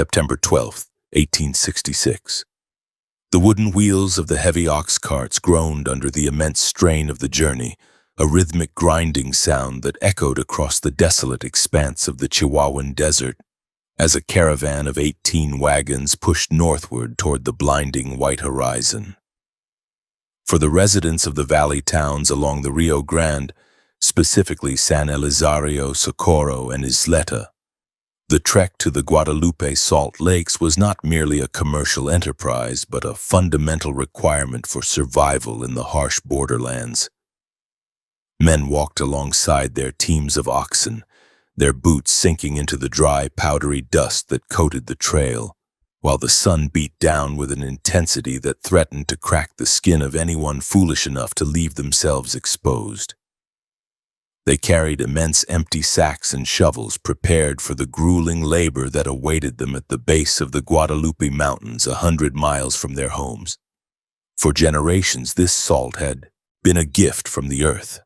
September 12, 1866. The wooden wheels of the heavy ox carts groaned under the immense strain of the journey, a rhythmic grinding sound that echoed across the desolate expanse of the Chihuahuan desert as a caravan of 18 wagons pushed northward toward the blinding white horizon. For the residents of the valley towns along the Rio Grande, specifically San Elizario, Socorro, and Isleta, the trek to the Guadalupe Salt Lakes was not merely a commercial enterprise, but a fundamental requirement for survival in the harsh borderlands. Men walked alongside their teams of oxen, their boots sinking into the dry, powdery dust that coated the trail, while the sun beat down with an intensity that threatened to crack the skin of anyone foolish enough to leave themselves exposed. They carried immense empty sacks and shovels prepared for the grueling labor that awaited them at the base of the Guadalupe Mountains 100 miles from their homes. For generations, this salt had been a gift from the earth,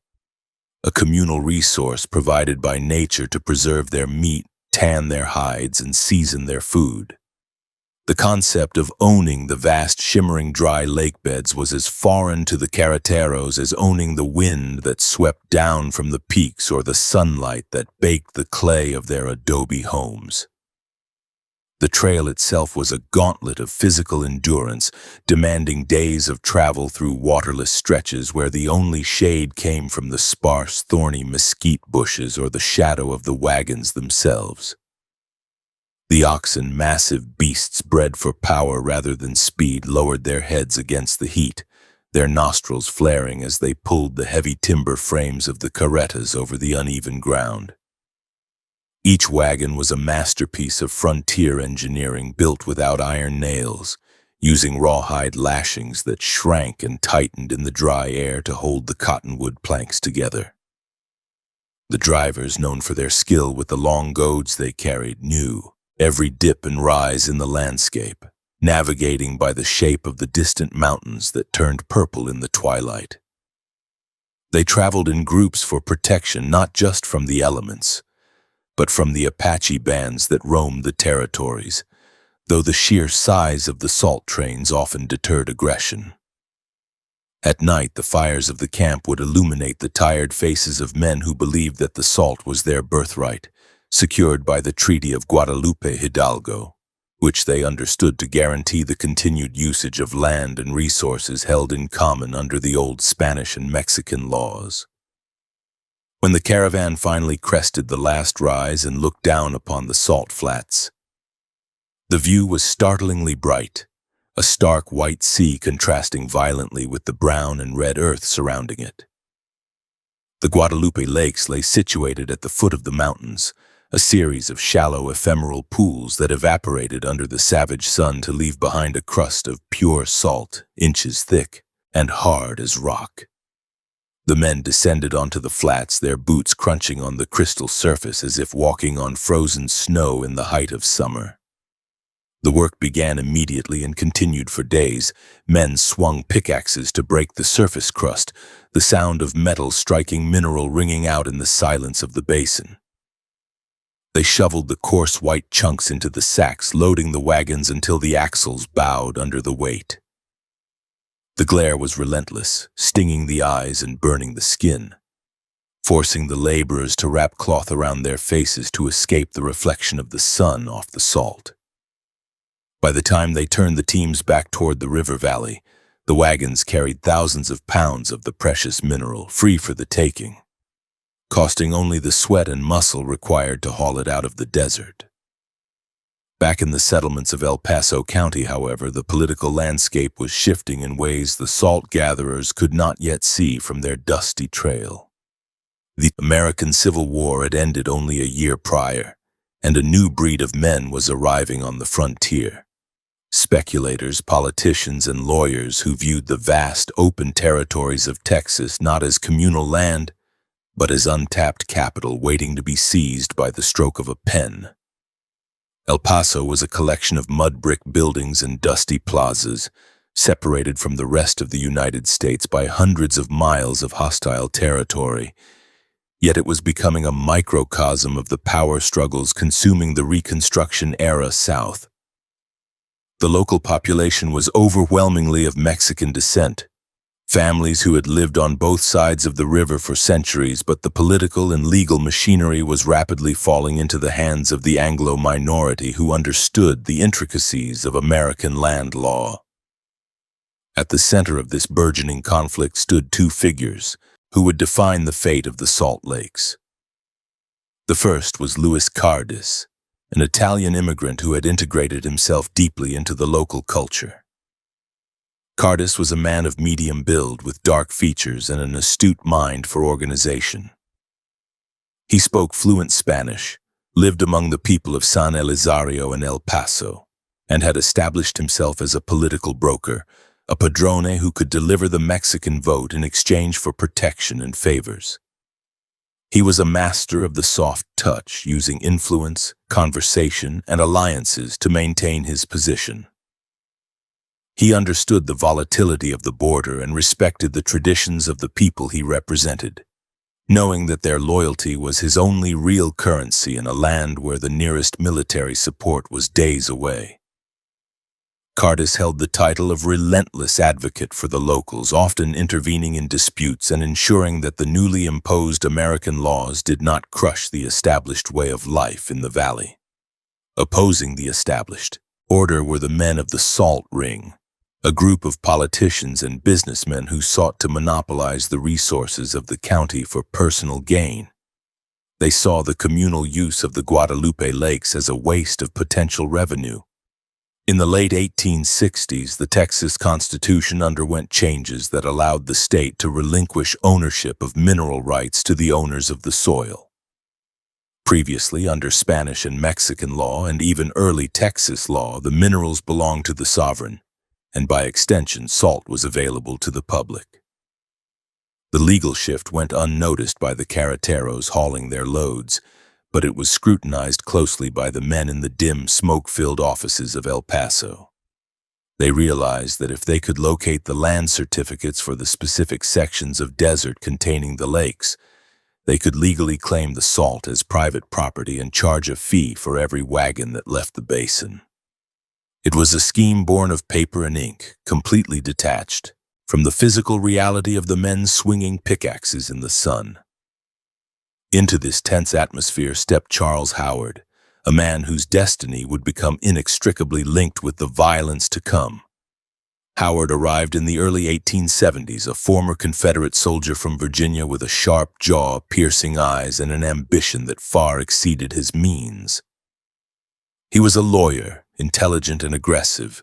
a communal resource provided by nature to preserve their meat, tan their hides, and season their food. The concept of owning the vast shimmering dry lake beds was as foreign to the carreteros as owning the wind that swept down from the peaks or the sunlight that baked the clay of their adobe homes. The trail itself was a gauntlet of physical endurance, demanding days of travel through waterless stretches where the only shade came from the sparse, thorny mesquite bushes or the shadow of the wagons themselves. The oxen, massive beasts bred for power rather than speed, lowered their heads against the heat, their nostrils flaring as they pulled the heavy timber frames of the carretas over the uneven ground. Each wagon was a masterpiece of frontier engineering built without iron nails, using rawhide lashings that shrank and tightened in the dry air to hold the cottonwood planks together. The drivers, known for their skill with the long goads they carried, knew every dip and rise in the landscape, navigating by the shape of the distant mountains that turned purple in the twilight. They traveled in groups for protection not just from the elements, but from the Apache bands that roamed the territories, though the sheer size of the salt trains often deterred aggression. At night, the fires of the camp would illuminate the tired faces of men who believed that the salt was their birthright, secured by the Treaty of Guadalupe Hidalgo, which they understood to guarantee the continued usage of land and resources held in common under the old Spanish and Mexican laws. When the caravan finally crested the last rise and looked down upon the salt flats, the view was startlingly bright, a stark white sea contrasting violently with the brown and red earth surrounding it. The Guadalupe Lakes lay situated at the foot of the mountains, a series of shallow ephemeral pools that evaporated under the savage sun to leave behind a crust of pure salt, inches thick and hard as rock. The men descended onto the flats, their boots crunching on the crystal surface as if walking on frozen snow in the height of summer. The work began immediately and continued for days. Men swung pickaxes to break the surface crust, the sound of metal striking mineral ringing out in the silence of the basin. They shoveled the coarse white chunks into the sacks, loading the wagons until the axles bowed under the weight. The glare was relentless, stinging the eyes and burning the skin, forcing the laborers to wrap cloth around their faces to escape the reflection of the sun off the salt. By the time they turned the teams back toward the river valley, the wagons carried thousands of pounds of the precious mineral, free for the taking, costing only the sweat and muscle required to haul it out of the desert. Back in the settlements of El Paso County, however, the political landscape was shifting in ways the salt gatherers could not yet see from their dusty trail. The American Civil War had ended only a year prior, and a new breed of men was arriving on the frontier. Speculators, politicians, and lawyers who viewed the vast, open territories of Texas not as communal land, but as untapped capital waiting to be seized by the stroke of a pen. El Paso was a collection of mud brick buildings and dusty plazas, separated from the rest of the United States by hundreds of miles of hostile territory. yet it was becoming a microcosm of the power struggles consuming the Reconstruction-era South. The local population was overwhelmingly of Mexican descent, families who had lived on both sides of the river for centuries, but the political and legal machinery was rapidly falling into the hands of the Anglo minority who understood the intricacies of American land law. At the center of this burgeoning conflict stood two figures who would define the fate of the Salt Lakes. The first was Louis Cardis, an Italian immigrant who had integrated himself deeply into the local culture. Cardis was a man of medium build with dark features and an astute mind for organization. He spoke fluent Spanish, lived among the people of San Elizario and El Paso, and had established himself as a political broker, a padrone who could deliver the Mexican vote in exchange for protection and favors. He was a master of the soft touch, using influence, conversation, and alliances to maintain his position. He understood the volatility of the border and respected the traditions of the people he represented, knowing that their loyalty was his only real currency in a land where the nearest military support was days away. Cardis held the title of relentless advocate for the locals, often intervening in disputes and ensuring that the newly imposed American laws did not crush the established way of life in the valley. Opposing the established order were the men of the Salt Ring, a group of politicians and businessmen who sought to monopolize the resources of the county for personal gain. They saw the communal use of the Guadalupe Lakes as a waste of potential revenue. In the late 1860s, the Texas Constitution underwent changes that allowed the state to relinquish ownership of mineral rights to the owners of the soil. Previously, under Spanish and Mexican law and even early Texas law, the minerals belonged to the sovereign, and by extension, salt was available to the public. The legal shift went unnoticed by the carreteros hauling their loads, but it was scrutinized closely by the men in the dim, smoke-filled offices of El Paso. They realized that if they could locate the land certificates for the specific sections of desert containing the lakes, they could legally claim the salt as private property and charge a fee for every wagon that left the basin. It was a scheme born of paper and ink, completely detached from the physical reality of the men swinging pickaxes in the sun. Into this tense atmosphere stepped Charles Howard, a man whose destiny would become inextricably linked with the violence to come. Howard arrived in the early 1870s, a former Confederate soldier from Virginia with a sharp jaw, piercing eyes, and an ambition that far exceeded his means. He was a lawyer, intelligent and aggressive,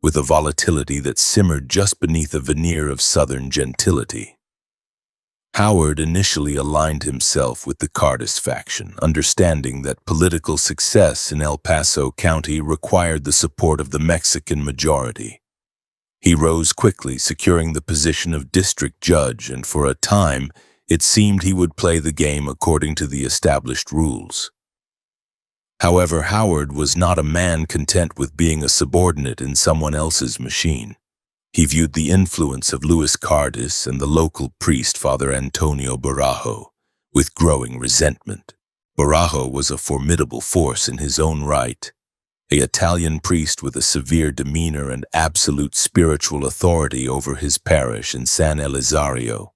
with a volatility that simmered just beneath a veneer of Southern gentility. Howard initially aligned himself with the Cardis faction, understanding that political success in El Paso County required the support of the Mexican majority. He rose quickly, securing the position of district judge, and for a time, it seemed he would play the game according to the established rules. However, Howard was not a man content with being a subordinate in someone else's machine. He viewed the influence of Louis Cardis and the local priest, Father Antonio Barajo, with growing resentment. Barajo was a formidable force in his own right, an Italian priest with a severe demeanor and absolute spiritual authority over his parish in San Elizario.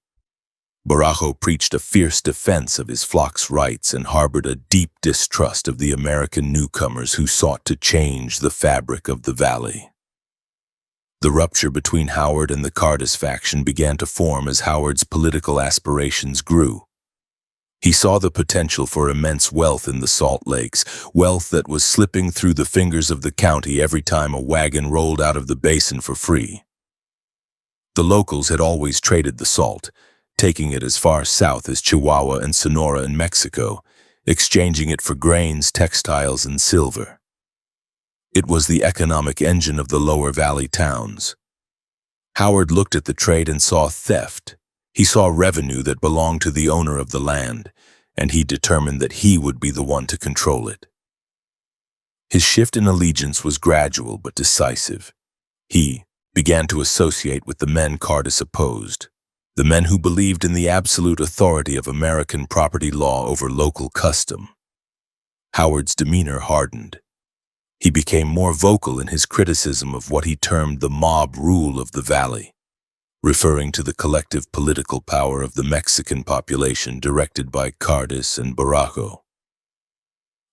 Barajo preached a fierce defense of his flock's rights and harbored a deep distrust of the American newcomers who sought to change the fabric of the valley. The rupture between Howard and the Cardis faction began to form as Howard's political aspirations grew. He saw the potential for immense wealth in the Salt Lakes, wealth that was slipping through the fingers of the county every time a wagon rolled out of the basin for free. The locals had always traded the salt, taking it as far south as Chihuahua and Sonora in Mexico, exchanging it for grains, textiles, and silver. It was the economic engine of the lower valley towns. Howard looked at the trade and saw theft. He saw revenue that belonged to the owner of the land, and he determined that he would be the one to control it. His shift in allegiance was gradual but decisive. He began to associate with the men Cardis opposed, the men who believed in the absolute authority of American property law over local custom. Howard's demeanor hardened. He became more vocal in his criticism of what he termed the mob rule of the valley, referring to the collective political power of the Mexican population directed by Cárdenas and Barajo.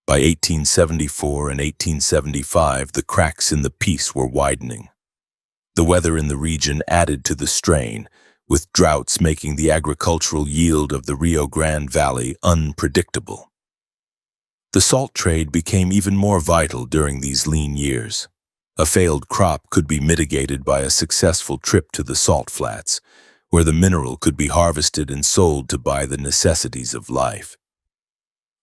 By 1874 and 1875, the cracks in the peace were widening. The weather in the region added to the strain, with droughts making the agricultural yield of the Rio Grande Valley unpredictable. The salt trade became even more vital during these lean years. A failed crop could be mitigated by a successful trip to the salt flats, where the mineral could be harvested and sold to buy the necessities of life.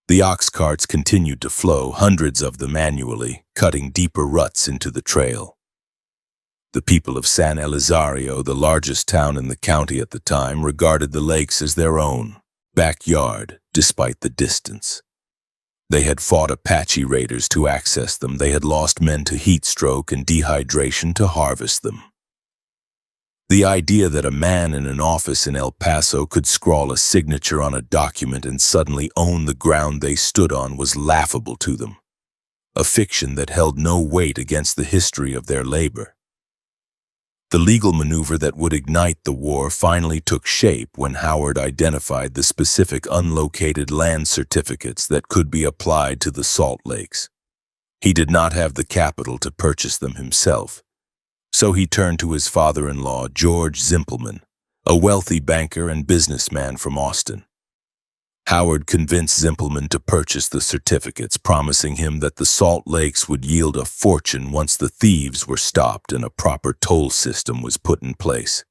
The ox carts continued to flow, hundreds of them annually, cutting deeper ruts into the trail. The people of San Elizario, the largest town in the county at the time, regarded the lakes as their own backyard, despite the distance. They had fought Apache raiders to access them. They had lost men to heat stroke and dehydration to harvest them. The idea that a man in an office in El Paso could scrawl a signature on a document and suddenly own the ground they stood on was laughable to them, a fiction that held no weight against the history of their labor. The legal maneuver that would ignite the war finally took shape when Howard identified the specific unlocated land certificates that could be applied to the salt lakes. He did not have the capital to purchase them himself, so he turned to his father-in-law, George Zimpelman, a wealthy banker and businessman from Austin. Howard convinced Zimpelman to purchase the certificates, promising him that the Salt Lakes would yield a fortune once the thieves were stopped and a proper toll system was put in place.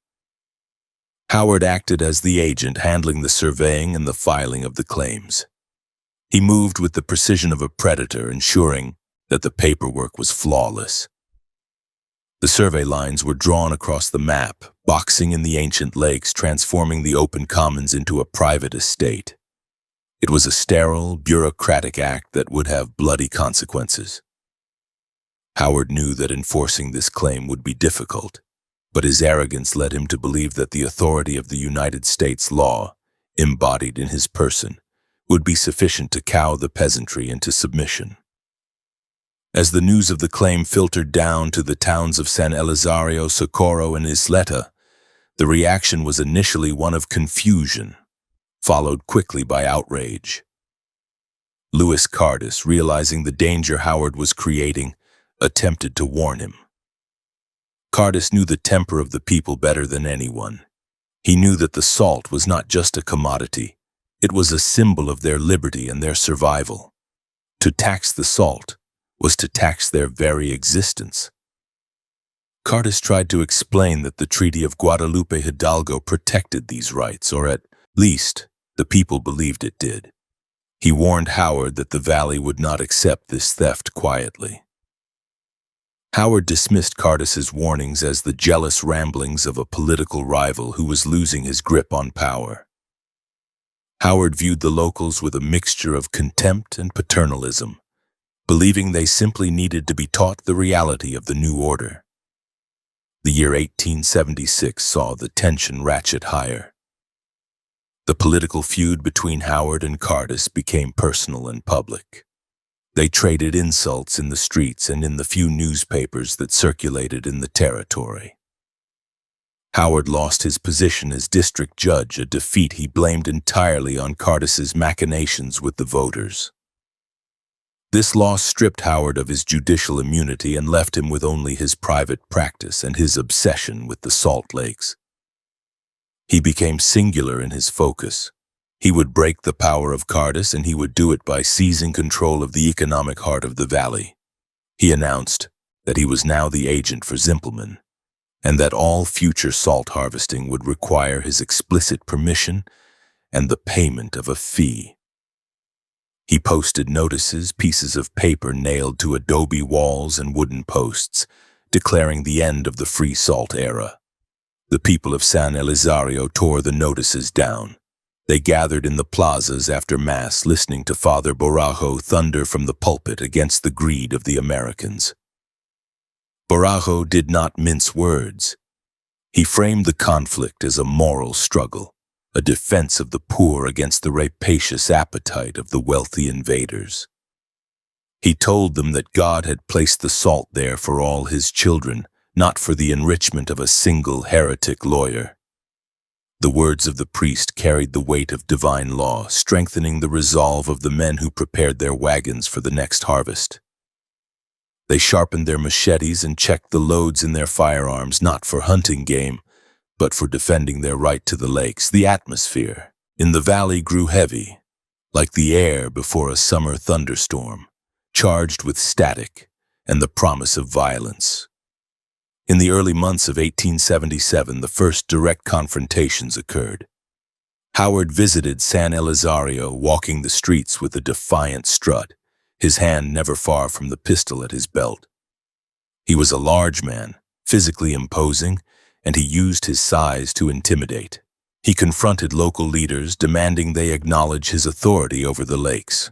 Howard acted as the agent, handling the surveying and the filing of the claims. He moved with the precision of a predator, ensuring that the paperwork was flawless. The survey lines were drawn across the map, boxing in the ancient lakes, transforming the open commons into a private estate. It was a sterile, bureaucratic act that would have bloody consequences. Howard knew that enforcing this claim would be difficult, but his arrogance led him to believe that the authority of the United States law, embodied in his person, would be sufficient to cow the peasantry into submission. As the news of the claim filtered down to the towns of San Elizario, Socorro, and Isleta, the reaction was initially one of confusion, followed quickly by outrage. Louis Cárdenas, realizing the danger Howard was creating, attempted to warn him. Cárdenas knew the temper of the people better than anyone. He knew that the salt was not just a commodity, it was a symbol of their liberty and their survival. To tax the salt was to tax their very existence. Cárdenas tried to explain that the Treaty of Guadalupe Hidalgo protected these rights, or at least, the people believed it did. He warned Howard that the valley would not accept this theft quietly. Howard dismissed Cárdenas's warnings as the jealous ramblings of a political rival who was losing his grip on power. Howard viewed the locals with a mixture of contempt and paternalism, believing they simply needed to be taught the reality of the new order. The year 1876 saw the tension ratchet higher. The political feud between Howard and Cárdenas became personal and public. They traded insults in the streets and in the few newspapers that circulated in the territory. Howard lost his position as district judge, a defeat he blamed entirely on Cárdenas's machinations with the voters. This loss stripped Howard of his judicial immunity and left him with only his private practice and his obsession with the Salt Lakes. He became singular in his focus. He would break the power of Cárdenas, and he would do it by seizing control of the economic heart of the valley. He announced that he was now the agent for Zimpelman, and that all future salt harvesting would require his explicit permission and the payment of a fee. He posted notices, pieces of paper nailed to adobe walls and wooden posts, declaring the end of the free salt era. The people of San Elizario tore the notices down. They gathered in the plazas after Mass, listening to Father Barajo thunder from the pulpit against the greed of the Americans. Barajo did not mince words. He framed the conflict as a moral struggle, a defense of the poor against the rapacious appetite of the wealthy invaders. He told them that God had placed the salt there for all his children, not for the enrichment of a single heretic lawyer. The words of the priest carried the weight of divine law, strengthening the resolve of the men who prepared their wagons for the next harvest. They sharpened their machetes and checked the loads in their firearms, not for hunting game, but for defending their right to the lakes. The atmosphere in the valley grew heavy, like the air before a summer thunderstorm, charged with static and the promise of violence. In the early months of 1877, the first direct confrontations occurred. Howard visited San Elizario, walking the streets with a defiant strut, his hand never far from the pistol at his belt. He was a large man, physically imposing, and he used his size to intimidate. He confronted local leaders, demanding they acknowledge his authority over the lakes.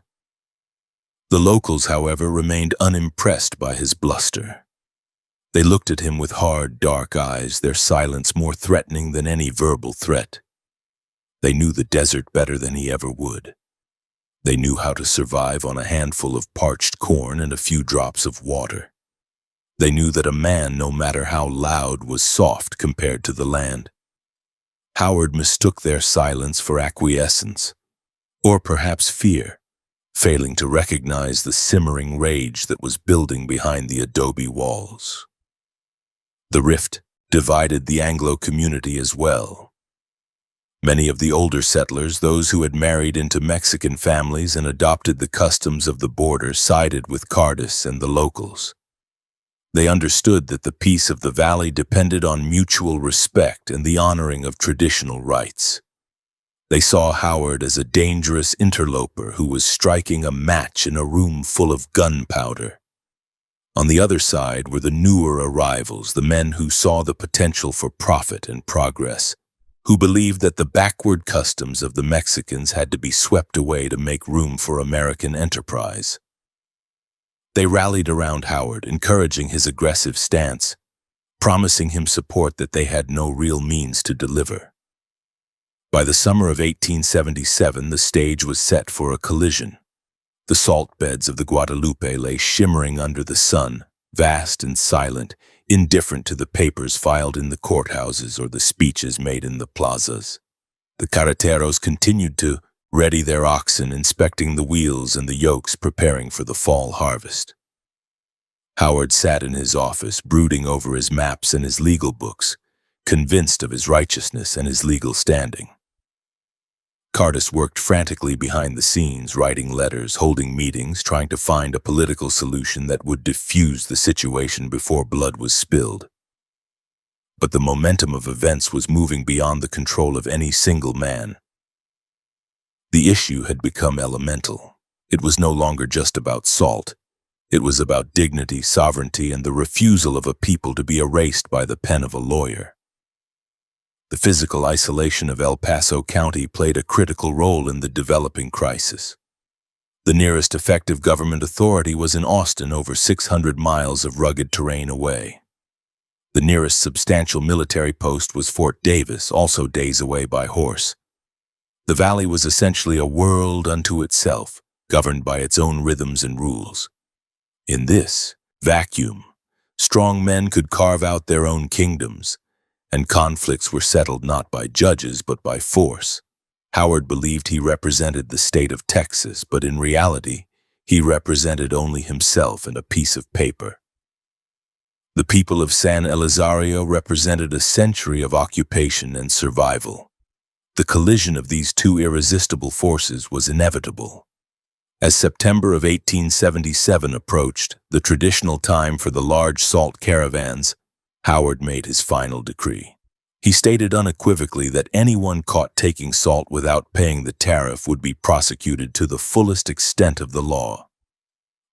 The locals, however, remained unimpressed by his bluster. They looked at him with hard, dark eyes, their silence more threatening than any verbal threat. They knew the desert better than he ever would. They knew how to survive on a handful of parched corn and a few drops of water. They knew that a man, no matter how loud, was soft compared to the land. Howard mistook their silence for acquiescence, or perhaps fear, failing to recognize the simmering rage that was building behind the adobe walls. The rift divided the Anglo community as well. Many of the older settlers, those who had married into Mexican families and adopted the customs of the border, sided with Cardis and the locals. They understood that the peace of the valley depended on mutual respect and the honoring of traditional rights. They saw Howard as a dangerous interloper who was striking a match in a room full of gunpowder. On the other side were the newer arrivals, the men who saw the potential for profit and progress, who believed that the backward customs of the Mexicans had to be swept away to make room for American enterprise. They rallied around Howard, encouraging his aggressive stance, promising him support that they had no real means to deliver. By the summer of 1877, the stage was set for a collision. The salt beds of the Guadalupe lay shimmering under the sun, vast and silent, indifferent to the papers filed in the courthouses or the speeches made in the plazas. The carreteros continued to ready their oxen, inspecting the wheels and the yokes, preparing for the fall harvest. Howard sat in his office, brooding over his maps and his legal books, convinced of his righteousness and his legal standing. Cardis worked frantically behind the scenes, writing letters, holding meetings, trying to find a political solution that would diffuse the situation before blood was spilled. But the momentum of events was moving beyond the control of any single man. The issue had become elemental. It was no longer just about salt. It was about dignity, sovereignty, and the refusal of a people to be erased by the pen of a lawyer. The physical isolation of El Paso County played a critical role in the developing crisis. The nearest effective government authority was in Austin, over 600 miles of rugged terrain away. The nearest substantial military post was Fort Davis, also days away by horse. The valley was essentially a world unto itself, governed by its own rhythms and rules. In this vacuum, strong men could carve out their own kingdoms, and conflicts were settled not by judges but by force. Howard believed he represented the state of Texas, but in reality, he represented only himself and a piece of paper. The people of San Elizario represented a century of occupation and survival. The collision of these two irresistible forces was inevitable. As September of 1877 approached, the traditional time for the large salt caravans, Howard made his final decree. He stated unequivocally that anyone caught taking salt without paying the tariff would be prosecuted to the fullest extent of the law.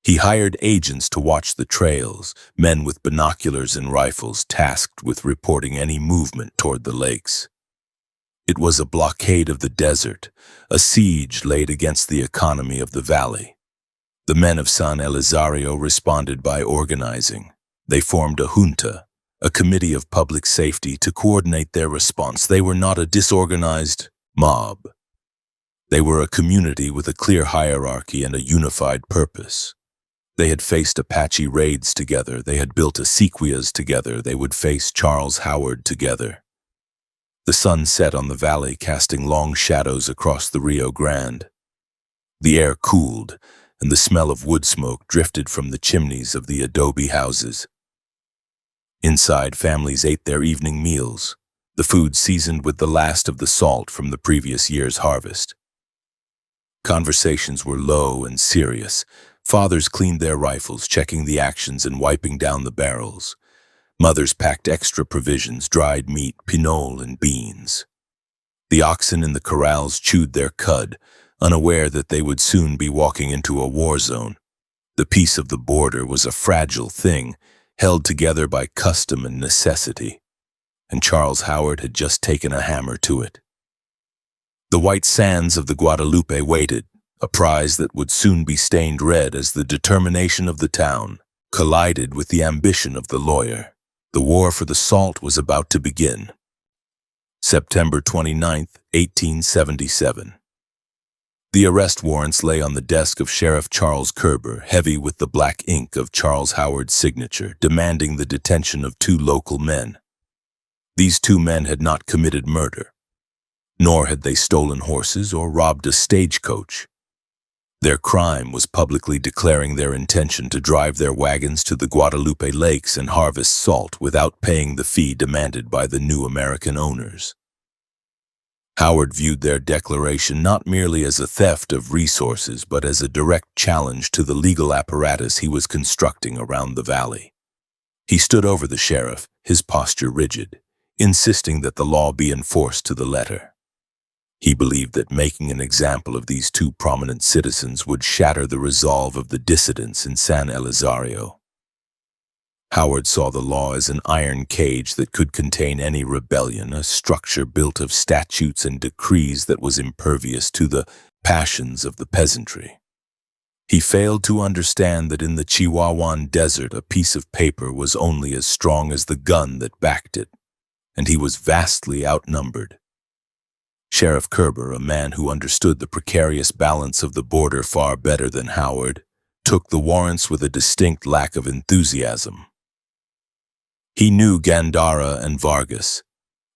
He hired agents to watch the trails, men with binoculars and rifles tasked with reporting any movement toward the lakes. It was a blockade of the desert, a siege laid against the economy of the valley. The men of San Elizario responded by organizing. They formed a junta, a committee of public safety to coordinate their response. They were not a disorganized mob. They were a community with a clear hierarchy and a unified purpose. They had faced Apache raids together. They had built sequoias together. They would face Charles Howard together. The sun set on the valley, casting long shadows across the Rio Grande. The air cooled, and the smell of wood smoke drifted from the chimneys of the adobe houses. Inside, families ate their evening meals, the food seasoned with the last of the salt from the previous year's harvest. Conversations were low and serious. Fathers cleaned their rifles, checking the actions and wiping down the barrels. Mothers packed extra provisions, dried meat, pinole, and beans. The oxen in the corrals chewed their cud, unaware that they would soon be walking into a war zone. The peace of the border was a fragile thing, held together by custom and necessity, and Charles Howard had just taken a hammer to it. The white sands of the Guadalupe waited, a prize that would soon be stained red as the determination of the town collided with the ambition of the lawyer. The war for the salt was about to begin. September 29, 1877. The arrest warrants lay on the desk of Sheriff Charles Kerber, heavy with the black ink of Charles Howard's signature, demanding the detention of 2 local men. These 2 men had not committed murder, nor had they stolen horses or robbed a stagecoach. Their crime was publicly declaring their intention to drive their wagons to the Guadalupe lakes and harvest salt without paying the fee demanded by the new American owners. Howard viewed their declaration not merely as a theft of resources, but as a direct challenge to the legal apparatus he was constructing around the valley. He stood over the sheriff, his posture rigid, insisting that the law be enforced to the letter. He believed that making an example of these 2 prominent citizens would shatter the resolve of the dissidents in San Elizario. Howard saw the law as an iron cage that could contain any rebellion, a structure built of statutes and decrees that was impervious to the passions of the peasantry. He failed to understand that in the Chihuahuan desert a piece of paper was only as strong as the gun that backed it, and he was vastly outnumbered. Sheriff Kerber, a man who understood the precarious balance of the border far better than Howard, took the warrants with a distinct lack of enthusiasm. He knew Gandara and Vargas.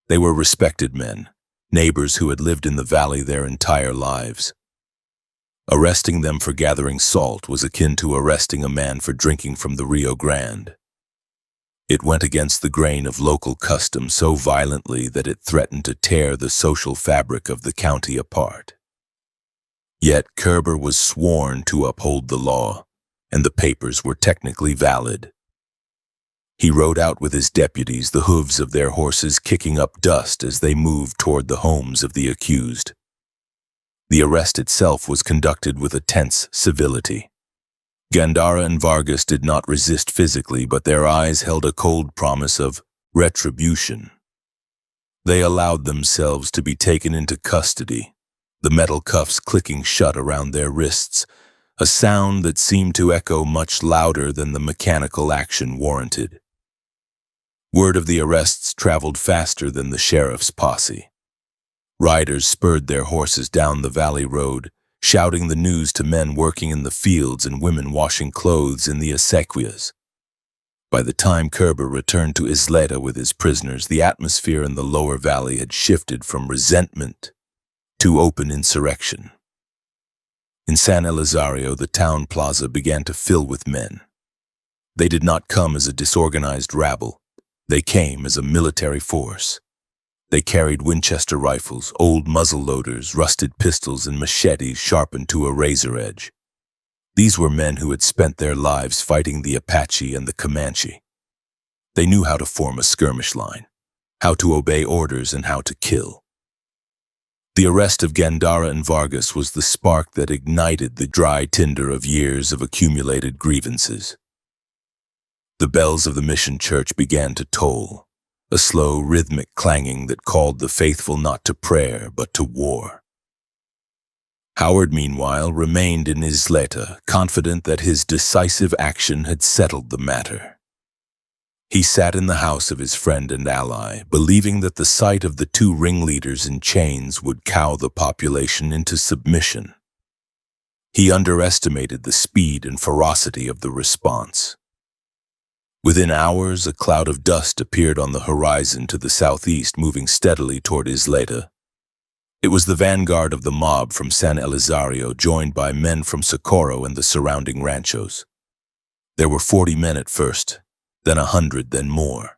They were respected men, neighbors who had lived in the valley their entire lives. Arresting them for gathering salt was akin to arresting a man for drinking from the Rio Grande. It went against the grain of local custom so violently that it threatened to tear the social fabric of the county apart. Yet Kerber was sworn to uphold the law, and the papers were technically valid. He rode out with his deputies, the hooves of their horses kicking up dust as they moved toward the homes of the accused. The arrest itself was conducted with a tense civility. Gandara and Vargas did not resist physically, but their eyes held a cold promise of retribution. They allowed themselves to be taken into custody, the metal cuffs clicking shut around their wrists, a sound that seemed to echo much louder than the mechanical action warranted. Word of the arrests traveled faster than the sheriff's posse. Riders spurred their horses down the valley road, shouting the news to men working in the fields and women washing clothes in the acequias. By the time Kerber returned to Isleta with his prisoners, the atmosphere in the lower valley had shifted from resentment to open insurrection. In San Elizario, the town plaza began to fill with men. They did not come as a disorganized rabble. They came as a military force. They carried Winchester rifles, old muzzle loaders, rusted pistols, and machetes sharpened to a razor edge. These were men who had spent their lives fighting the Apache and the Comanche. They knew how to form a skirmish line, how to obey orders, and how to kill. The arrest of Gandara and Vargas was the spark that ignited the dry tinder of years of accumulated grievances. The bells of the mission church began to toll, a slow, rhythmic clanging that called the faithful not to prayer, but to war. Howard, meanwhile, remained in Isleta, confident that his decisive action had settled the matter. He sat in the house of his friend and ally, believing that the sight of the two ringleaders in chains would cow the population into submission. He underestimated the speed and ferocity of the response. Within hours, a cloud of dust appeared on the horizon to the southeast, moving steadily toward Isleta. It was the vanguard of the mob from San Elizario, joined by men from Socorro and the surrounding ranchos. There were 40 men at first, then 100, then more.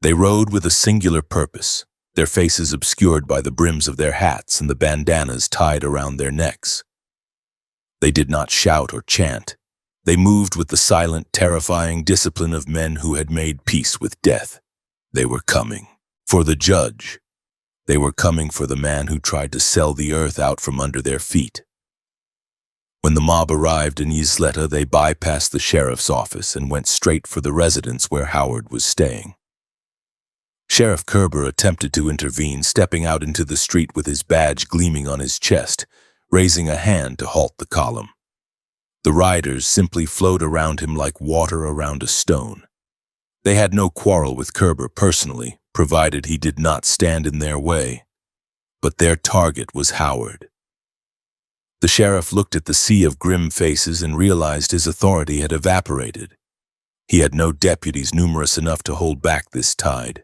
They rode with a singular purpose, their faces obscured by the brims of their hats and the bandanas tied around their necks. They did not shout or chant. They moved with the silent, terrifying discipline of men who had made peace with death. They were coming for the judge. They were coming for the man who tried to sell the earth out from under their feet. When the mob arrived in Isleta, they bypassed the sheriff's office and went straight for the residence where Howard was staying. Sheriff Kerber attempted to intervene, stepping out into the street with his badge gleaming on his chest, raising a hand to halt the column. The riders simply flowed around him like water around a stone. They had no quarrel with Kerber personally, provided he did not stand in their way. But their target was Howard. The sheriff looked at the sea of grim faces and realized his authority had evaporated. He had no deputies numerous enough to hold back this tide.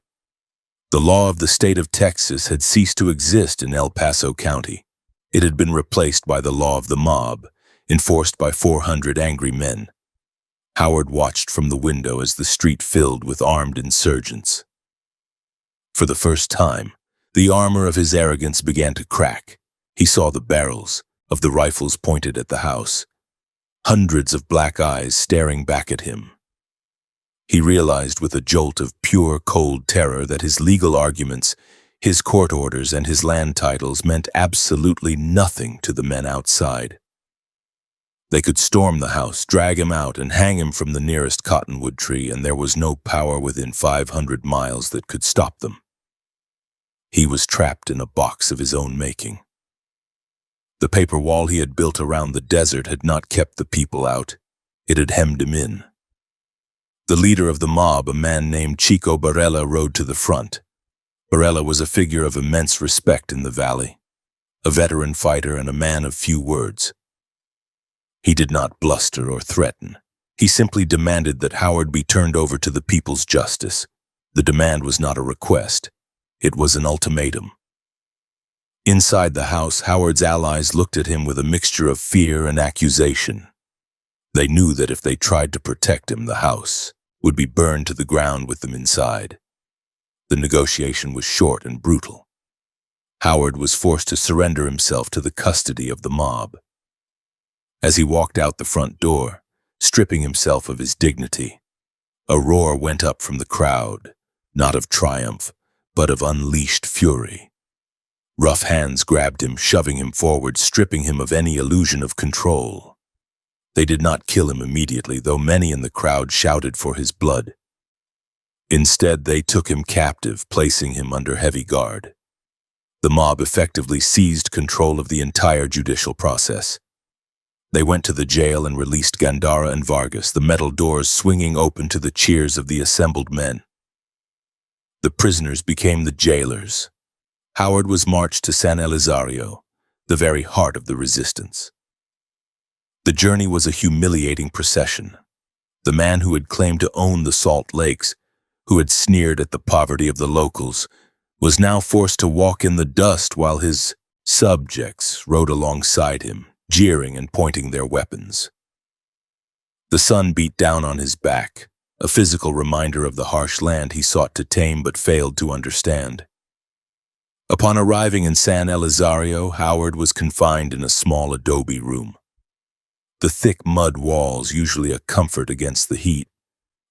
The law of the state of Texas had ceased to exist in El Paso County. It had been replaced by the law of the mob, enforced by 400 angry men. Howard watched from the window as the street filled with armed insurgents. For the first time, the armor of his arrogance began to crack. He saw the barrels of the rifles pointed at the house, hundreds of black eyes staring back at him. He realized with a jolt of pure, cold terror that his legal arguments, his court orders, and his land titles meant absolutely nothing to the men outside. They could storm the house, drag him out, and hang him from the nearest cottonwood tree, and there was no power within 500 miles that could stop them. He was trapped in a box of his own making. The paper wall he had built around the desert had not kept the people out. It had hemmed him in. The leader of the mob, a man named Chico Barella, rode to the front. Barella was a figure of immense respect in the valley, a veteran fighter and a man of few words. He did not bluster or threaten. He simply demanded that Howard be turned over to the people's justice. The demand was not a request. It was an ultimatum. Inside the house, Howard's allies looked at him with a mixture of fear and accusation. They knew that if they tried to protect him, the house would be burned to the ground with them inside. The negotiation was short and brutal. Howard was forced to surrender himself to the custody of the mob. As he walked out the front door, stripping himself of his dignity, a roar went up from the crowd, not of triumph, but of unleashed fury. Rough hands grabbed him, shoving him forward, stripping him of any illusion of control. They did not kill him immediately, though many in the crowd shouted for his blood. Instead, they took him captive, placing him under heavy guard. The mob effectively seized control of the entire judicial process. They went to the jail and released Gandara and Vargas, the metal doors swinging open to the cheers of the assembled men. The prisoners became the jailers. Howard was marched to San Elizario, the very heart of the resistance. The journey was a humiliating procession. The man who had claimed to own the Salt Lakes, who had sneered at the poverty of the locals, was now forced to walk in the dust while his subjects rode alongside him, jeering and pointing their weapons. The sun beat down on his back, a physical reminder of the harsh land he sought to tame but failed to understand. Upon arriving in San Elizario, Howard was confined in a small adobe room. The thick mud walls, usually a comfort against the heat,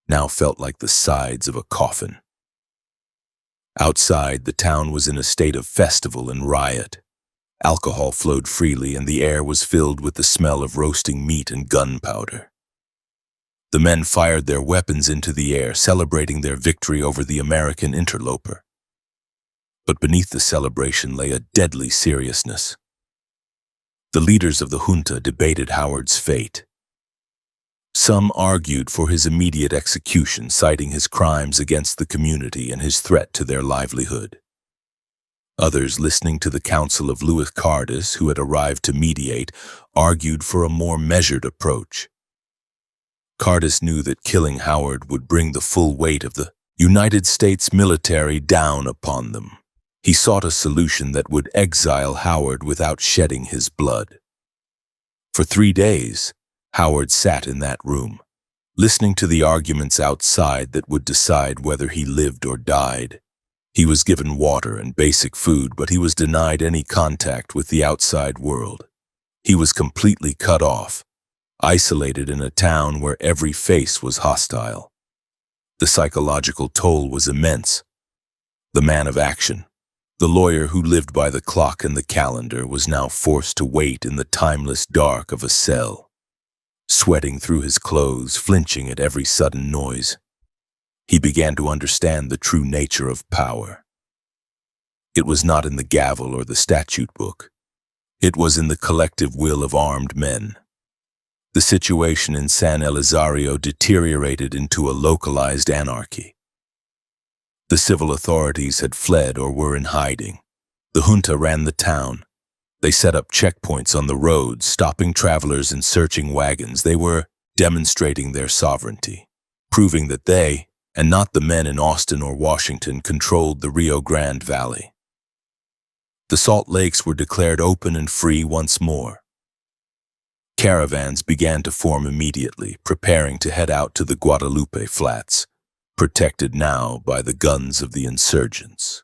now felt like the sides of a coffin. Outside, the town was in a state of festival and riot. Alcohol flowed freely, and the air was filled with the smell of roasting meat and gunpowder. The men fired their weapons into the air, celebrating their victory over the American interloper. But beneath the celebration lay a deadly seriousness. The leaders of the junta debated Howard's fate. Some argued for his immediate execution, citing his crimes against the community and his threat to their livelihood. Others, listening to the counsel of Louis Cardis, who had arrived to mediate, argued for a more measured approach. Cardis knew that killing Howard would bring the full weight of the United States military down upon them. He sought a solution that would exile Howard without shedding his blood. For 3 days, Howard sat in that room, listening to the arguments outside that would decide whether he lived or died. He was given water and basic food, but he was denied any contact with the outside world. He was completely cut off, isolated in a town where every face was hostile. The psychological toll was immense. The man of action, the lawyer who lived by the clock and the calendar, was now forced to wait in the timeless dark of a cell, sweating through his clothes, flinching at every sudden noise. He began to understand the true nature of power. It was not in the gavel or the statute book. It was in the collective will of armed men. The situation in San Elizario deteriorated into a localized anarchy. The civil authorities had fled or were in hiding. The junta ran the town. They set up checkpoints on the roads, stopping travelers and searching wagons. They were demonstrating their sovereignty, proving that they, and not the men in Austin or Washington, controlled the Rio Grande Valley. The Salt Lakes were declared open and free once more. Caravans began to form immediately, preparing to head out to the Guadalupe Flats, protected now by the guns of the insurgents.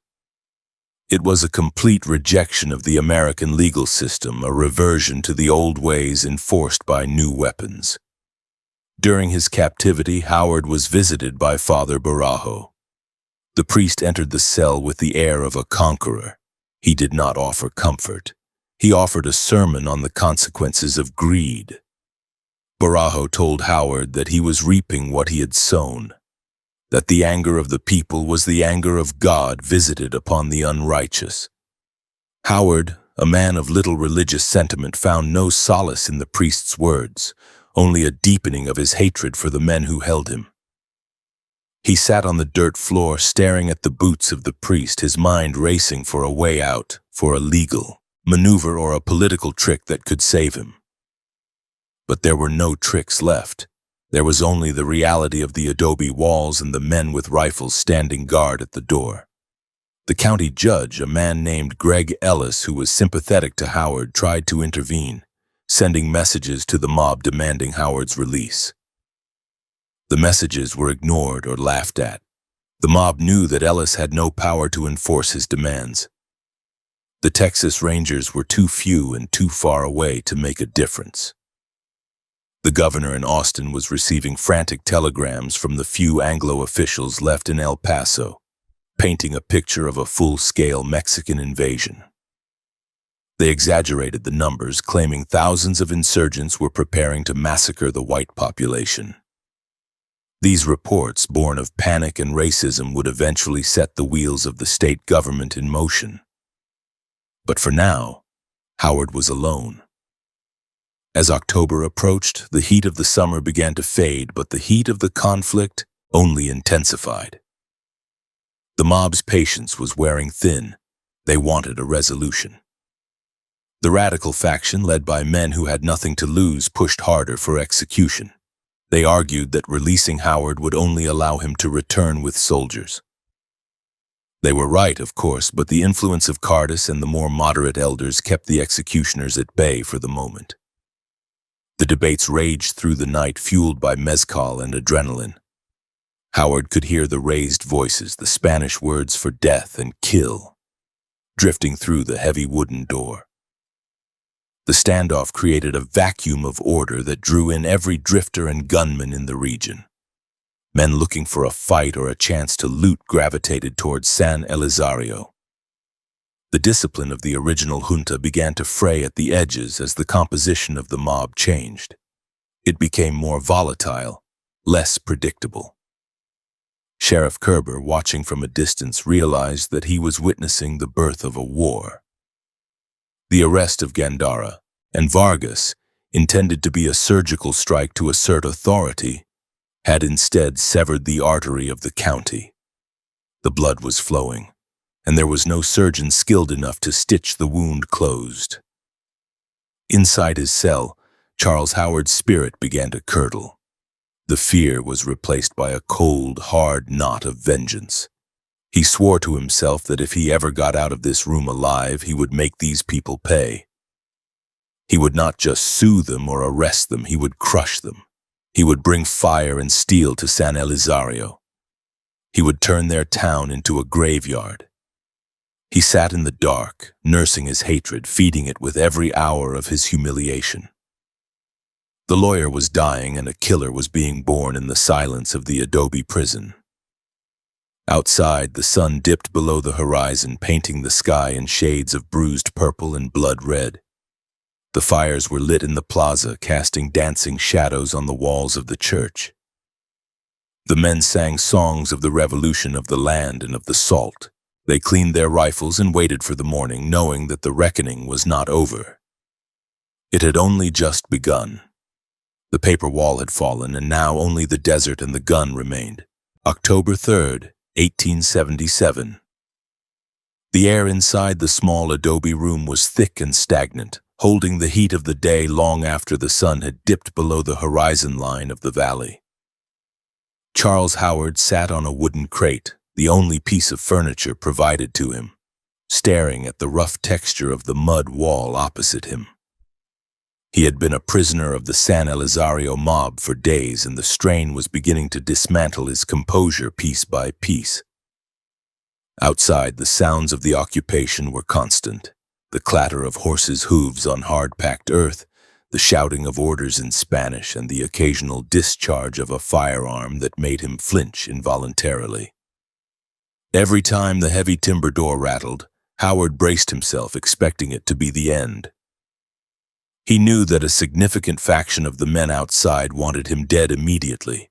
It was a complete rejection of the American legal system, a reversion to the old ways enforced by new weapons. During his captivity, Howard was visited by Father Barajo. The priest entered the cell with the air of a conqueror. He did not offer comfort. He offered a sermon on the consequences of greed. Barajo told Howard that he was reaping what he had sown, that the anger of the people was the anger of God visited upon the unrighteous. Howard, a man of little religious sentiment, found no solace in the priest's words, only a deepening of his hatred for the men who held him. He sat on the dirt floor staring at the boots of the priest, his mind racing for a way out, for a legal maneuver or a political trick that could save him. But there were no tricks left. There was only the reality of the adobe walls and the men with rifles standing guard at the door. The county judge, a man named Greg Ellis, who was sympathetic to Howard, tried to intervene, sending messages to the mob demanding Howard's release. The messages were ignored or laughed at. The mob knew that Ellis had no power to enforce his demands. The Texas Rangers were too few and too far away to make a difference. The governor in Austin was receiving frantic telegrams from the few Anglo officials left in El Paso, painting a picture of a full-scale Mexican invasion. They exaggerated the numbers, claiming thousands of insurgents were preparing to massacre the white population. These reports, born of panic and racism, would eventually set the wheels of the state government in motion. But for now, Howard was alone. As October approached, the heat of the summer began to fade, but the heat of the conflict only intensified. The mob's patience was wearing thin. They wanted a resolution. The radical faction, led by men who had nothing to lose, pushed harder for execution. They argued that releasing Howard would only allow him to return with soldiers. They were right, of course, but the influence of Cardis and the more moderate elders kept the executioners at bay for the moment. The debates raged through the night, fueled by mezcal and adrenaline. Howard could hear the raised voices, the Spanish words for death and kill, drifting through the heavy wooden door. The standoff created a vacuum of order that drew in every drifter and gunman in the region. Men looking for a fight or a chance to loot gravitated towards San Elizario. The discipline of the original junta began to fray at the edges as the composition of the mob changed. It became more volatile, less predictable. Sheriff Kerber, watching from a distance, realized that he was witnessing the birth of a war. The arrest of Gandara and Vargas intended to be a surgical strike to assert authority, had instead severed the artery of the county. The blood was flowing, and there was no surgeon skilled enough to stitch the wound closed. Inside his cell, Charles Howard's spirit began to curdle. The fear was replaced by a cold, hard knot of vengeance. He swore to himself that if he ever got out of this room alive, he would make these people pay. He would not just sue them or arrest them, he would crush them. He would bring fire and steel to San Elizario. He would turn their town into a graveyard. He sat in the dark, nursing his hatred, feeding it with every hour of his humiliation. The lawyer was dying and a killer was being born in the silence of the adobe prison. Outside, the sun dipped below the horizon, painting the sky in shades of bruised purple and blood red. The fires were lit in the plaza, casting dancing shadows on the walls of the church. The men sang songs of the revolution of the land and of the salt. They cleaned their rifles and waited for the morning, knowing that the reckoning was not over. It had only just begun. The paper wall had fallen, and now only the desert and the gun remained. October 3rd, 1877. The air inside the small adobe room was thick and stagnant, holding the heat of the day long after the sun had dipped below the horizon line of the valley. Charles Howard sat on a wooden crate, the only piece of furniture provided to him, staring at the rough texture of the mud wall opposite him. He had been a prisoner of the San Elizario mob for days, and the strain was beginning to dismantle his composure piece by piece. Outside, the sounds of the occupation were constant. The clatter of horses' hooves on hard-packed earth, the shouting of orders in Spanish, and the occasional discharge of a firearm that made him flinch involuntarily. Every time the heavy timber door rattled, Howard braced himself, expecting it to be the end. He knew that a significant faction of the men outside wanted him dead immediately.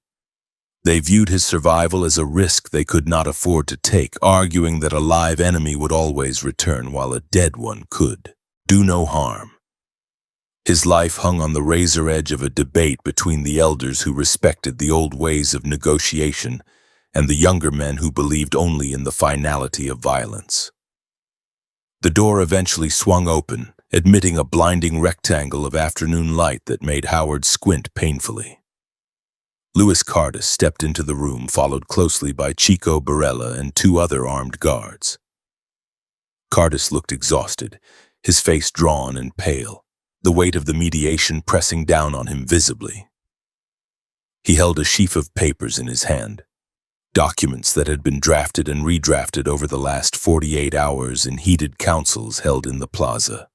They viewed his survival as a risk they could not afford to take, arguing that a live enemy would always return while a dead one could do no harm. His life hung on the razor edge of a debate between the elders who respected the old ways of negotiation and the younger men who believed only in the finality of violence. The door eventually swung open, admitting a blinding rectangle of afternoon light that made Howard squint painfully. Louis Cardis stepped into the room, followed closely by Chico Barella and two other armed guards. Cardis looked exhausted, his face drawn and pale, the weight of the mediation pressing down on him visibly. He held a sheaf of papers in his hand, documents that had been drafted and redrafted over the last 48 hours in heated councils held in the plaza.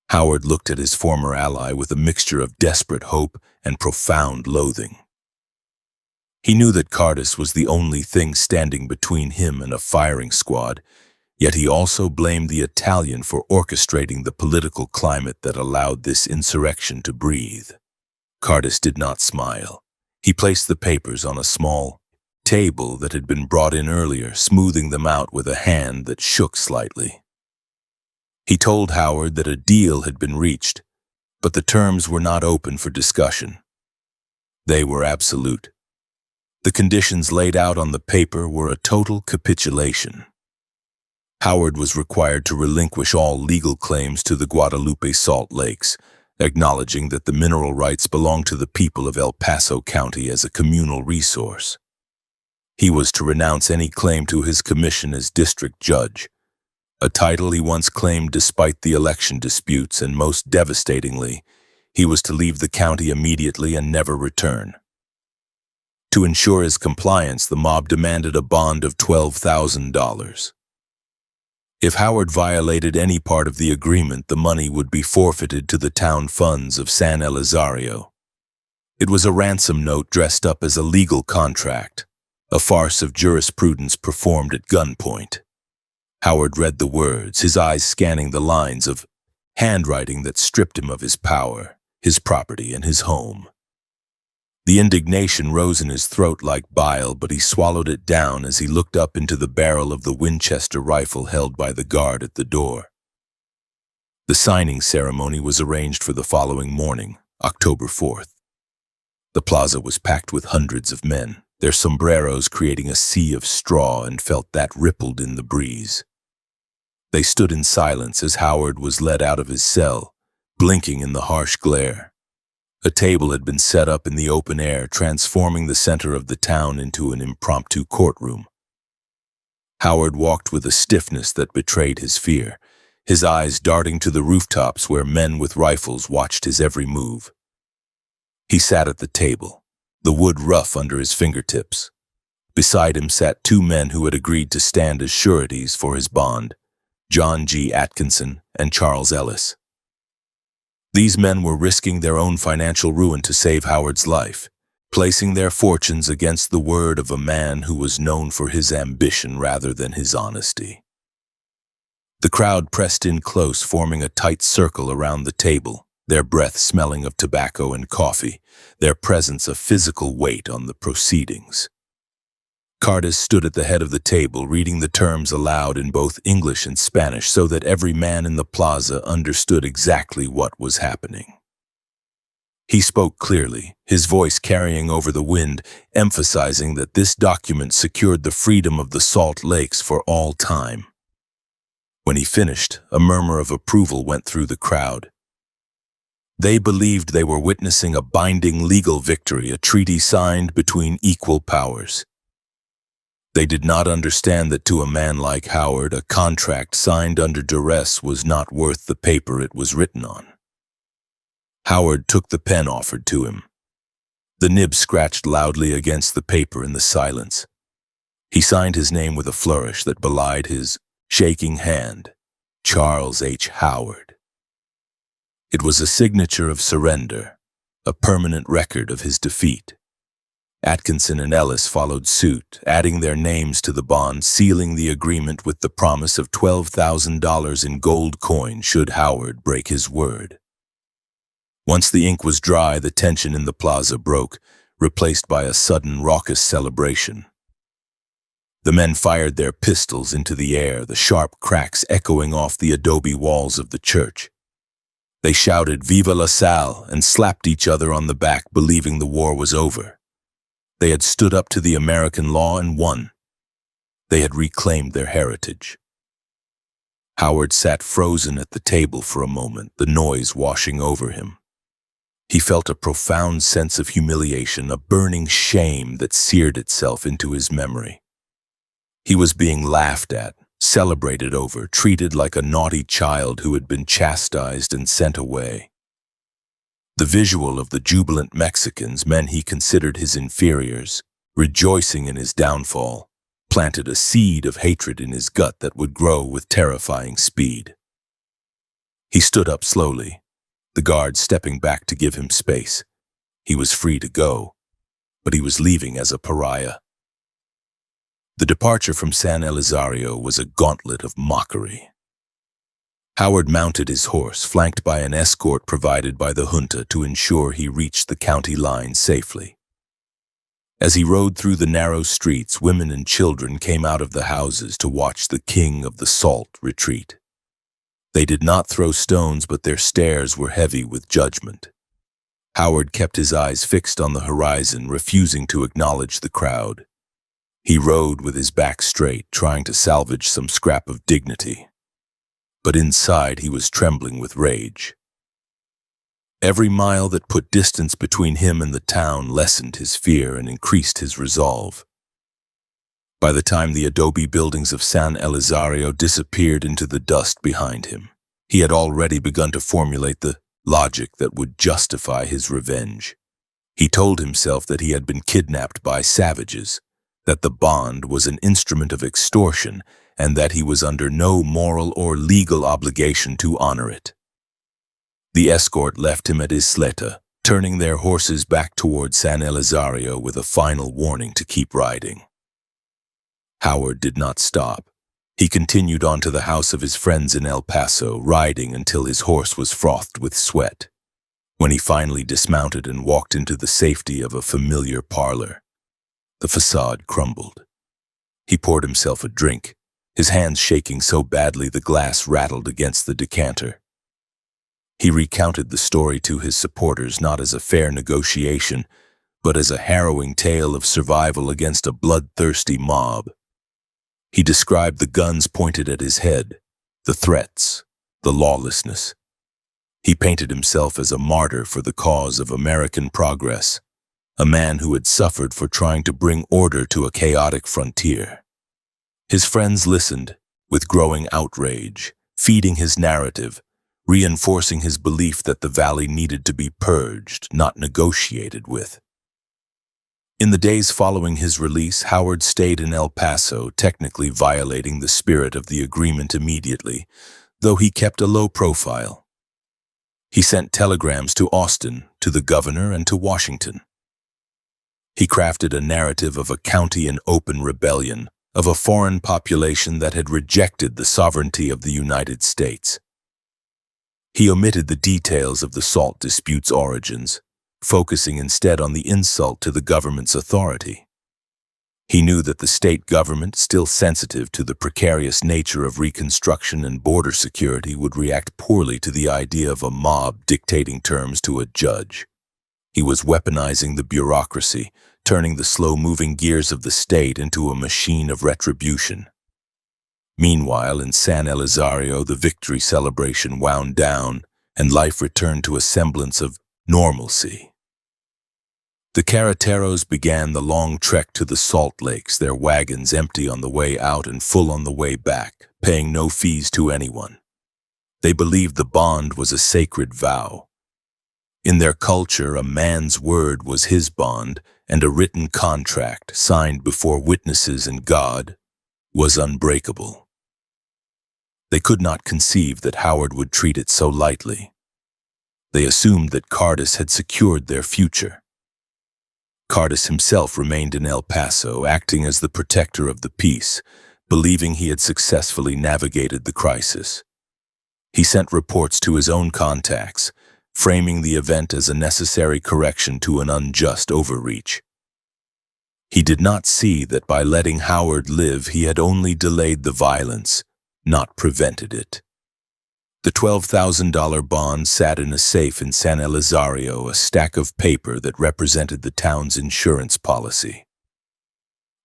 Howard looked at his former ally with a mixture of desperate hope and profound loathing. He knew that Cardis was the only thing standing between him and a firing squad, yet he also blamed the Italian for orchestrating the political climate that allowed this insurrection to breathe. Cardis did not smile. He placed the papers on a small table that had been brought in earlier, smoothing them out with a hand that shook slightly. He told Howard that a deal had been reached, but the terms were not open for discussion. They were absolute. The conditions laid out on the paper were a total capitulation. Howard was required to relinquish all legal claims to the Guadalupe Salt Lakes, acknowledging that the mineral rights belonged to the people of El Paso County as a communal resource. He was to renounce any claim to his commission as district judge, a title he once claimed despite the election disputes, and most devastatingly, he was to leave the county immediately and never return. To ensure his compliance, the mob demanded a bond of $12,000. If Howard violated any part of the agreement, the money would be forfeited to the town funds of San Elizario. It was a ransom note dressed up as a legal contract, a farce of jurisprudence performed at gunpoint. Howard read the words, his eyes scanning the lines of handwriting that stripped him of his power, his property, and his home. The indignation rose in his throat like bile, but he swallowed it down as he looked up into the barrel of the Winchester rifle held by the guard at the door. The signing ceremony was arranged for the following morning, October 4th. The plaza was packed with hundreds of men, their sombreros creating a sea of straw and felt that rippled in the breeze. They stood in silence as Howard was led out of his cell, blinking in the harsh glare. A table had been set up in the open air, transforming the center of the town into an impromptu courtroom. Howard walked with a stiffness that betrayed his fear, his eyes darting to the rooftops where men with rifles watched his every move. He sat at the table, the wood rough under his fingertips. Beside him sat two men who had agreed to stand as sureties for his bond, John G. Atkinson and Charles Ellis. These men were risking their own financial ruin to save Howard's life, placing their fortunes against the word of a man who was known for his ambition rather than his honesty. The crowd pressed in close, forming a tight circle around the table, their breath smelling of tobacco and coffee, their presence a physical weight on the proceedings. Cartes stood at the head of the table, reading the terms aloud in both English and Spanish so that every man in the plaza understood exactly what was happening. He spoke clearly, his voice carrying over the wind, emphasizing that this document secured the freedom of the Salt Lakes for all time. When he finished, a murmur of approval went through the crowd. They believed they were witnessing a binding legal victory, a treaty signed between equal powers. They did not understand that to a man like Howard, a contract signed under duress was not worth the paper it was written on. Howard took the pen offered to him. The nib scratched loudly against the paper in the silence. He signed his name with a flourish that belied his shaking hand, Charles H. Howard. It was a signature of surrender, a permanent record of his defeat. Atkinson and Ellis followed suit, adding their names to the bond, sealing the agreement with the promise of $12,000 in gold coin should Howard break his word. Once the ink was dry, the tension in the plaza broke, replaced by a sudden raucous celebration. The men fired their pistols into the air, the sharp cracks echoing off the adobe walls of the church. They shouted "Viva la Salle" and slapped each other on the back, believing the war was over. They had stood up to the American law and won. They had reclaimed their heritage. Howard sat frozen at the table for a moment, the noise washing over him. He felt a profound sense of humiliation, a burning shame that seared itself into his memory. He was being laughed at, celebrated over, treated like a naughty child who had been chastised and sent away. The visual of the jubilant Mexicans, men he considered his inferiors, rejoicing in his downfall, planted a seed of hatred in his gut that would grow with terrifying speed. He stood up slowly, the guard stepping back to give him space. He was free to go, but he was leaving as a pariah. The departure from San Elizario was a gauntlet of mockery. Howard mounted his horse, flanked by an escort provided by the junta to ensure he reached the county line safely. As he rode through the narrow streets, women and children came out of the houses to watch the king of the salt retreat. They did not throw stones, but their stares were heavy with judgment. Howard kept his eyes fixed on the horizon, refusing to acknowledge the crowd. He rode with his back straight, trying to salvage some scrap of dignity. But inside he was trembling with rage. Every mile that put distance between him and the town lessened his fear and increased his resolve. By the time the adobe buildings of San Elizario disappeared into the dust behind him, he had already begun to formulate the logic that would justify his revenge. He told himself that he had been kidnapped by savages, that the bond was an instrument of extortion, and that he was under no moral or legal obligation to honor it. The escort left him at Isleta, turning their horses back toward San Elizario with a final warning to keep riding. Howard did not stop. He continued on to the house of his friends in El Paso, riding until his horse was frothed with sweat. When he finally dismounted and walked into the safety of a familiar parlor, the facade crumbled. He poured himself a drink, his hands shaking so badly the glass rattled against the decanter. He recounted the story to his supporters not as a fair negotiation, but as a harrowing tale of survival against a bloodthirsty mob. He described the guns pointed at his head, the threats, the lawlessness. He painted himself as a martyr for the cause of American progress, a man who had suffered for trying to bring order to a chaotic frontier. His friends listened, with growing outrage, feeding his narrative, reinforcing his belief that the valley needed to be purged, not negotiated with. In the days following his release, Howard stayed in El Paso, technically violating the spirit of the agreement immediately, though he kept a low profile. He sent telegrams to Austin, to the governor, and to Washington. He crafted a narrative of a county in open rebellion, of a foreign population that had rejected the sovereignty of the United States. He omitted the details of the salt dispute's origins, focusing instead on the insult to the government's authority. He knew that the state government, still sensitive to the precarious nature of Reconstruction and border security, would react poorly to the idea of a mob dictating terms to a judge. He was weaponizing the bureaucracy, turning the slow-moving gears of the state into a machine of retribution. Meanwhile, in San Elizario, the victory celebration wound down, and life returned to a semblance of normalcy. The carreteros began the long trek to the salt lakes, their wagons empty on the way out and full on the way back, paying no fees to anyone. They believed the bond was a sacred vow. In their culture, a man's word was his bond, and a written contract, signed before witnesses and God, was unbreakable. They could not conceive that Howard would treat it so lightly. They assumed that Cardis had secured their future. Cardis himself remained in El Paso, acting as the protector of the peace, believing he had successfully navigated the crisis. He sent reports to his own contacts, framing the event as a necessary correction to an unjust overreach. He did not see that by letting Howard live, he had only delayed the violence, not prevented it. The $12,000 bond sat in a safe in San Elizario, a stack of paper that represented the town's insurance policy.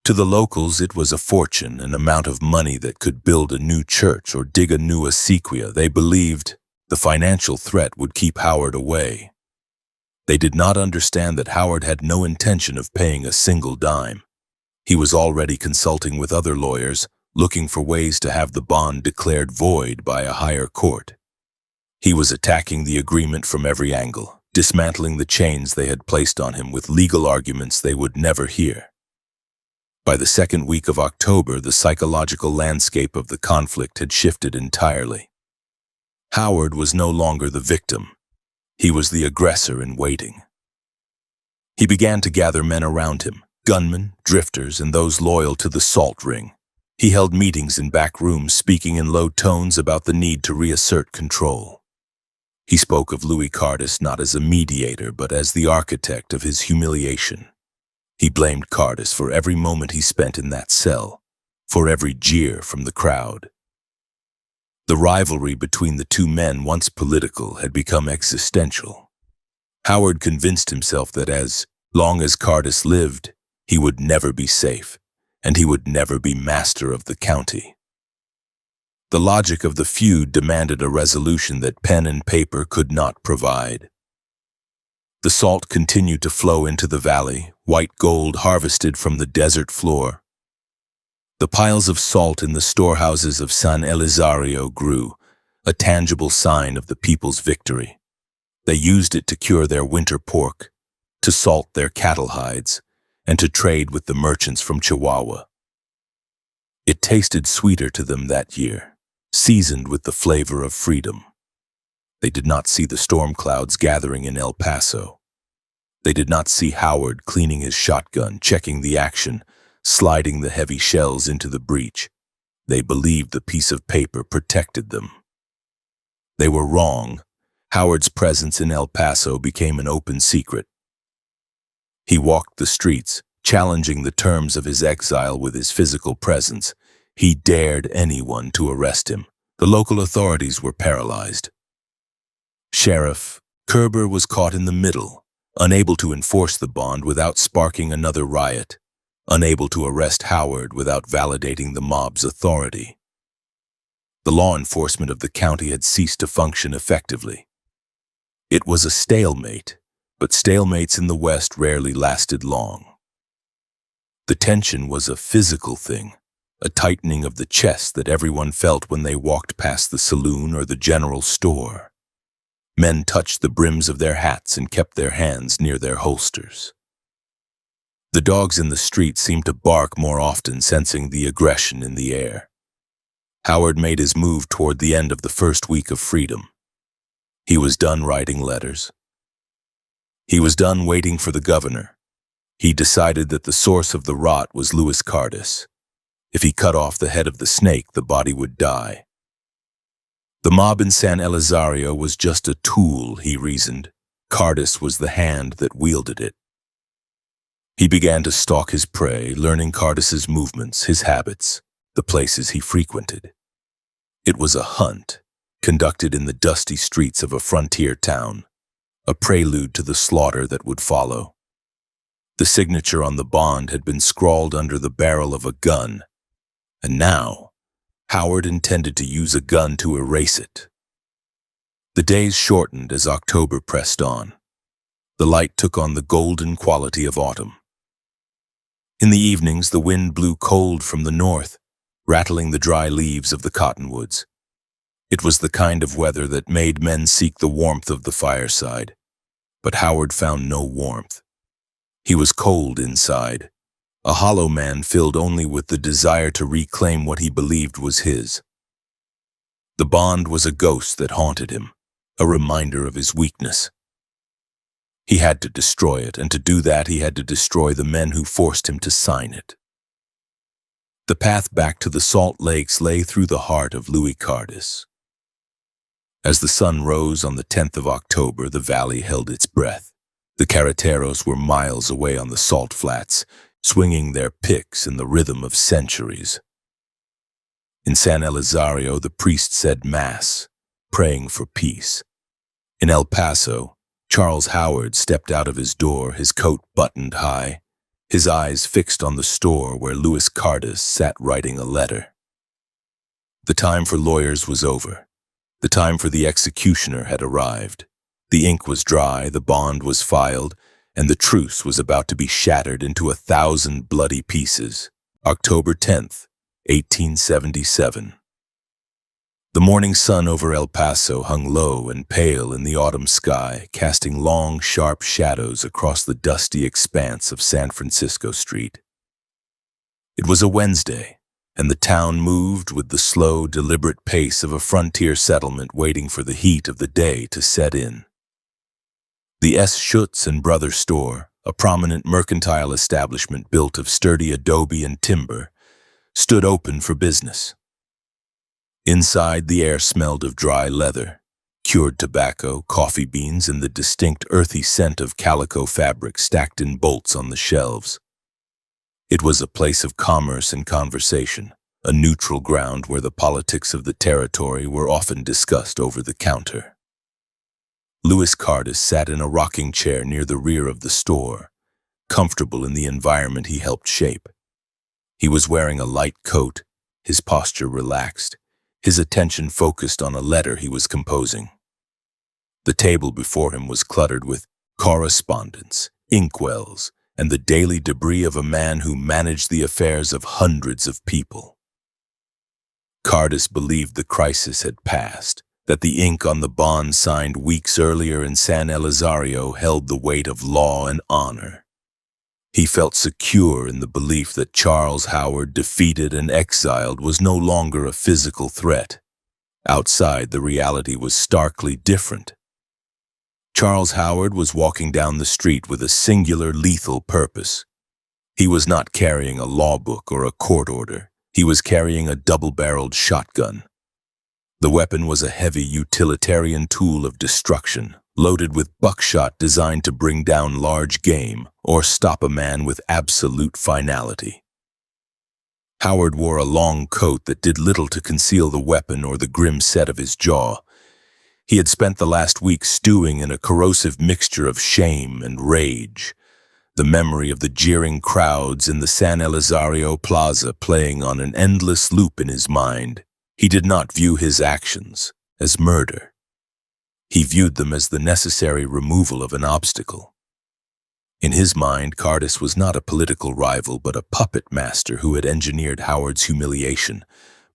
To the locals, it was a fortune, an amount of money that could build a new church or dig a new acequia. They believed the financial threat would keep Howard away. They did not understand that Howard had no intention of paying a single dime. He was already consulting with other lawyers, looking for ways to have the bond declared void by a higher court. He was attacking the agreement from every angle, dismantling the chains they had placed on him with legal arguments they would never hear. By the second week of October, the psychological landscape of the conflict had shifted entirely. Howard was no longer the victim. He was the aggressor in waiting. He began to gather men around him, gunmen, drifters, and those loyal to the salt ring. He held meetings in back rooms, speaking in low tones about the need to reassert control. He spoke of Louis Cardis not as a mediator, but as the architect of his humiliation. He blamed Cardis for every moment he spent in that cell, for every jeer from the crowd. The rivalry between the two men, once political, had become existential. Howard convinced himself that as long as Cardis lived, he would never be safe, and he would never be master of the county. The logic of the feud demanded a resolution that pen and paper could not provide. The salt continued to flow into the valley, white gold harvested from the desert floor. The piles of salt in the storehouses of San Elizario grew, a tangible sign of the people's victory. They used it to cure their winter pork, to salt their cattle hides, and to trade with the merchants from Chihuahua. It tasted sweeter to them that year, seasoned with the flavor of freedom. They did not see the storm clouds gathering in El Paso. They did not see Howard cleaning his shotgun, checking the action, sliding the heavy shells into the breech. They believed the piece of paper protected them. They were wrong. Howard's presence in El Paso became an open secret. He walked the streets, challenging the terms of his exile with his physical presence. He dared anyone to arrest him. The local authorities were paralyzed. Sheriff Kerber was caught in the middle, unable to enforce the bond without sparking another riot, unable to arrest Howard without validating the mob's authority. The law enforcement of the county had ceased to function effectively. It was a stalemate, but stalemates in the West rarely lasted long. The tension was a physical thing, a tightening of the chest that everyone felt when they walked past the saloon or the general store. Men touched the brims of their hats and kept their hands near their holsters. The dogs in the street seemed to bark more often, sensing the aggression in the air. Howard made his move toward the end of the first week of freedom. He was done writing letters. He was done waiting for the governor. He decided that the source of the rot was Louis Cardis. If he cut off the head of the snake, the body would die. The mob in San Elizario was just a tool, he reasoned. Cardis was the hand that wielded it. He began to stalk his prey, learning Cardis's movements, his habits, the places he frequented. It was a hunt, conducted in the dusty streets of a frontier town, a prelude to the slaughter that would follow. The signature on the bond had been scrawled under the barrel of a gun, and now Howard intended to use a gun to erase it. The days shortened as October pressed on. The light took on the golden quality of autumn. In the evenings, the wind blew cold from the north, rattling the dry leaves of the cottonwoods. It was the kind of weather that made men seek the warmth of the fireside, but Howard found no warmth. He was cold inside, a hollow man filled only with the desire to reclaim what he believed was his. The bond was a ghost that haunted him, a reminder of his weakness. He had to destroy it, and to do that he had to destroy the men who forced him to sign it. The path back to the Salt Lakes lay through the heart of Louis Cardis. As the sun rose on the 10th of October, the valley held its breath. The carreteros were miles away on the salt flats, swinging their picks in the rhythm of centuries. In San Elizario, the priest said Mass, praying for peace. In El Paso, Charles Howard stepped out of his door, his coat buttoned high, his eyes fixed on the store where Louis Cardis sat writing a letter. The time for lawyers was over. The time for the executioner had arrived. The ink was dry, the bond was filed, and the truce was about to be shattered into 1,000 bloody pieces. October 10th, 1877. The morning sun over El Paso hung low and pale in the autumn sky, casting long, sharp shadows across the dusty expanse of San Francisco Street. It was a Wednesday, and the town moved with the slow, deliberate pace of a frontier settlement waiting for the heat of the day to set in. The S. Schutz and Brothers store, a prominent mercantile establishment built of sturdy adobe and timber, stood open for business. Inside, the air smelled of dry leather, cured tobacco, coffee beans, and the distinct earthy scent of calico fabric stacked in bolts on the shelves. It was a place of commerce and conversation, a neutral ground where the politics of the territory were often discussed over the counter. Louis Cardis sat in a rocking chair near the rear of the store, comfortable in the environment he helped shape. He was wearing a light coat, his posture relaxed, his attention focused on a letter he was composing. The table before him was cluttered with correspondence, inkwells, and the daily debris of a man who managed the affairs of hundreds of people. Cardis believed the crisis had passed, that the ink on the bond signed weeks earlier in San Elizario held the weight of law and honor. He felt secure in the belief that Charles Howard, defeated and exiled, was no longer a physical threat. Outside, the reality was starkly different. Charles Howard was walking down the street with a singular, lethal purpose. He was not carrying a law book or a court order. He was carrying a double-barreled shotgun. The weapon was a heavy utilitarian tool of destruction, loaded with buckshot designed to bring down large game or stop a man with absolute finality. Howard wore a long coat that did little to conceal the weapon or the grim set of his jaw. He had spent the last week stewing in a corrosive mixture of shame and rage, the memory of the jeering crowds in the San Elizario Plaza playing on an endless loop in his mind. He did not view his actions as murder. He viewed them as the necessary removal of an obstacle. In his mind, Cardis was not a political rival but a puppet master who had engineered Howard's humiliation,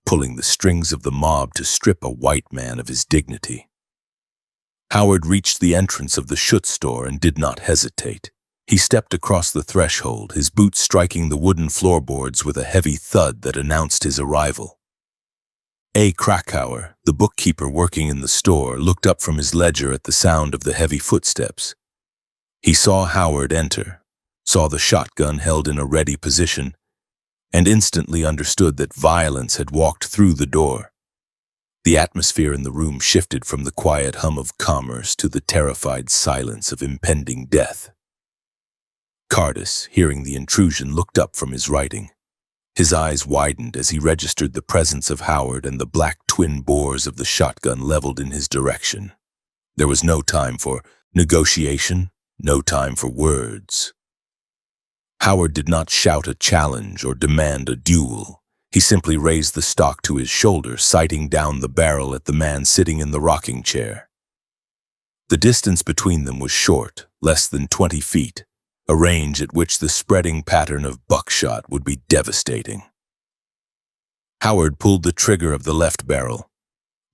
pulling the strings of the mob to strip a white man of his dignity. Howard reached the entrance of the Schutz store and did not hesitate. He stepped across the threshold, his boots striking the wooden floorboards with a heavy thud that announced his arrival. A. Krakauer, the bookkeeper working in the store, looked up from his ledger at the sound of the heavy footsteps. He saw Howard enter, saw the shotgun held in a ready position, and instantly understood that violence had walked through the door. The atmosphere in the room shifted from the quiet hum of commerce to the terrified silence of impending death. Cardis, hearing the intrusion, looked up from his writing. His eyes widened as he registered the presence of Howard and the black twin bores of the shotgun leveled in his direction. There was no time for negotiation, no time for words. Howard did not shout a challenge or demand a duel. He simply raised the stock to his shoulder, sighting down the barrel at the man sitting in the rocking chair. The distance between them was short, less than 20 feet, a range at which the spreading pattern of buckshot would be devastating. Howard pulled the trigger of the left barrel.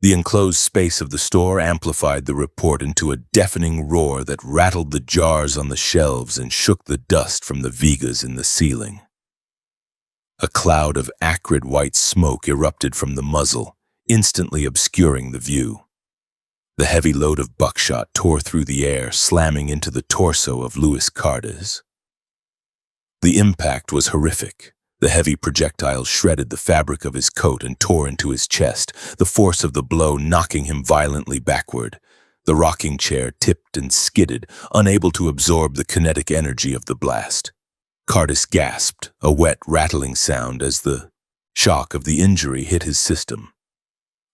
The enclosed space of the store amplified the report into a deafening roar that rattled the jars on the shelves and shook the dust from the vigas in the ceiling. A cloud of acrid white smoke erupted from the muzzle, instantly obscuring the view. The heavy load of buckshot tore through the air, slamming into the torso of Louis Cardis. The impact was horrific. The heavy projectile shredded the fabric of his coat and tore into his chest, the force of the blow knocking him violently backward. The rocking chair tipped and skidded, unable to absorb the kinetic energy of the blast. Cardis gasped, a wet, rattling sound as the shock of the injury hit his system.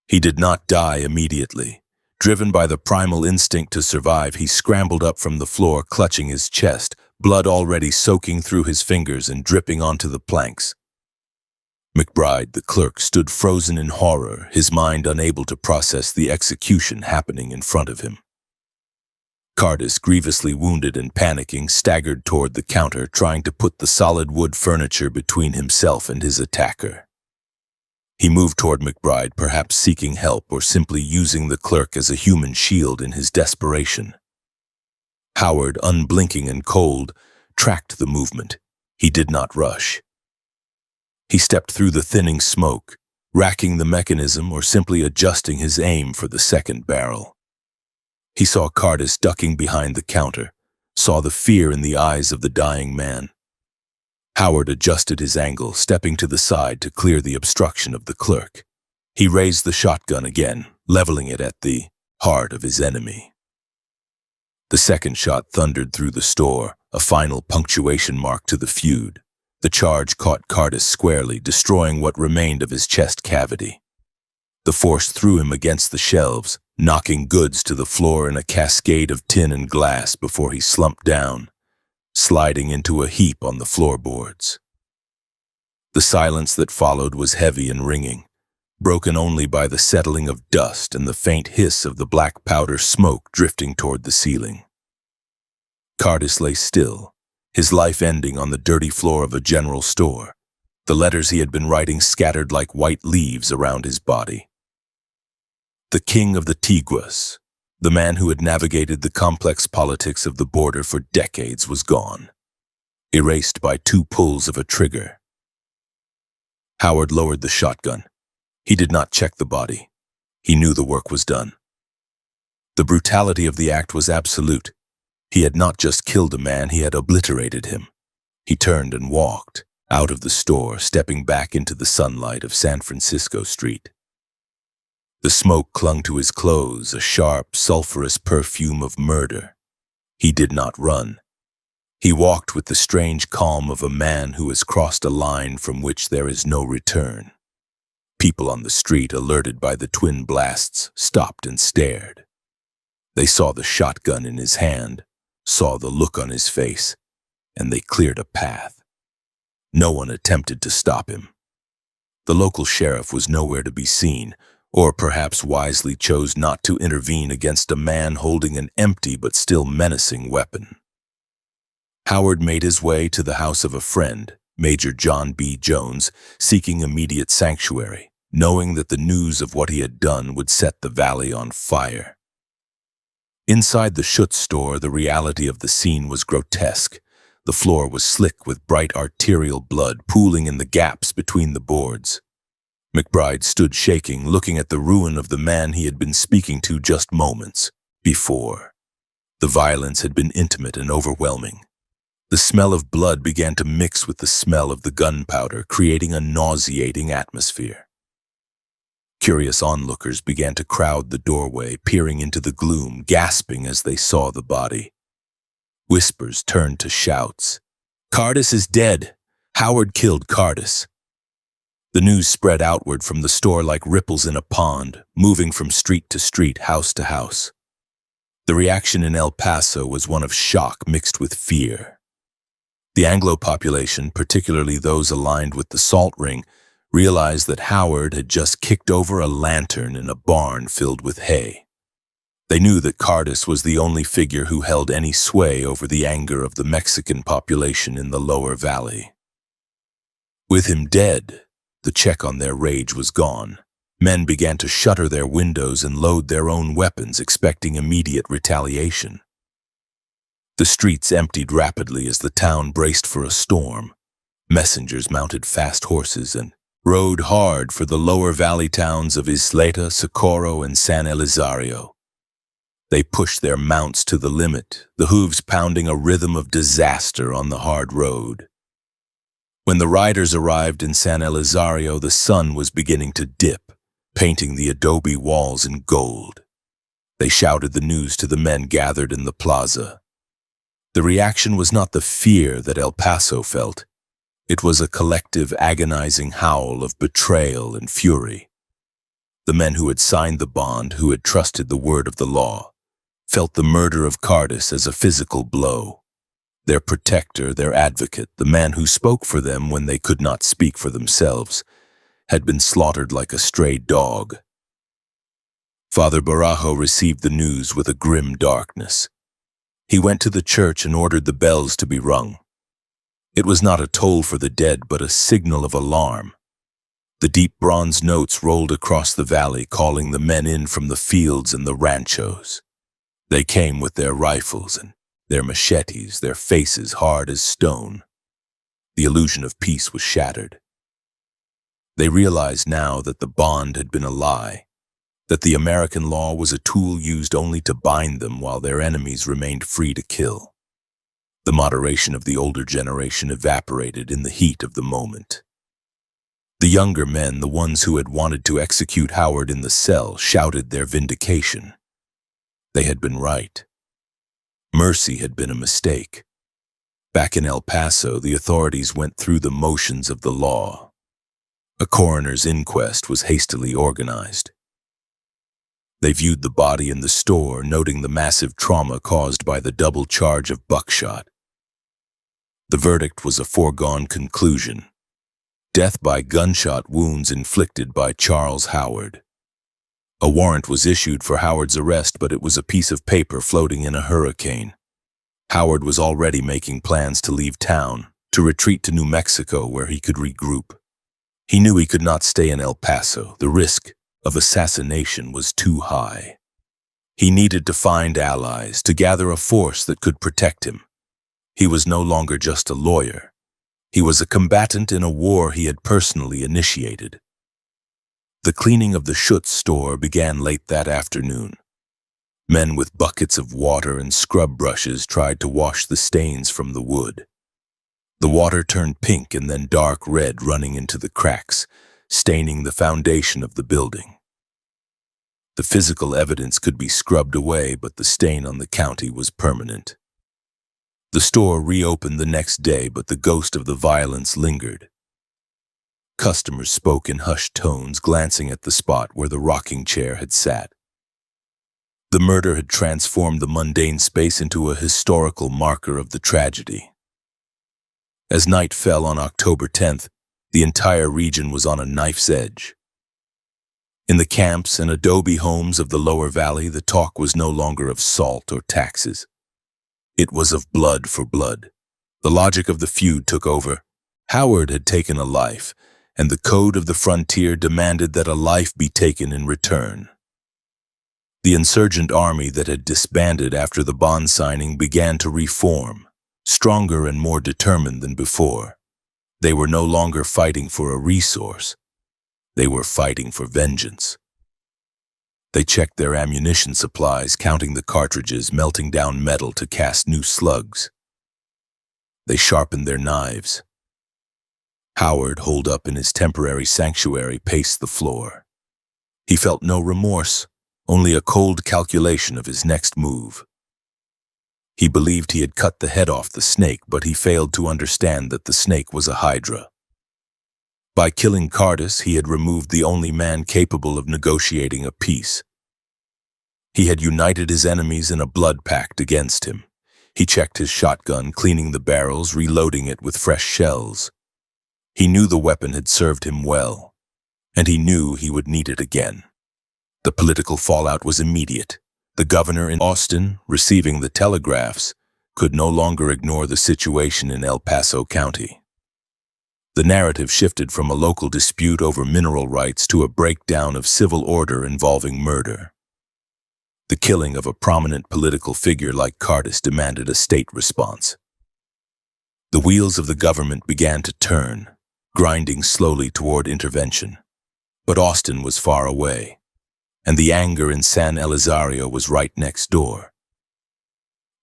He did not die immediately. Driven by the primal instinct to survive, he scrambled up from the floor, clutching his chest, blood already soaking through his fingers and dripping onto the planks. McBride, the clerk, stood frozen in horror, his mind unable to process the execution happening in front of him. Cardis, grievously wounded and panicking, staggered toward the counter, trying to put the solid wood furniture between himself and his attacker. He moved toward McBride, perhaps seeking help or simply using the clerk as a human shield in his desperation. Howard, unblinking and cold, tracked the movement. He did not rush. He stepped through the thinning smoke, racking the mechanism or simply adjusting his aim for the second barrel. He saw Cardis ducking behind the counter, saw the fear in the eyes of the dying man. Howard adjusted his angle, stepping to the side to clear the obstruction of the clerk. He raised the shotgun again, leveling it at the heart of his enemy. The second shot thundered through the store, a final punctuation mark to the feud. The charge caught Cardis squarely, destroying what remained of his chest cavity. The force threw him against the shelves, knocking goods to the floor in a cascade of tin and glass before he slumped down, sliding into a heap on the floorboards. The silence that followed was heavy and ringing, broken only by the settling of dust and the faint hiss of the black powder smoke drifting toward the ceiling. Cardis lay still, his life ending on the dirty floor of a general store, the letters he had been writing scattered like white leaves around his body. The king of the Tiguas, the man who had navigated the complex politics of the border for decades, was gone, erased by 2 pulls of a trigger. Howard lowered the shotgun. He did not check the body. He knew the work was done. The brutality of the act was absolute. He had not just killed a man, he had obliterated him. He turned and walked out of the store, stepping back into the sunlight of San Francisco Street. The smoke clung to his clothes, a sharp, sulphurous perfume of murder. He did not run. He walked with the strange calm of a man who has crossed a line from which there is no return. People on the street, alerted by the twin blasts, stopped and stared. They saw the shotgun in his hand, saw the look on his face, and they cleared a path. No one attempted to stop him. The local sheriff was nowhere to be seen, or perhaps wisely chose not to intervene against a man holding an empty but still menacing weapon. Howard made his way to the house of a friend, Major John B. Jones, seeking immediate sanctuary, knowing that the news of what he had done would set the valley on fire. Inside the Schutz store, the reality of the scene was grotesque. The floor was slick with bright arterial blood pooling in the gaps between the boards. McBride stood shaking, looking at the ruin of the man he had been speaking to just moments before. The violence had been intimate and overwhelming. The smell of blood began to mix with the smell of the gunpowder, creating a nauseating atmosphere. Curious onlookers began to crowd the doorway, peering into the gloom, gasping as they saw the body. Whispers turned to shouts. "Cardis is dead! Howard killed Cardis!" The news spread outward from the store like ripples in a pond, moving from street to street, house to house. The reaction in El Paso was one of shock mixed with fear. The Anglo population, particularly those aligned with the Salt Ring, realized that Howard had just kicked over a lantern in a barn filled with hay. They knew that Cardis was the only figure who held any sway over the anger of the Mexican population in the lower valley. With him dead, the check on their rage was gone. Men began to shutter their windows and load their own weapons, expecting immediate retaliation. The streets emptied rapidly as the town braced for a storm. Messengers mounted fast horses and rode hard for the lower valley towns of Isleta, Socorro, and San Elizario. They pushed their mounts to the limit, the hooves pounding a rhythm of disaster on the hard road. When the riders arrived in San Elizario, the sun was beginning to dip, painting the adobe walls in gold. They shouted the news to the men gathered in the plaza. The reaction was not the fear that El Paso felt. It was a collective, agonizing howl of betrayal and fury. The men who had signed the bond, who had trusted the word of the law, felt the murder of Cardis as a physical blow. Their protector, their advocate, the man who spoke for them when they could not speak for themselves, had been slaughtered like a stray dog. Father Barajo received the news with a grim darkness. He went to the church and ordered the bells to be rung. It was not a toll for the dead, but a signal of alarm. The deep bronze notes rolled across the valley, calling the men in from the fields and the ranchos. They came with their rifles and their machetes, their faces hard as stone. The illusion of peace was shattered. They realized now that the bond had been a lie, that the American law was a tool used only to bind them while their enemies remained free to kill. The moderation of the older generation evaporated in the heat of the moment. The younger men, the ones who had wanted to execute Howard in the cell, shouted their vindication. They had been right. Mercy had been a mistake. Back in El Paso, the authorities went through the motions of the law. A coroner's inquest was hastily organized. They viewed the body in the store, noting the massive trauma caused by the double charge of buckshot. The verdict was a foregone conclusion. Death by gunshot wounds inflicted by Charles Howard. A warrant was issued for Howard's arrest, but it was a piece of paper floating in a hurricane. Howard was already making plans to leave town, to retreat to New Mexico where he could regroup. He knew he could not stay in El Paso. The risk of assassination was too high. He needed to find allies, to gather a force that could protect him. He was no longer just a lawyer. He was a combatant in a war he had personally initiated. The cleaning of the Schutz store began late that afternoon. Men with buckets of water and scrub brushes tried to wash the stains from the wood. The water turned pink and then dark red, running into the cracks, staining the foundation of the building. The physical evidence could be scrubbed away, but the stain on the county was permanent. The store reopened the next day, but the ghost of the violence lingered. Customers spoke in hushed tones, glancing at the spot where the rocking chair had sat. The murder had transformed the mundane space into a historical marker of the tragedy. As night fell on October 10th, the entire region was on a knife's edge. In the camps and adobe homes of the lower valley, the talk was no longer of salt or taxes. It was of blood for blood. The logic of the feud took over. Howard had taken a life, and the code of the frontier demanded that a life be taken in return. The insurgent army that had disbanded after the bond signing began to reform, stronger and more determined than before. They were no longer fighting for a resource. They were fighting for vengeance. They checked their ammunition supplies, counting the cartridges, melting down metal to cast new slugs. They sharpened their knives. Howard, holed up in his temporary sanctuary, paced the floor. He felt no remorse, only a cold calculation of his next move. He believed he had cut the head off the snake, but he failed to understand that the snake was a hydra. By killing Cardis, he had removed the only man capable of negotiating a peace. He had united his enemies in a blood pact against him. He checked his shotgun, cleaning the barrels, reloading it with fresh shells. He knew the weapon had served him well, and he knew he would need it again. The political fallout was immediate. The governor in Austin, receiving the telegraphs, could no longer ignore the situation in El Paso County. The narrative shifted from a local dispute over mineral rights to a breakdown of civil order involving murder. The killing of a prominent political figure like Cardis demanded a state response. The wheels of the government began to turn, grinding slowly toward intervention. But Austin was far away, and the anger in San Elizario was right next door.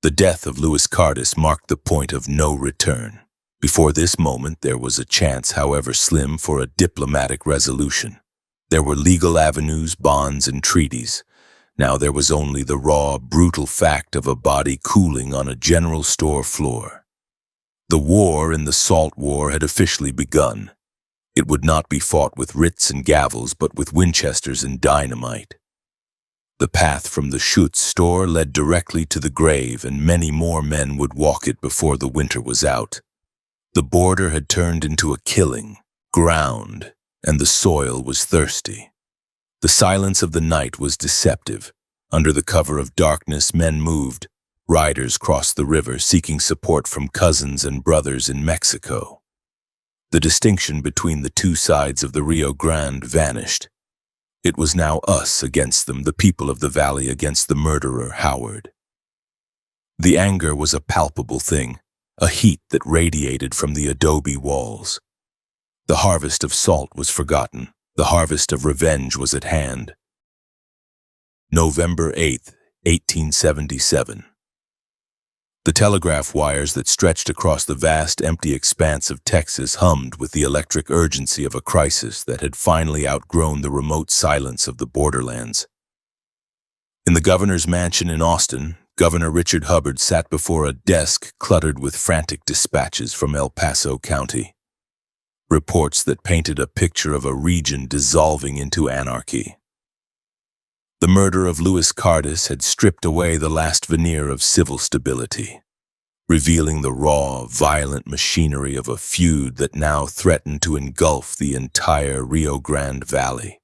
The death of Louis Cardis marked the point of no return. Before this moment, there was a chance, however slim, for a diplomatic resolution. There were legal avenues, bonds, and treaties. Now there was only the raw, brutal fact of a body cooling on a general store floor. The war in the Salt War had officially begun. It would not be fought with writs and gavels, but with Winchesters and dynamite. The path from the Schutz store led directly to the grave, and many more men would walk it before the winter was out. The border had turned into a killing ground, and the soil was thirsty. The silence of the night was deceptive. Under the cover of darkness, men moved. Riders crossed the river, seeking support from cousins and brothers in Mexico. The distinction between the two sides of the Rio Grande vanished. It was now us against them, the people of the valley against the murderer, Howard. The anger was a palpable thing, a heat that radiated from the adobe walls. The harvest of salt was forgotten. The harvest of revenge was at hand. November 8th, 1877. The telegraph wires that stretched across the vast, empty expanse of Texas hummed with the electric urgency of a crisis that had finally outgrown the remote silence of the borderlands. In the governor's mansion in Austin, Governor Richard Hubbard sat before a desk cluttered with frantic dispatches from El Paso County. Reports that painted a picture of a region dissolving into anarchy. The murder of Louis Cardis had stripped away the last veneer of civil stability, revealing the raw, violent machinery of a feud that now threatened to engulf the entire Rio Grande Valley.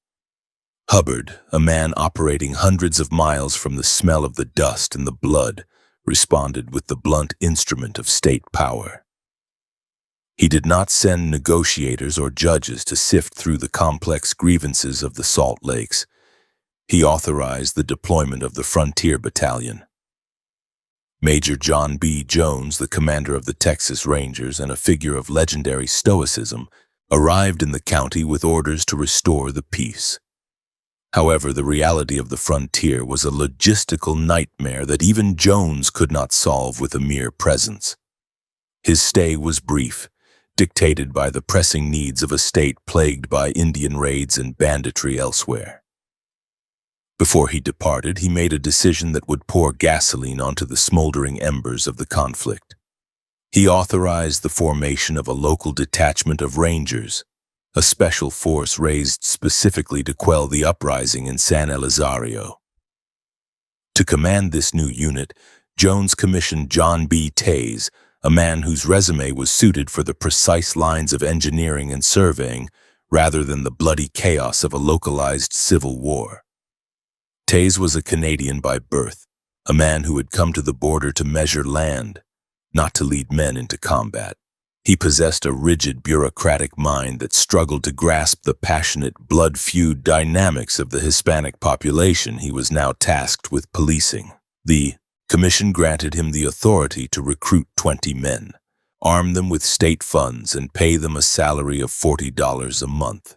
Hubbard, a man operating hundreds of miles from the smell of the dust and the blood, responded with the blunt instrument of state power. He did not send negotiators or judges to sift through the complex grievances of the Salt Lakes. He authorized the deployment of the Frontier Battalion. Major John B. Jones, the commander of the Texas Rangers and a figure of legendary stoicism, arrived in the county with orders to restore the peace. However, the reality of the frontier was a logistical nightmare that even Jones could not solve with a mere presence. His stay was brief, dictated by the pressing needs of a state plagued by Indian raids and banditry elsewhere. Before he departed, he made a decision that would pour gasoline onto the smoldering embers of the conflict. He authorized the formation of a local detachment of Rangers, a special force raised specifically to quell the uprising in San Elizario. To command this new unit, Jones commissioned John B. Taze, a man whose resume was suited for the precise lines of engineering and surveying rather than the bloody chaos of a localized civil war. Taze was a Canadian by birth, a man who had come to the border to measure land, not to lead men into combat. He possessed a rigid bureaucratic mind that struggled to grasp the passionate blood feud dynamics of the Hispanic population he was now tasked with policing. The commission granted him the authority to recruit 20 men, arm them with state funds, and pay them a salary of $40 a month.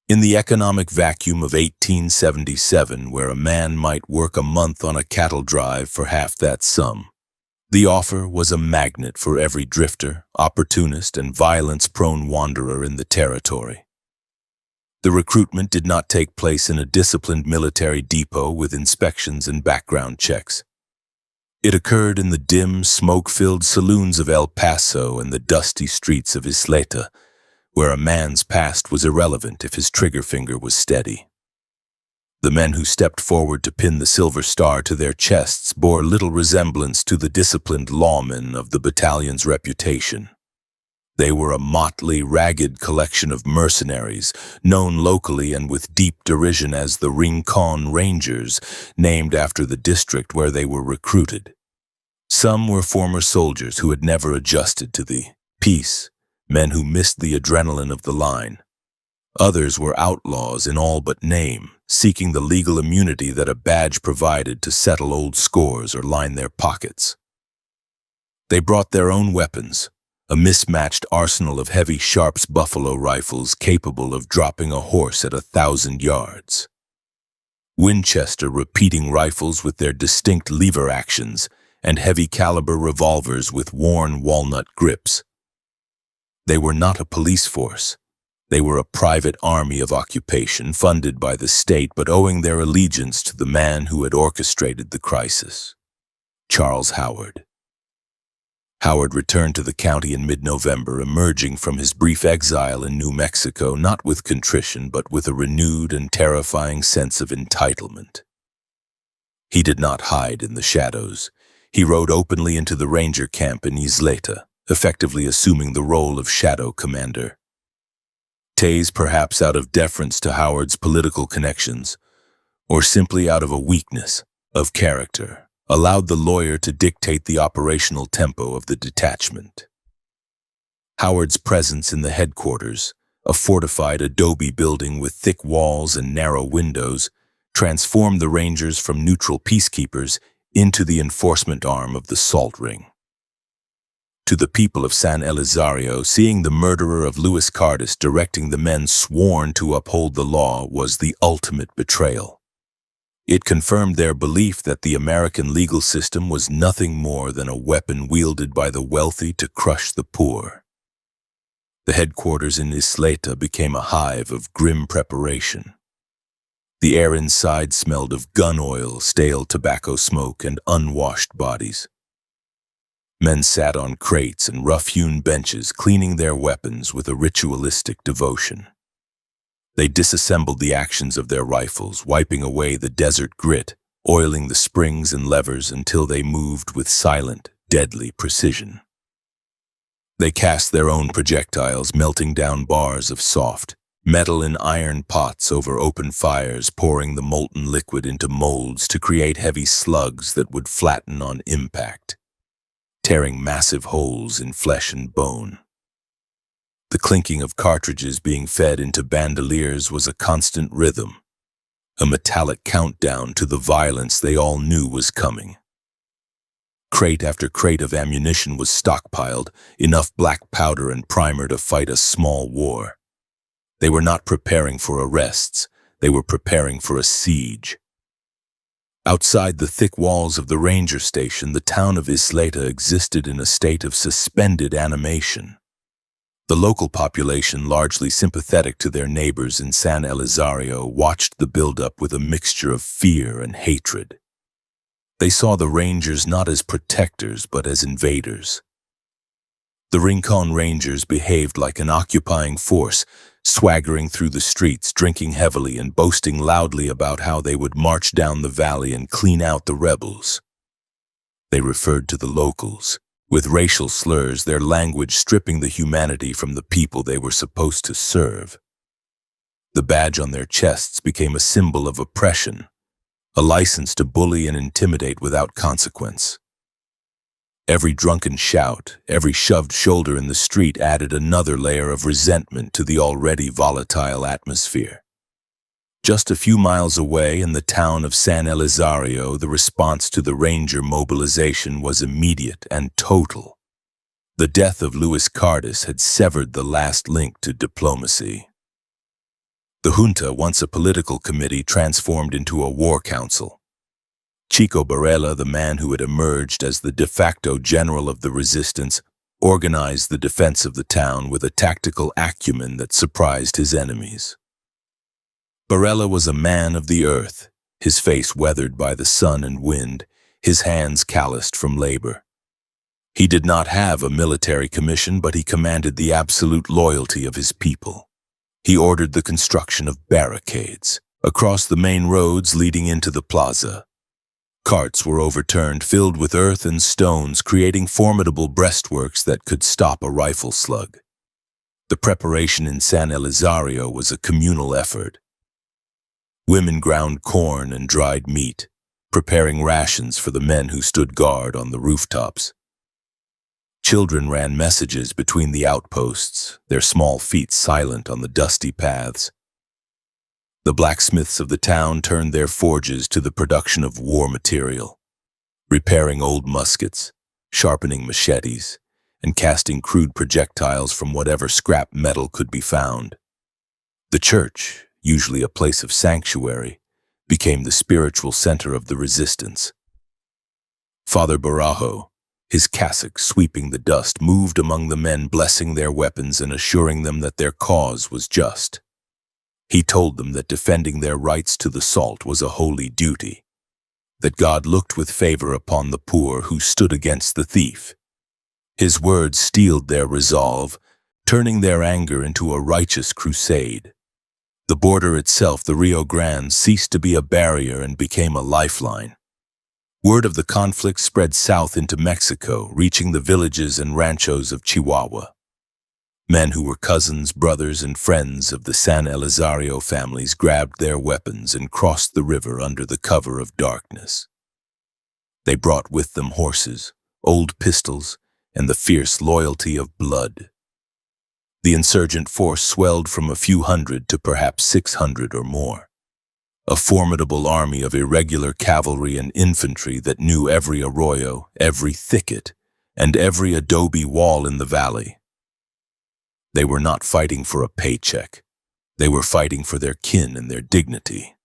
In the economic vacuum of 1877, where a man might work a month on a cattle drive for half that sum, the offer was a magnet for every drifter, opportunist, and violence-prone wanderer in the territory. The recruitment did not take place in a disciplined military depot with inspections and background checks. It occurred in the dim, smoke-filled saloons of El Paso and the dusty streets of Isleta, where a man's past was irrelevant if his trigger finger was steady. The men who stepped forward to pin the silver star to their chests bore little resemblance to the disciplined lawmen of the battalion's reputation. They were a motley, ragged collection of mercenaries, known locally and with deep derision as the Rincon Rangers, named after the district where they were recruited. Some were former soldiers who had never adjusted to the peace, men who missed the adrenaline of the line. Others were outlaws in all but name, seeking the legal immunity that a badge provided to settle old scores or line their pockets. They brought their own weapons, a mismatched arsenal of heavy Sharps buffalo rifles capable of dropping a horse at 1,000 yards. Winchester repeating rifles with their distinct lever actions, and heavy-caliber revolvers with worn walnut grips. They were not a police force. They were a private army of occupation funded by the state but owing their allegiance to the man who had orchestrated the crisis, Charles Howard. Howard returned to the county in mid-November, emerging from his brief exile in New Mexico not with contrition but with a renewed and terrifying sense of entitlement. He did not hide in the shadows. He rode openly into the ranger camp in Isleta, effectively assuming the role of shadow commander. Taze, perhaps out of deference to Howard's political connections, or simply out of a weakness of character, allowed the lawyer to dictate the operational tempo of the detachment. Howard's presence in the headquarters, a fortified adobe building with thick walls and narrow windows, transformed the Rangers from neutral peacekeepers into the enforcement arm of the Salt Ring. To the people of San Elizario, seeing the murderer of Luis Cardis directing the men sworn to uphold the law was the ultimate betrayal. It confirmed their belief that the American legal system was nothing more than a weapon wielded by the wealthy to crush the poor. The headquarters in Isleta became a hive of grim preparation. The air inside smelled of gun oil, stale tobacco smoke, and unwashed bodies. Men sat on crates and rough-hewn benches, cleaning their weapons with a ritualistic devotion. They disassembled the actions of their rifles, wiping away the desert grit, oiling the springs and levers until they moved with silent, deadly precision. They cast their own projectiles, melting down bars of soft metal in iron pots over open fires, pouring the molten liquid into molds to create heavy slugs that would flatten on impact, tearing massive holes in flesh and bone. The clinking of cartridges being fed into bandoliers was a constant rhythm, a metallic countdown to the violence they all knew was coming. Crate after crate of ammunition was stockpiled, enough black powder and primer to fight a small war. They were not preparing for arrests, they were preparing for a siege. Outside the thick walls of the ranger station, the town of Isleta existed in a state of suspended animation. The local population, largely sympathetic to their neighbors in San Elizario, watched the buildup with a mixture of fear and hatred. They saw the Rangers not as protectors but as invaders. The Rincon Rangers behaved like an occupying force, swaggering through the streets, drinking heavily and boasting loudly about how they would march down the valley and clean out the rebels. They referred to the locals with racial slurs, their language stripping the humanity from the people they were supposed to serve. The badge on their chests became a symbol of oppression, a license to bully and intimidate without consequence. Every drunken shout, every shoved shoulder in the street added another layer of resentment to the already volatile atmosphere. Just a few miles away in the town of San Elizario, the response to the Ranger mobilization was immediate and total. The death of Luis Cardis had severed the last link to diplomacy. The junta, once a political committee, transformed into a war council. Chico Barela, the man who had emerged as the de facto general of the resistance, organized the defense of the town with a tactical acumen that surprised his enemies. Barela was a man of the earth, his face weathered by the sun and wind, his hands calloused from labor. He did not have a military commission, but he commanded the absolute loyalty of his people. He ordered the construction of barricades across the main roads leading into the plaza. Carts were overturned, filled with earth and stones, creating formidable breastworks that could stop a rifle slug. The preparation in San Elizario was a communal effort. Women ground corn and dried meat, preparing rations for the men who stood guard on the rooftops. Children ran messages between the outposts, their small feet silent on the dusty paths. The blacksmiths of the town turned their forges to the production of war material, repairing old muskets, sharpening machetes, and casting crude projectiles from whatever scrap metal could be found. The church, usually a place of sanctuary, became the spiritual center of the resistance. Father Barajo, his cassock sweeping the dust, moved among the men, blessing their weapons and assuring them that their cause was just. He told them that defending their rights to the salt was a holy duty, that God looked with favor upon the poor who stood against the thief. His words steeled their resolve, turning their anger into a righteous crusade. The border itself, the Rio Grande, ceased to be a barrier and became a lifeline. Word of the conflict spread south into Mexico, reaching the villages and ranchos of Chihuahua. Men who were cousins, brothers, and friends of the San Elizario families grabbed their weapons and crossed the river under the cover of darkness. They brought with them horses, old pistols, and the fierce loyalty of blood. The insurgent force swelled from a few hundred to perhaps 600 or more. A formidable army of irregular cavalry and infantry that knew every arroyo, every thicket, and every adobe wall in the valley. They were not fighting for a paycheck. They were fighting for their kin and their dignity.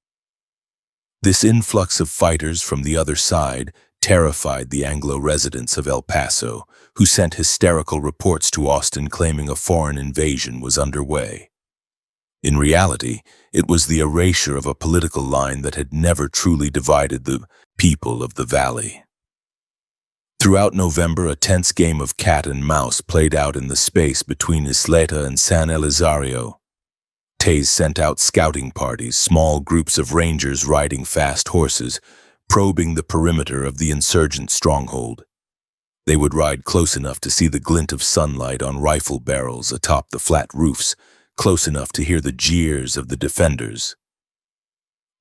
This influx of fighters from the other side terrified the Anglo residents of El Paso, who sent hysterical reports to Austin claiming a foreign invasion was underway. In reality, it was the erasure of a political line that had never truly divided the people of the valley. Throughout November, a tense game of cat and mouse played out in the space between Isleta and San Elizario. Tays sent out scouting parties, small groups of rangers riding fast horses, probing the perimeter of the insurgent stronghold. They would ride close enough to see the glint of sunlight on rifle barrels atop the flat roofs, close enough to hear the jeers of the defenders.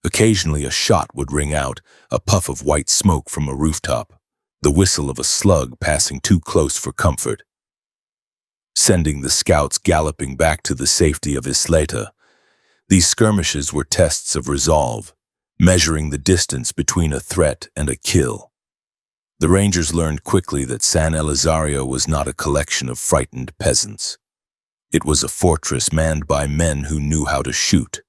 Occasionally a shot would ring out, a puff of white smoke from a rooftop, the whistle of a slug passing too close for comfort. Sending the scouts galloping back to the safety of Isleta, these skirmishes were tests of resolve, measuring the distance between a threat and a kill. The Rangers learned quickly that San Elizario was not a collection of frightened peasants. It was a fortress manned by men who knew how to shoot.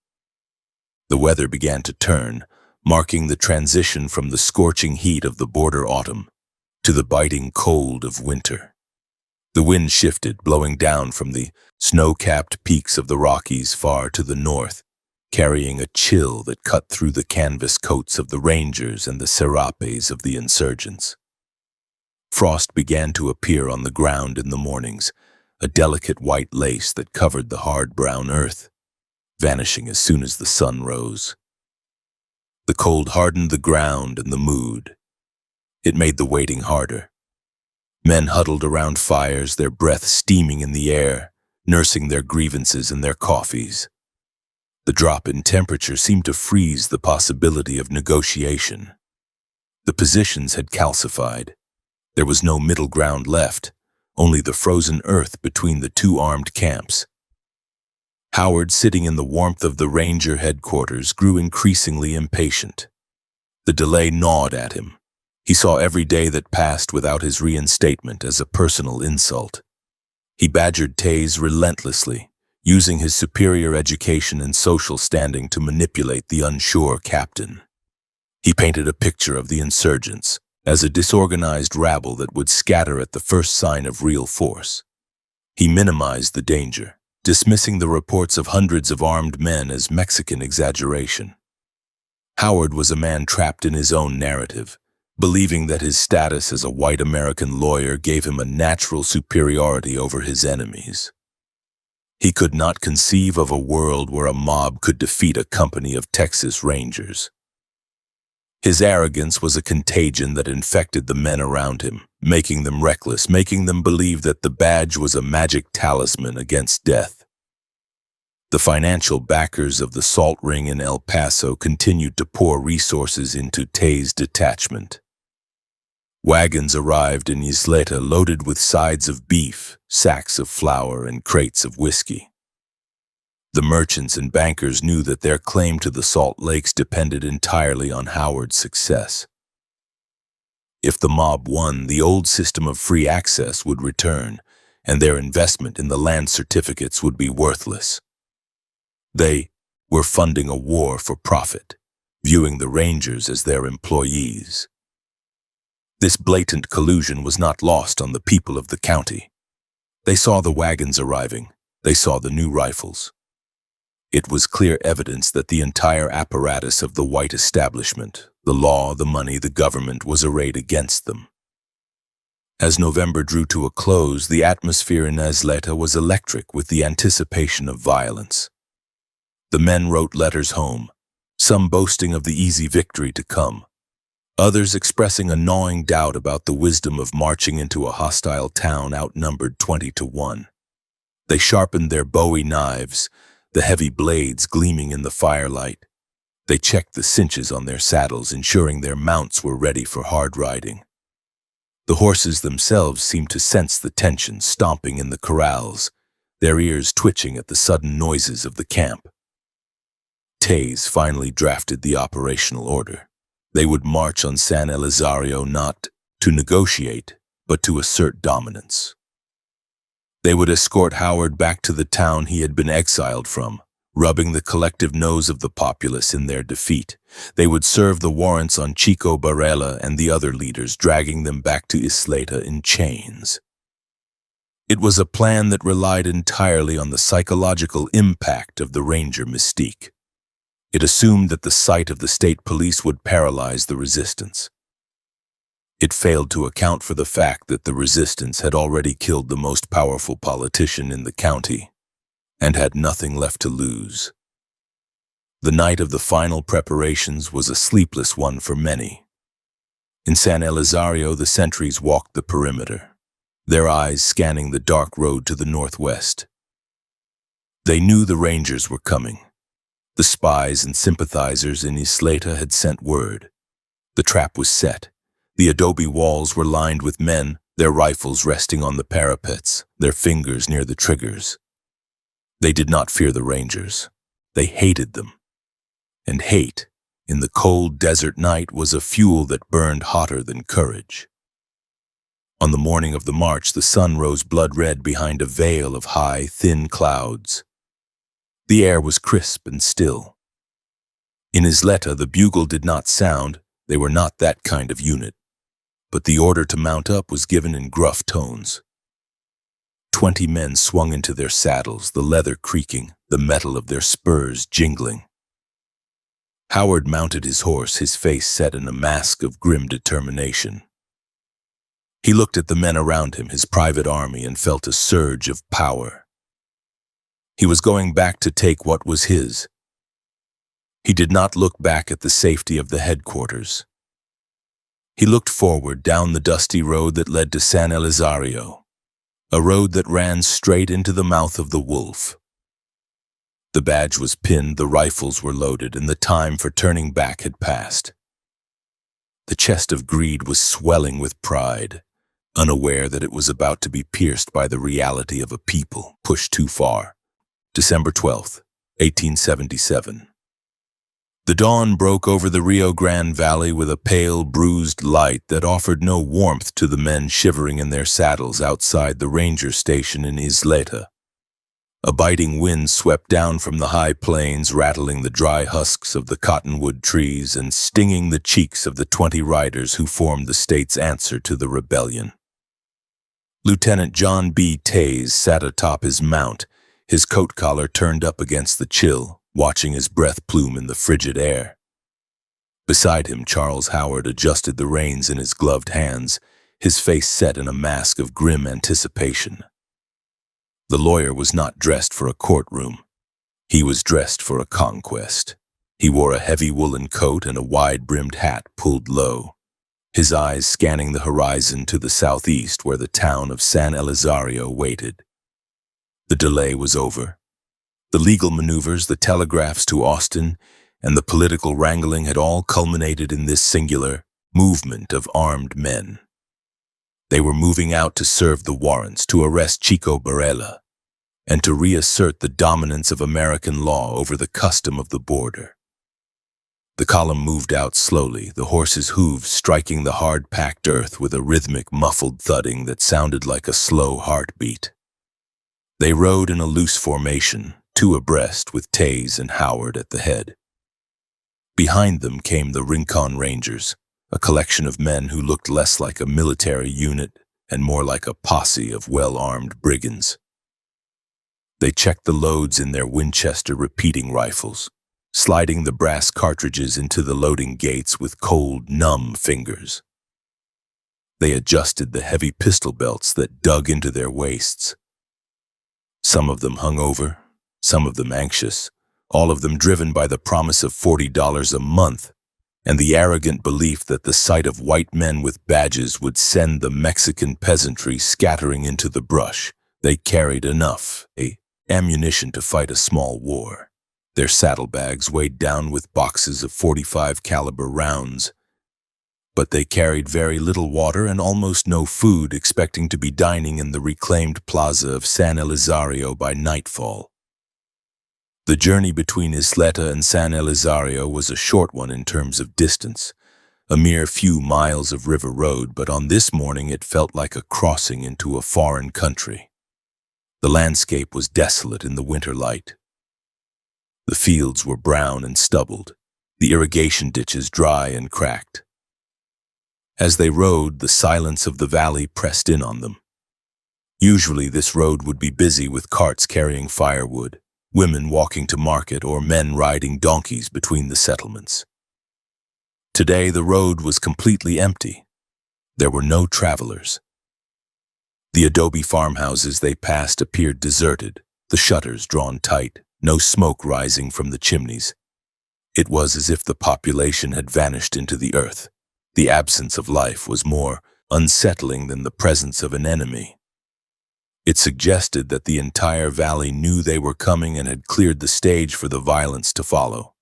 The weather began to turn, marking the transition from the scorching heat of the border autumn to the biting cold of winter. The wind shifted, blowing down from the snow-capped peaks of the Rockies far to the north, carrying a chill that cut through the canvas coats of the Rangers and the serapes of the insurgents. Frost began to appear on the ground in the mornings, a delicate white lace that covered the hard brown earth, vanishing as soon as the sun rose. The cold hardened the ground and the mood. It made the waiting harder. Men huddled around fires, their breath steaming in the air, nursing their grievances and their coffees. The drop in temperature seemed to freeze the possibility of negotiation. The positions had calcified. There was no middle ground left, only the frozen earth between the two armed camps. Howard, sitting in the warmth of the Ranger headquarters, grew increasingly impatient. The delay gnawed at him. He saw every day that passed without his reinstatement as a personal insult. He badgered Taze relentlessly, using his superior education and social standing to manipulate the unsure captain. He painted a picture of the insurgents as a disorganized rabble that would scatter at the first sign of real force. He minimized the danger, dismissing the reports of hundreds of armed men as Mexican exaggeration. Howard was a man trapped in his own narrative, believing that his status as a white American lawyer gave him a natural superiority over his enemies. He could not conceive of a world where a mob could defeat a company of Texas Rangers. His arrogance was a contagion that infected the men around him, making them reckless, making them believe that the badge was a magic talisman against death. The financial backers of the salt ring in El Paso continued to pour resources into Tay's detachment. Wagons arrived in Isleta loaded with sides of beef, sacks of flour, and crates of whiskey. The merchants and bankers knew that their claim to the Salt Lakes depended entirely on Howard's success. If the mob won, the old system of free access would return, and their investment in the land certificates would be worthless. They were funding a war for profit, viewing the Rangers as their employees. This blatant collusion was not lost on the people of the county. They saw the wagons arriving. They saw the new rifles. It was clear evidence that the entire apparatus of the white establishment, the law, the money, the government, was arrayed against them. As November drew to a close, the atmosphere in Isleta was electric with the anticipation of violence. The men wrote letters home, some boasting of the easy victory to come, others expressing a gnawing doubt about the wisdom of marching into a hostile town outnumbered 20-1. They sharpened their Bowie knives, the heavy blades gleaming in the firelight. They checked the cinches on their saddles, ensuring their mounts were ready for hard riding. The horses themselves seemed to sense the tension, stomping in the corrals, their ears twitching at the sudden noises of the camp. Taze finally drafted the operational order. They would march on San Elizario not to negotiate, but to assert dominance. They would escort Howard back to the town he had been exiled from, rubbing the collective nose of the populace in their defeat. They would serve the warrants on Chico Barela and the other leaders, dragging them back to Isleta in chains. It was a plan that relied entirely on the psychological impact of the Ranger mystique. It assumed that the sight of the state police would paralyze the resistance. It failed to account for the fact that the resistance had already killed the most powerful politician in the county and had nothing left to lose. The night of the final preparations was a sleepless one for many. In San Elizario, the sentries walked the perimeter, their eyes scanning the dark road to the northwest. They knew the Rangers were coming. The spies and sympathizers in Isleta had sent word. The trap was set. The adobe walls were lined with men, their rifles resting on the parapets, their fingers near the triggers. They did not fear the Rangers. They hated them. And hate, in the cold desert night, was a fuel that burned hotter than courage. On the morning of the march, the sun rose blood-red behind a veil of high, thin clouds. The air was crisp and still. In Isleta, the bugle did not sound. They were not that kind of unit. But the order to mount up was given in gruff tones. 20 men swung into their saddles, the leather creaking, the metal of their spurs jingling. Howard mounted his horse, his face set in a mask of grim determination. He looked at the men around him, his private army, and felt a surge of power. He was going back to take what was his. He did not look back at the safety of the headquarters. He looked forward down the dusty road that led to San Elizario, a road that ran straight into the mouth of the wolf. The badge was pinned, the rifles were loaded, and the time for turning back had passed. The chest of greed was swelling with pride, unaware that it was about to be pierced by the reality of a people pushed too far. December 12th, 1877. The dawn broke over the Rio Grande Valley with a pale, bruised light that offered no warmth to the men shivering in their saddles outside the ranger station in Isleta. A biting wind swept down from the high plains, rattling the dry husks of the cottonwood trees and stinging the cheeks of the 20 riders who formed the state's answer to the rebellion. Lieutenant John B. Taze sat atop his mount, his coat collar turned up against the chill, watching his breath plume in the frigid air. Beside him, Charles Howard adjusted the reins in his gloved hands, his face set in a mask of grim anticipation. The lawyer was not dressed for a courtroom. He was dressed for a conquest. He wore a heavy woolen coat and a wide-brimmed hat pulled low, his eyes scanning the horizon to the southeast where the town of San Elizario waited. The delay was over. The legal maneuvers, the telegraphs to Austin, and the political wrangling had all culminated in this singular movement of armed men. They were moving out to serve the warrants, to arrest Chico Barela, and to reassert the dominance of American law over the custom of the border. The column moved out slowly, the horses' hooves striking the hard-packed earth with a rhythmic, muffled thudding that sounded like a slow heartbeat. They rode in a loose formation, 2 abreast with Taze and Howard at the head. Behind them came the Rincon Rangers, a collection of men who looked less like a military unit and more like a posse of well-armed brigands. They checked the loads in their Winchester repeating rifles, sliding the brass cartridges into the loading gates with cold, numb fingers. They adjusted the heavy pistol belts that dug into their waists. Some of them hung over, some of them anxious, all of them driven by the promise of $40 a month and the arrogant belief that the sight of white men with badges would send the Mexican peasantry scattering into the brush. They carried enough ammunition to fight a small war. Their saddlebags weighed down with boxes of .45 caliber rounds, but they carried very little water and almost no food, expecting to be dining in the reclaimed plaza of San Elizario by nightfall. The journey between Isleta and San Elizario was a short one in terms of distance, a mere few miles of river road, but on this morning it felt like a crossing into a foreign country. The landscape was desolate in the winter light. The fields were brown and stubbled, the irrigation ditches dry and cracked. As they rode, the silence of the valley pressed in on them. Usually this road would be busy with carts carrying firewood, women walking to market, or men riding donkeys between the settlements. Today the road was completely empty. There were no travelers. The adobe farmhouses they passed appeared deserted, the shutters drawn tight, no smoke rising from the chimneys. It was as if the population had vanished into the earth. The absence of life was more unsettling than the presence of an enemy. It suggested that the entire valley knew they were coming and had cleared the stage for the violence to follow.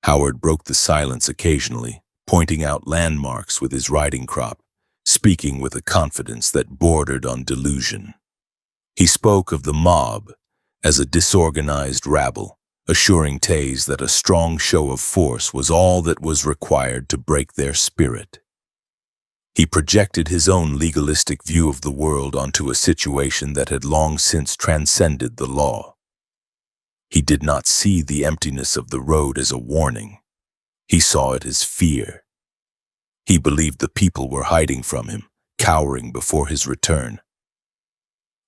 Howard broke the silence occasionally, pointing out landmarks with his riding crop, speaking with a confidence that bordered on delusion. He spoke of the mob as a disorganized rabble, assuring Taze that a strong show of force was all that was required to break their spirit. He projected his own legalistic view of the world onto a situation that had long since transcended the law. He did not see the emptiness of the road as a warning. He saw it as fear. He believed the people were hiding from him, cowering before his return.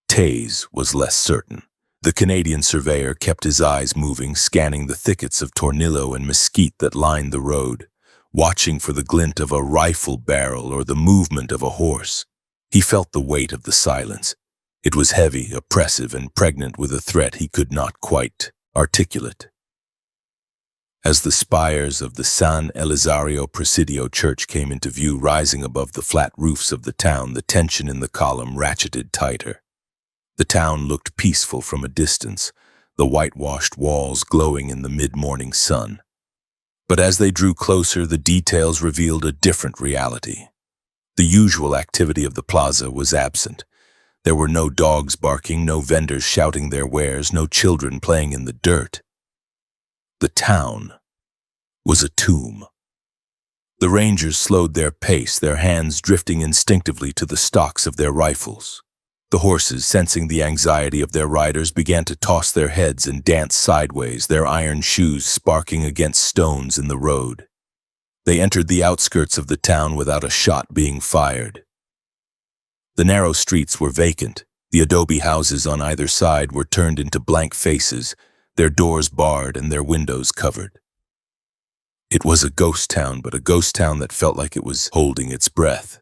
Taze was less certain. The Canadian surveyor kept his eyes moving, scanning the thickets of tornillo and mesquite that lined the road, watching for the glint of a rifle barrel or the movement of a horse. He felt the weight of the silence. It was heavy, oppressive, and pregnant with a threat he could not quite articulate. As the spires of the San Elizario Presidio church came into view rising above the flat roofs of the town, the tension in the column ratcheted tighter. The town looked peaceful from a distance, the whitewashed walls glowing in the mid-morning sun. But as they drew closer, the details revealed a different reality. The usual activity of the plaza was absent. There were no dogs barking, no vendors shouting their wares, no children playing in the dirt. The town was a tomb. The rangers slowed their pace, their hands drifting instinctively to the stocks of their rifles. The horses, sensing the anxiety of their riders, began to toss their heads and dance sideways, their iron shoes sparking against stones in the road. They entered the outskirts of the town without a shot being fired. The narrow streets were vacant. The adobe houses on either side were turned into blank faces, their doors barred and their windows covered. It was a ghost town, but a ghost town that felt like it was holding its breath.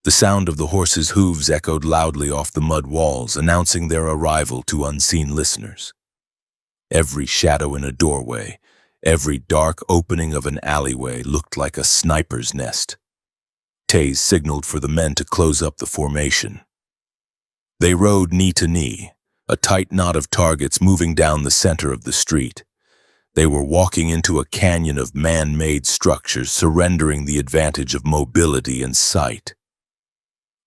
The sound of the horses' hooves echoed loudly off the mud walls, announcing their arrival to unseen listeners. Every shadow in a doorway, every dark opening of an alleyway looked like a sniper's nest. Taze signaled for the men to close up the formation. They rode knee to knee, a tight knot of targets moving down the center of the street. They were walking into a canyon of man-made structures, surrendering the advantage of mobility and sight.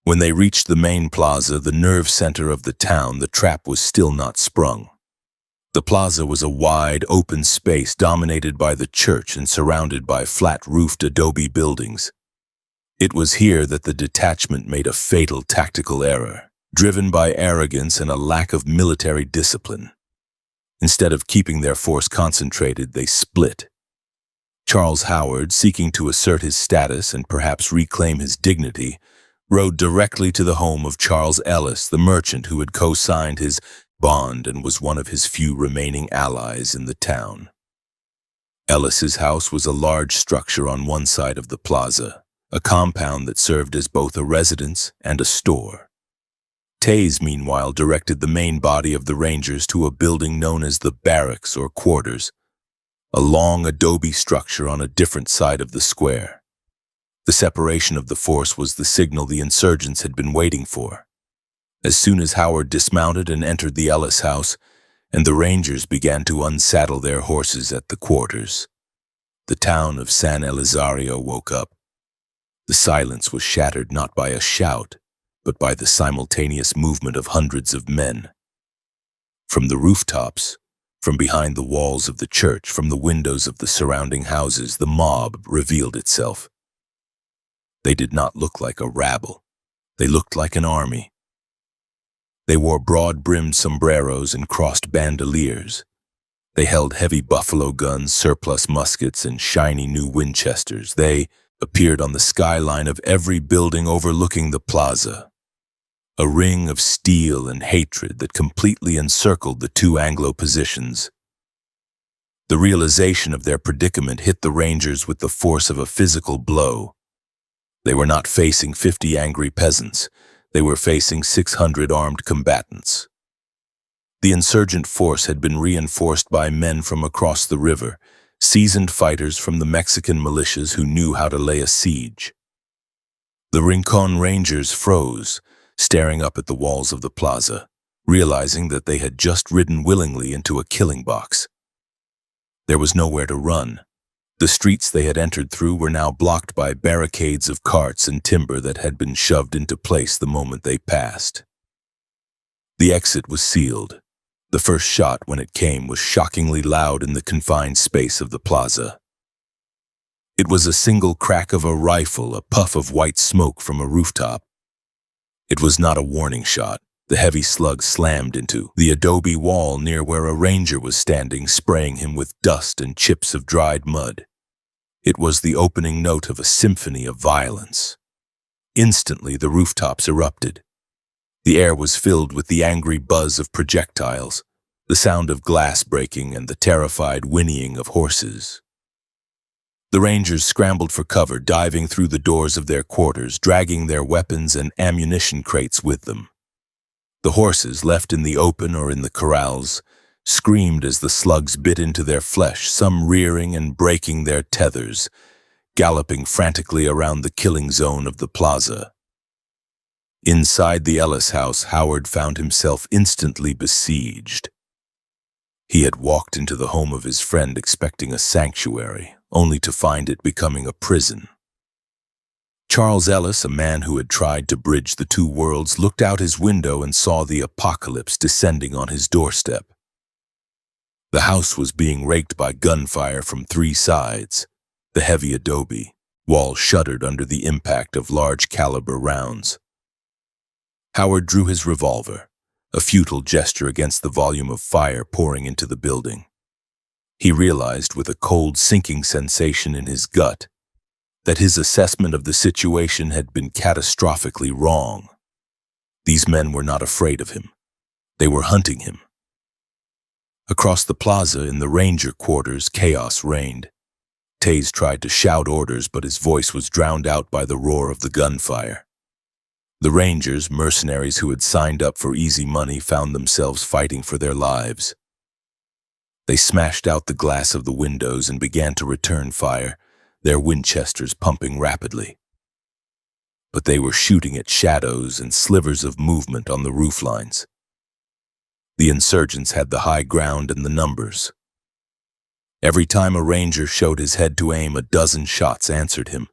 When they reached the main plaza, the nerve center of the town, the trap was still not sprung. The plaza was a wide, open space dominated by the church and surrounded by flat-roofed adobe buildings. It was here that the detachment made a fatal tactical error, driven by arrogance and a lack of military discipline. Instead of keeping their force concentrated, they split. Charles Howard, seeking to assert his status and perhaps reclaim his dignity, rode directly to the home of Charles Ellis, the merchant who had co-signed his bond and was one of his few remaining allies in the town. Ellis's house was a large structure on one side of the plaza, a compound that served as both a residence and a store. Taze, meanwhile, directed the main body of the Rangers to a building known as the barracks or quarters, a long adobe structure on a different side of the square. The separation of the force was the signal the insurgents had been waiting for. As soon as Howard dismounted and entered the Ellis house, and the Rangers began to unsaddle their horses at the quarters, the town of San Elizario woke up. The silence was shattered not by a shout, but by the simultaneous movement of hundreds of men. From the rooftops, from behind the walls of the church, from the windows of the surrounding houses, the mob revealed itself. They did not look like a rabble. They looked like an army. They wore broad-brimmed sombreros and crossed bandoliers. They held heavy buffalo guns, surplus muskets, and shiny new Winchesters. They appeared on the skyline of every building overlooking the plaza, a ring of steel and hatred that completely encircled the two Anglo positions. The realization of their predicament hit the Rangers with the force of a physical blow. They were not facing 50 angry peasants. They were facing 600 armed combatants. The insurgent force had been reinforced by men from across the river, seasoned fighters from the Mexican militias who knew how to lay a siege. The Rincon Rangers froze, staring up at the walls of the plaza, realizing that they had just ridden willingly into a killing box. There was nowhere to run. The streets they had entered through were now blocked by barricades of carts and timber that had been shoved into place the moment they passed. The exit was sealed. The first shot, when it came, was shockingly loud in the confined space of the plaza. It was a single crack of a rifle, a puff of white smoke from a rooftop. It was not a warning shot. The heavy slug slammed into the adobe wall near where a ranger was standing, spraying him with dust and chips of dried mud. It was the opening note of a symphony of violence. Instantly, the rooftops erupted. The air was filled with the angry buzz of projectiles, the sound of glass breaking, and the terrified whinnying of horses. The Rangers scrambled for cover, diving through the doors of their quarters, dragging their weapons and ammunition crates with them. The horses, left in the open or in the corrals, screamed as the slugs bit into their flesh, some rearing and breaking their tethers, galloping frantically around the killing zone of the plaza. Inside the Ellis house, Howard found himself instantly besieged. He had walked into the home of his friend expecting a sanctuary, only to find it becoming a prison. Charles Ellis, a man who had tried to bridge the two worlds, looked out his window and saw the apocalypse descending on his doorstep. The house was being raked by gunfire from three sides. The heavy adobe wall shuddered under the impact of large-caliber rounds. Howard drew his revolver, a futile gesture against the volume of fire pouring into the building. He realized with a cold, sinking sensation in his gut that his assessment of the situation had been catastrophically wrong. These men were not afraid of him. They were hunting him. Across the plaza in the Ranger quarters, chaos reigned. Taze tried to shout orders, but his voice was drowned out by the roar of the gunfire. The Rangers, mercenaries who had signed up for easy money, found themselves fighting for their lives. They smashed out the glass of the windows and began to return fire, their Winchesters pumping rapidly. But they were shooting at shadows and slivers of movement on the rooflines. The insurgents had the high ground and the numbers. Every time a Ranger showed his head to aim, a dozen shots answered him.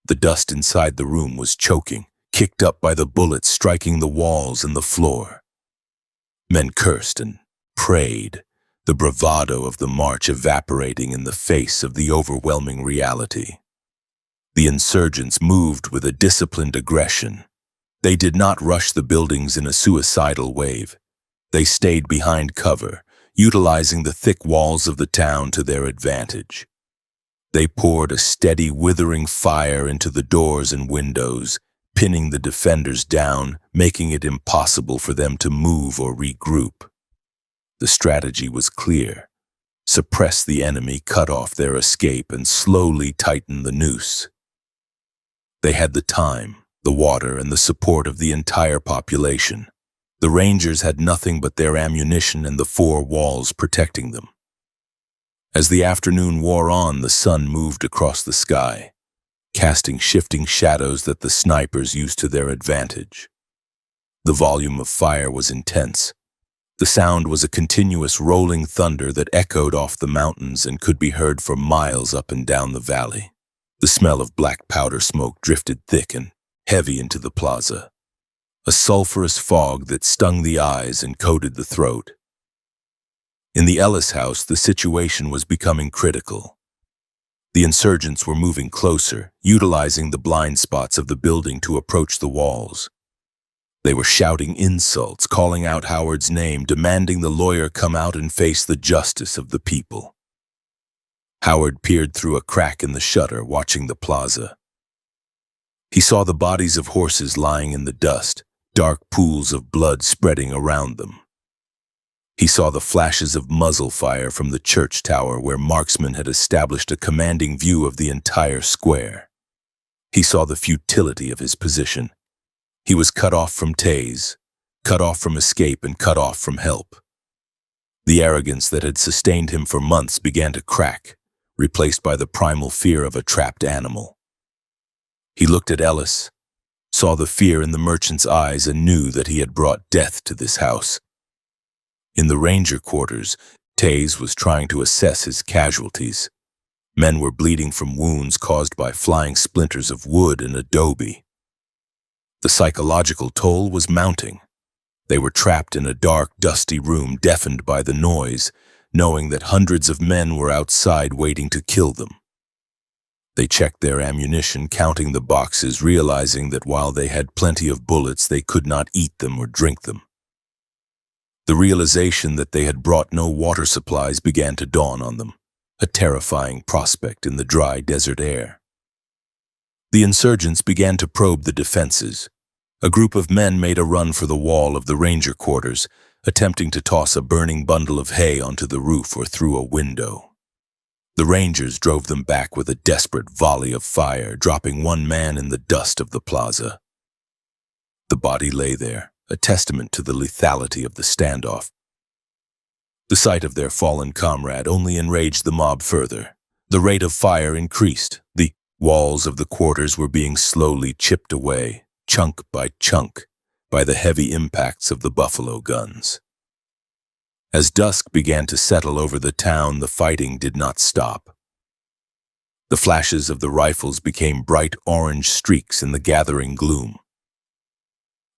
The dust inside the room was choking, kicked up by the bullets striking the walls and the floor. Men cursed and prayed, the bravado of the march evaporating in the face of the overwhelming reality. The insurgents moved with a disciplined aggression. They did not rush the buildings in a suicidal wave. They stayed behind cover, utilizing the thick walls of the town to their advantage. They poured a steady, withering fire into the doors and windows, pinning the defenders down, making it impossible for them to move or regroup. The strategy was clear: suppress the enemy, cut off their escape, and slowly tighten the noose. They had the time, the water, and the support of the entire population. The Rangers had nothing but their ammunition and the four walls protecting them. As the afternoon wore on, the sun moved across the sky, casting shifting shadows that the snipers used to their advantage. The volume of fire was intense. The sound was a continuous rolling thunder that echoed off the mountains and could be heard for miles up and down the valley. The smell of black powder smoke drifted thick and heavy into the plaza, a sulphurous fog that stung the eyes and coated the throat. In the Ellis house, the situation was becoming critical. The insurgents were moving closer, utilizing the blind spots of the building to approach the walls. They were shouting insults, calling out Howard's name, demanding the lawyer come out and face the justice of the people. Howard peered through a crack in the shutter, watching the plaza. He saw the bodies of horses lying in the dust, dark pools of blood spreading around them. He saw the flashes of muzzle fire from the church tower where marksmen had established a commanding view of the entire square. He saw the futility of his position. He was cut off from Taze, cut off from escape, and cut off from help. The arrogance that had sustained him for months began to crack, replaced by the primal fear of a trapped animal. He looked at Ellis, saw the fear in the merchant's eyes, and knew that he had brought death to this house. In the Ranger quarters, Taze was trying to assess his casualties. Men were bleeding from wounds caused by flying splinters of wood and adobe. The psychological toll was mounting. They were trapped in a dark, dusty room, deafened by the noise, knowing that hundreds of men were outside waiting to kill them. They checked their ammunition, counting the boxes, realizing that while they had plenty of bullets, they could not eat them or drink them. The realization that they had brought no water supplies began to dawn on them, a terrifying prospect in the dry desert air. The insurgents began to probe the defenses. A group of men made a run for the wall of the Ranger quarters, attempting to toss a burning bundle of hay onto the roof or through a window. The Rangers drove them back with a desperate volley of fire, dropping one man in the dust of the plaza. The body lay there, a testament to the lethality of the standoff. The sight of their fallen comrade only enraged the mob further. The rate of fire increased. The walls of the quarters were being slowly chipped away, chunk by chunk, by the heavy impacts of the buffalo guns. As dusk began to settle over the town, the fighting did not stop. The flashes of the rifles became bright orange streaks in the gathering gloom.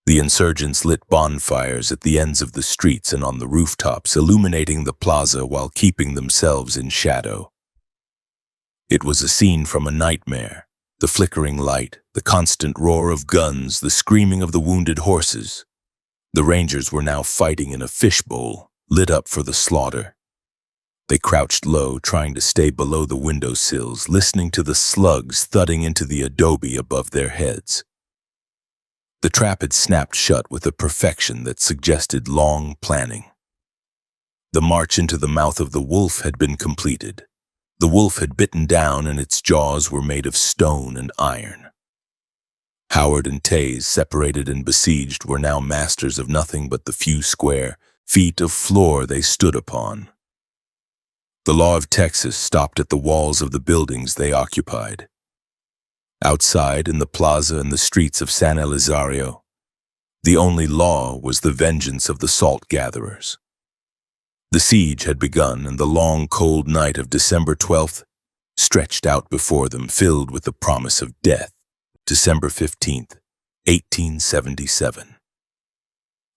The insurgents lit bonfires at the ends of the streets and on the rooftops, illuminating the plaza while keeping themselves in shadow. It was a scene from a nightmare. The flickering light, the constant roar of guns, the screaming of the wounded horses. The Rangers were now fighting in a fishbowl, lit up for the slaughter. They crouched low, trying to stay below the windowsills, listening to the slugs thudding into the adobe above their heads. The trap had snapped shut with a perfection that suggested long planning. The march into the mouth of the wolf had been completed. The wolf had bitten down and its jaws were made of stone and iron. Howard and Taze, separated and besieged, were now masters of nothing but the few square feet of floor they stood upon. The law of Texas stopped at the walls of the buildings they occupied. Outside, in the plaza and the streets of San Elizario, the only law was the vengeance of the salt gatherers. The siege had begun, and the long, cold night of December 12th stretched out before them, filled with the promise of death. December 15th, 1877.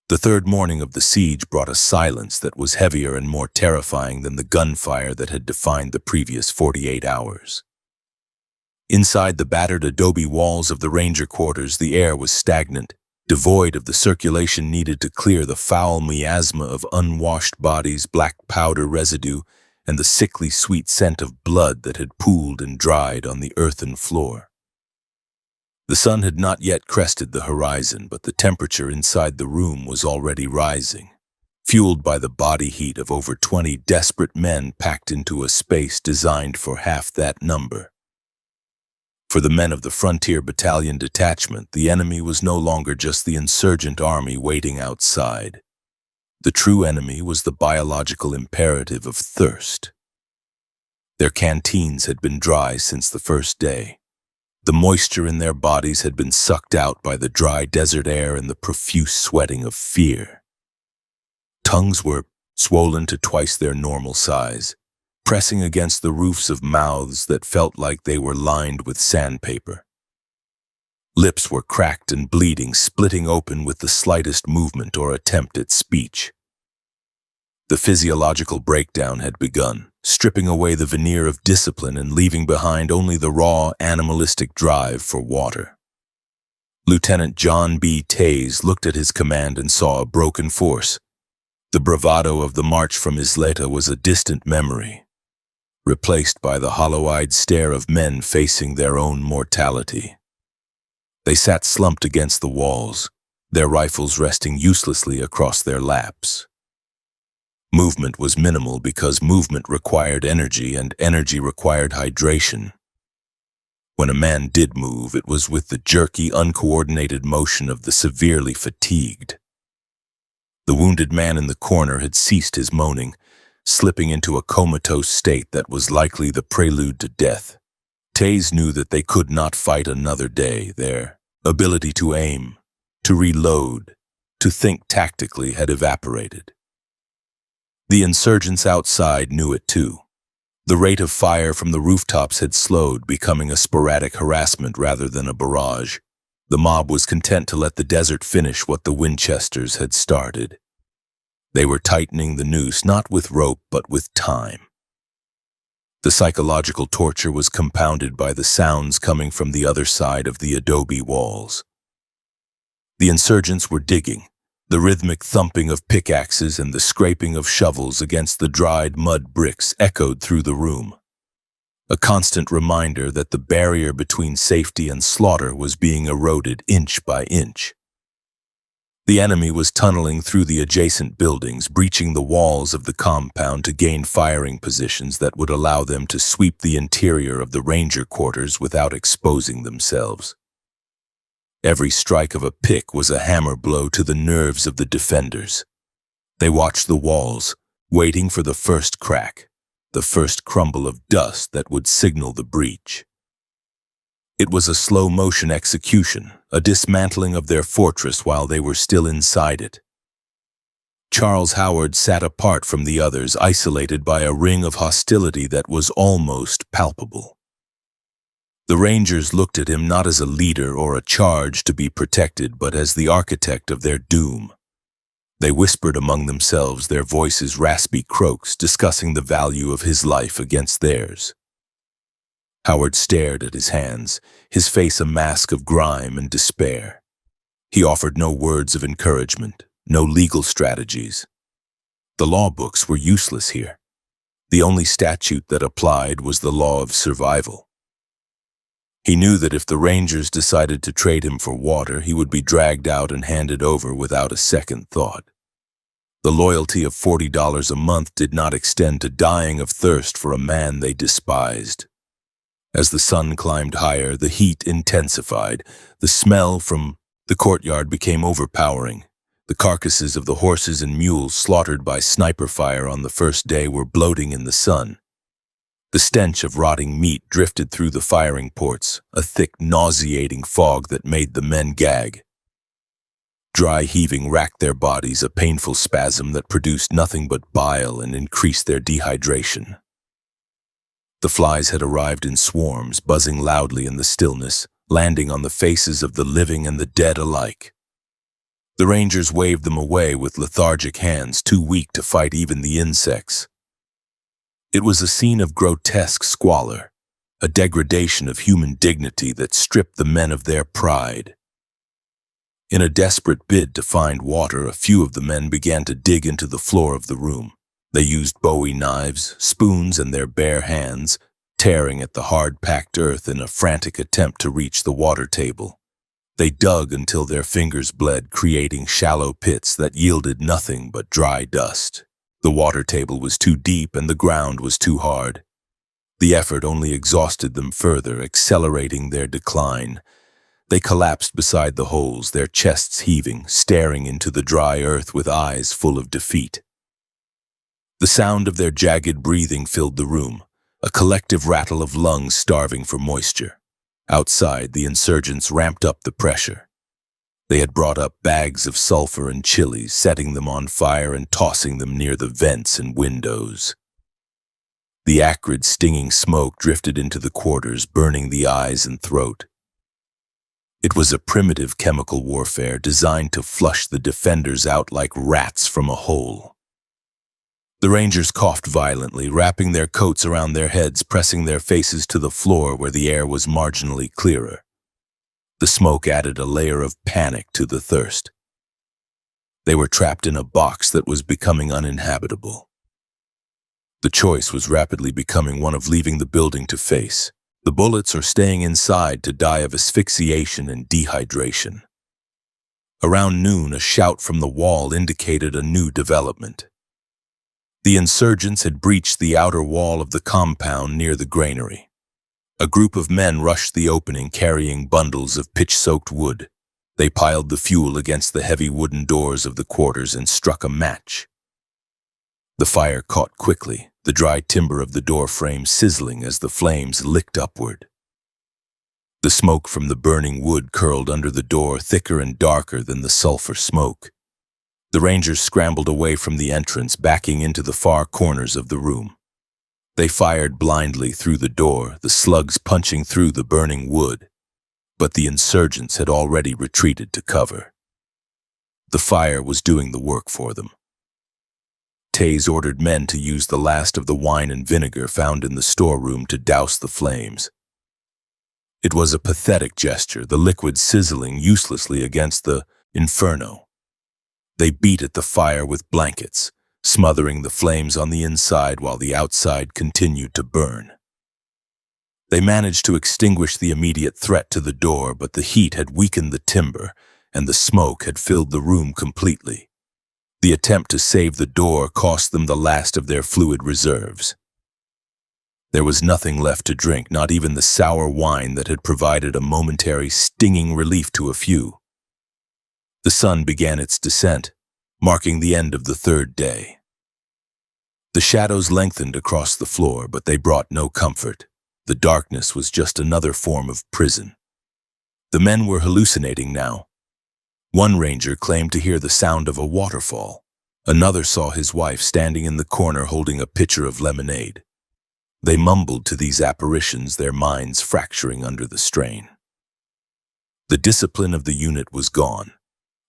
The third morning of the siege brought a silence that was heavier and more terrifying than the gunfire that had defined the previous 48 hours. Inside the battered adobe walls of the Ranger quarters, the air was stagnant, devoid of the circulation needed to clear the foul miasma of unwashed bodies, black powder residue, and the sickly sweet scent of blood that had pooled and dried on the earthen floor. The sun had not yet crested the horizon, but the temperature inside the room was already rising, fueled by the body heat of over 20 desperate men packed into a space designed for half that number. For the men of the Frontier Battalion Detachment, the enemy was no longer just the insurgent army waiting outside. The true enemy was the biological imperative of thirst. Their canteens had been dry since the first day. The moisture in their bodies had been sucked out by the dry desert air and the profuse sweating of fear. Tongues were swollen to twice their normal size, pressing against the roofs of mouths that felt like they were lined with sandpaper. Lips were cracked and bleeding, splitting open with the slightest movement or attempt at speech. The physiological breakdown had begun, stripping away the veneer of discipline and leaving behind only the raw, animalistic drive for water. Lieutenant John B. Taze looked at his command and saw a broken force. The bravado of the march from Isleta was a distant memory, replaced by the hollow-eyed stare of men facing their own mortality. They sat slumped against the walls, their rifles resting uselessly across their laps. Movement was minimal because movement required energy and energy required hydration. When a man did move, it was with the jerky, uncoordinated motion of the severely fatigued. The wounded man in the corner had ceased his moaning, slipping into a comatose state that was likely the prelude to death. Taze knew that they could not fight another day. Their ability to aim, to reload, to think tactically had evaporated. The insurgents outside knew it too. The rate of fire from the rooftops had slowed, becoming a sporadic harassment rather than a barrage. The mob was content to let the desert finish what the Winchesters had started. They were tightening the noose not with rope but with time. The psychological torture was compounded by the sounds coming from the other side of the adobe walls. The insurgents were digging. The rhythmic thumping of pickaxes and the scraping of shovels against the dried mud bricks echoed through the room, a constant reminder that the barrier between safety and slaughter was being eroded inch by inch. The enemy was tunneling through the adjacent buildings, breaching the walls of the compound to gain firing positions that would allow them to sweep the interior of the ranger quarters without exposing themselves. Every strike of a pick was a hammer blow to the nerves of the defenders. They watched the walls, waiting for the first crack, the first crumble of dust that would signal the breach. It was a slow-motion execution, a dismantling of their fortress while they were still inside it. Charles Howard sat apart from the others, isolated by a ring of hostility that was almost palpable. The Rangers looked at him not as a leader or a charge to be protected, but as the architect of their doom. They whispered among themselves, their voices raspy croaks, discussing the value of his life against theirs. Howard stared at his hands, his face a mask of grime and despair. He offered no words of encouragement, no legal strategies. The law books were useless here. The only statute that applied was the law of survival. He knew that if the Rangers decided to trade him for water, he would be dragged out and handed over without a second thought. The loyalty of $40 a month did not extend to dying of thirst for a man they despised. As the sun climbed higher, the heat intensified. The smell from the courtyard became overpowering. The carcasses of the horses and mules slaughtered by sniper fire on the first day were bloating in the sun. The stench of rotting meat drifted through the firing ports, a thick, nauseating fog that made the men gag. Dry heaving racked their bodies, a painful spasm that produced nothing but bile and increased their dehydration. The flies had arrived in swarms, buzzing loudly in the stillness, landing on the faces of the living and the dead alike. The Rangers waved them away with lethargic hands, too weak to fight even the insects. It was a scene of grotesque squalor, a degradation of human dignity that stripped the men of their pride. In a desperate bid to find water, a few of the men began to dig into the floor of the room. They used Bowie knives, spoons, and their bare hands, tearing at the hard-packed earth in a frantic attempt to reach the water table. They dug until their fingers bled, creating shallow pits that yielded nothing but dry dust. The water table was too deep and the ground was too hard. The effort only exhausted them further, accelerating their decline. They collapsed beside the holes, their chests heaving, staring into the dry earth with eyes full of defeat. The sound of their jagged breathing filled the room, a collective rattle of lungs starving for moisture. Outside, the insurgents ramped up the pressure. They had brought up bags of sulfur and chilies, setting them on fire and tossing them near the vents and windows. The acrid, stinging smoke drifted into the quarters, burning the eyes and throat. It was a primitive chemical warfare designed to flush the defenders out like rats from a hole. The Rangers coughed violently, wrapping their coats around their heads, pressing their faces to the floor where the air was marginally clearer. The smoke added a layer of panic to the thirst. They were trapped in a box that was becoming uninhabitable. The choice was rapidly becoming one of leaving the building to face the bullets or staying inside to die of asphyxiation and dehydration. Around noon, a shout from the wall indicated a new development. The insurgents had breached the outer wall of the compound near the granary. A group of men rushed the opening carrying bundles of pitch-soaked wood. They piled the fuel against the heavy wooden doors of the quarters and struck a match. The fire caught quickly, the dry timber of the door frame sizzling as the flames licked upward. The smoke from the burning wood curled under the door, thicker and darker than the sulfur smoke. The Rangers scrambled away from the entrance, backing into the far corners of the room. They fired blindly through the door, the slugs punching through the burning wood. But the insurgents had already retreated to cover. The fire was doing the work for them. Taze ordered men to use the last of the wine and vinegar found in the storeroom to douse the flames. It was a pathetic gesture, the liquid sizzling uselessly against the inferno. They beat at the fire with blankets, smothering the flames on the inside while the outside continued to burn. They managed to extinguish the immediate threat to the door, but the heat had weakened the timber, and the smoke had filled the room completely. The attempt to save the door cost them the last of their fluid reserves. There was nothing left to drink, not even the sour wine that had provided a momentary stinging relief to a few. The sun began its descent, marking the end of the third day. The shadows lengthened across the floor, but they brought no comfort. The darkness was just another form of prison. The men were hallucinating now. One ranger claimed to hear the sound of a waterfall. Another saw his wife standing in the corner holding a pitcher of lemonade. They mumbled to these apparitions, their minds fracturing under the strain. The discipline of the unit was gone.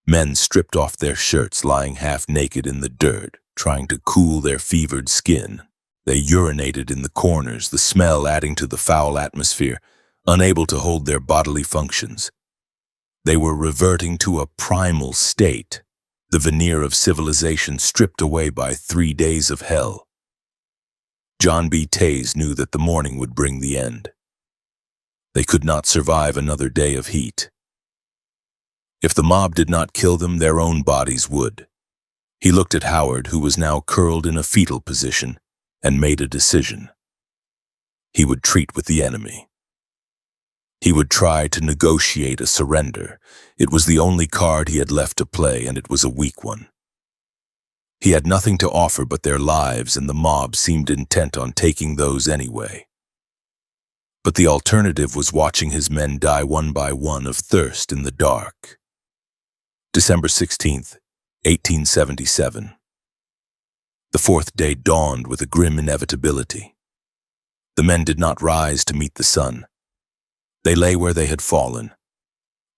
Men stripped off their shirts, lying half naked in the dirt, trying to cool their fevered skin. They urinated in the corners, the smell adding to the foul atmosphere, unable to hold their bodily functions. They were reverting to a primal state, the veneer of civilization stripped away by 3 days of hell. John B. Taze knew that the morning would bring the end. They could not survive another day of heat. If the mob did not kill them, their own bodies would. He looked at Howard, who was now curled in a fetal position, and made a decision. He would treat with the enemy. He would try to negotiate a surrender. It was the only card he had left to play, and it was a weak one. He had nothing to offer but their lives, and the mob seemed intent on taking those anyway. But the alternative was watching his men die one by one of thirst in the dark. December 16th, 1877. The fourth day dawned with a grim inevitability. The men did not rise to meet the sun. They lay where they had fallen,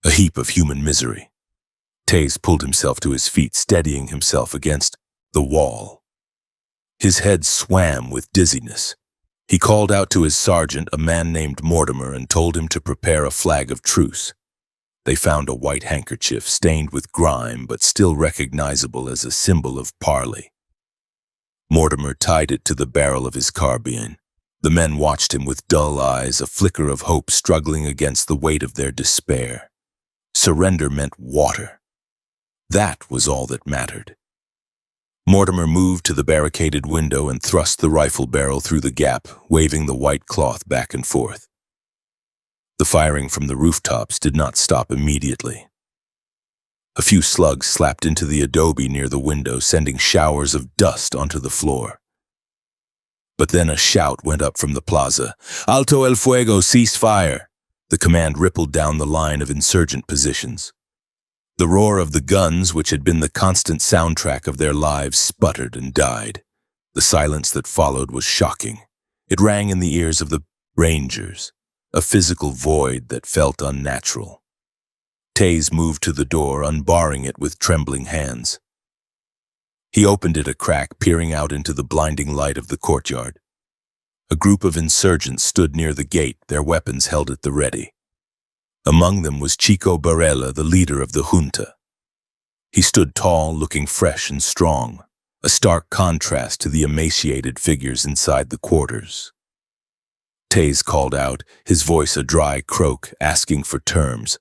a heap of human misery. Taze pulled himself to his feet, steadying himself against the wall. His head swam with dizziness. He called out to his sergeant, a man named Mortimer, and told him to prepare a flag of truce. They found a white handkerchief stained with grime but still recognizable as a symbol of parley. Mortimer tied it to the barrel of his carbine. The men watched him with dull eyes, a flicker of hope struggling against the weight of their despair. Surrender meant water. That was all that mattered. Mortimer moved to the barricaded window and thrust the rifle barrel through the gap, waving the white cloth back and forth. The firing from the rooftops did not stop immediately. A few slugs slapped into the adobe near the window, sending showers of dust onto the floor. But then a shout went up from the plaza. "Alto el fuego, cease fire!" The command rippled down the line of insurgent positions. The roar of the guns, which had been the constant soundtrack of their lives, sputtered and died. The silence that followed was shocking. It rang in the ears of the Rangers, a physical void that felt unnatural. Taze moved to the door, unbarring it with trembling hands. He opened it a crack, peering out into the blinding light of the courtyard. A group of insurgents stood near the gate, their weapons held at the ready. Among them was Chico Barella, the leader of the junta. He stood tall, looking fresh and strong, a stark contrast to the emaciated figures inside the quarters. Taze called out, his voice a dry croak, asking for terms.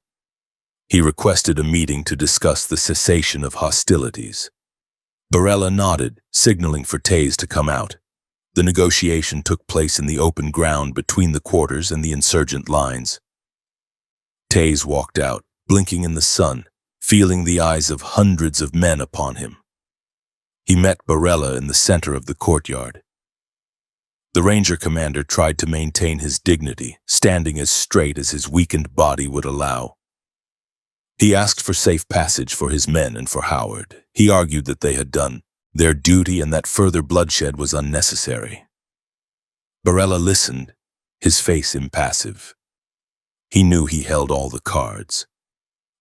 He requested a meeting to discuss the cessation of hostilities. Barella nodded, signaling for Taze to come out. The negotiation took place in the open ground between the quarters and the insurgent lines. Taze walked out, blinking in the sun, feeling the eyes of hundreds of men upon him. He met Barella in the center of the courtyard. The ranger commander tried to maintain his dignity, standing as straight as his weakened body would allow. He asked for safe passage for his men and for Howard. He argued that they had done their duty and that further bloodshed was unnecessary. Barella listened, his face impassive. He knew he held all the cards.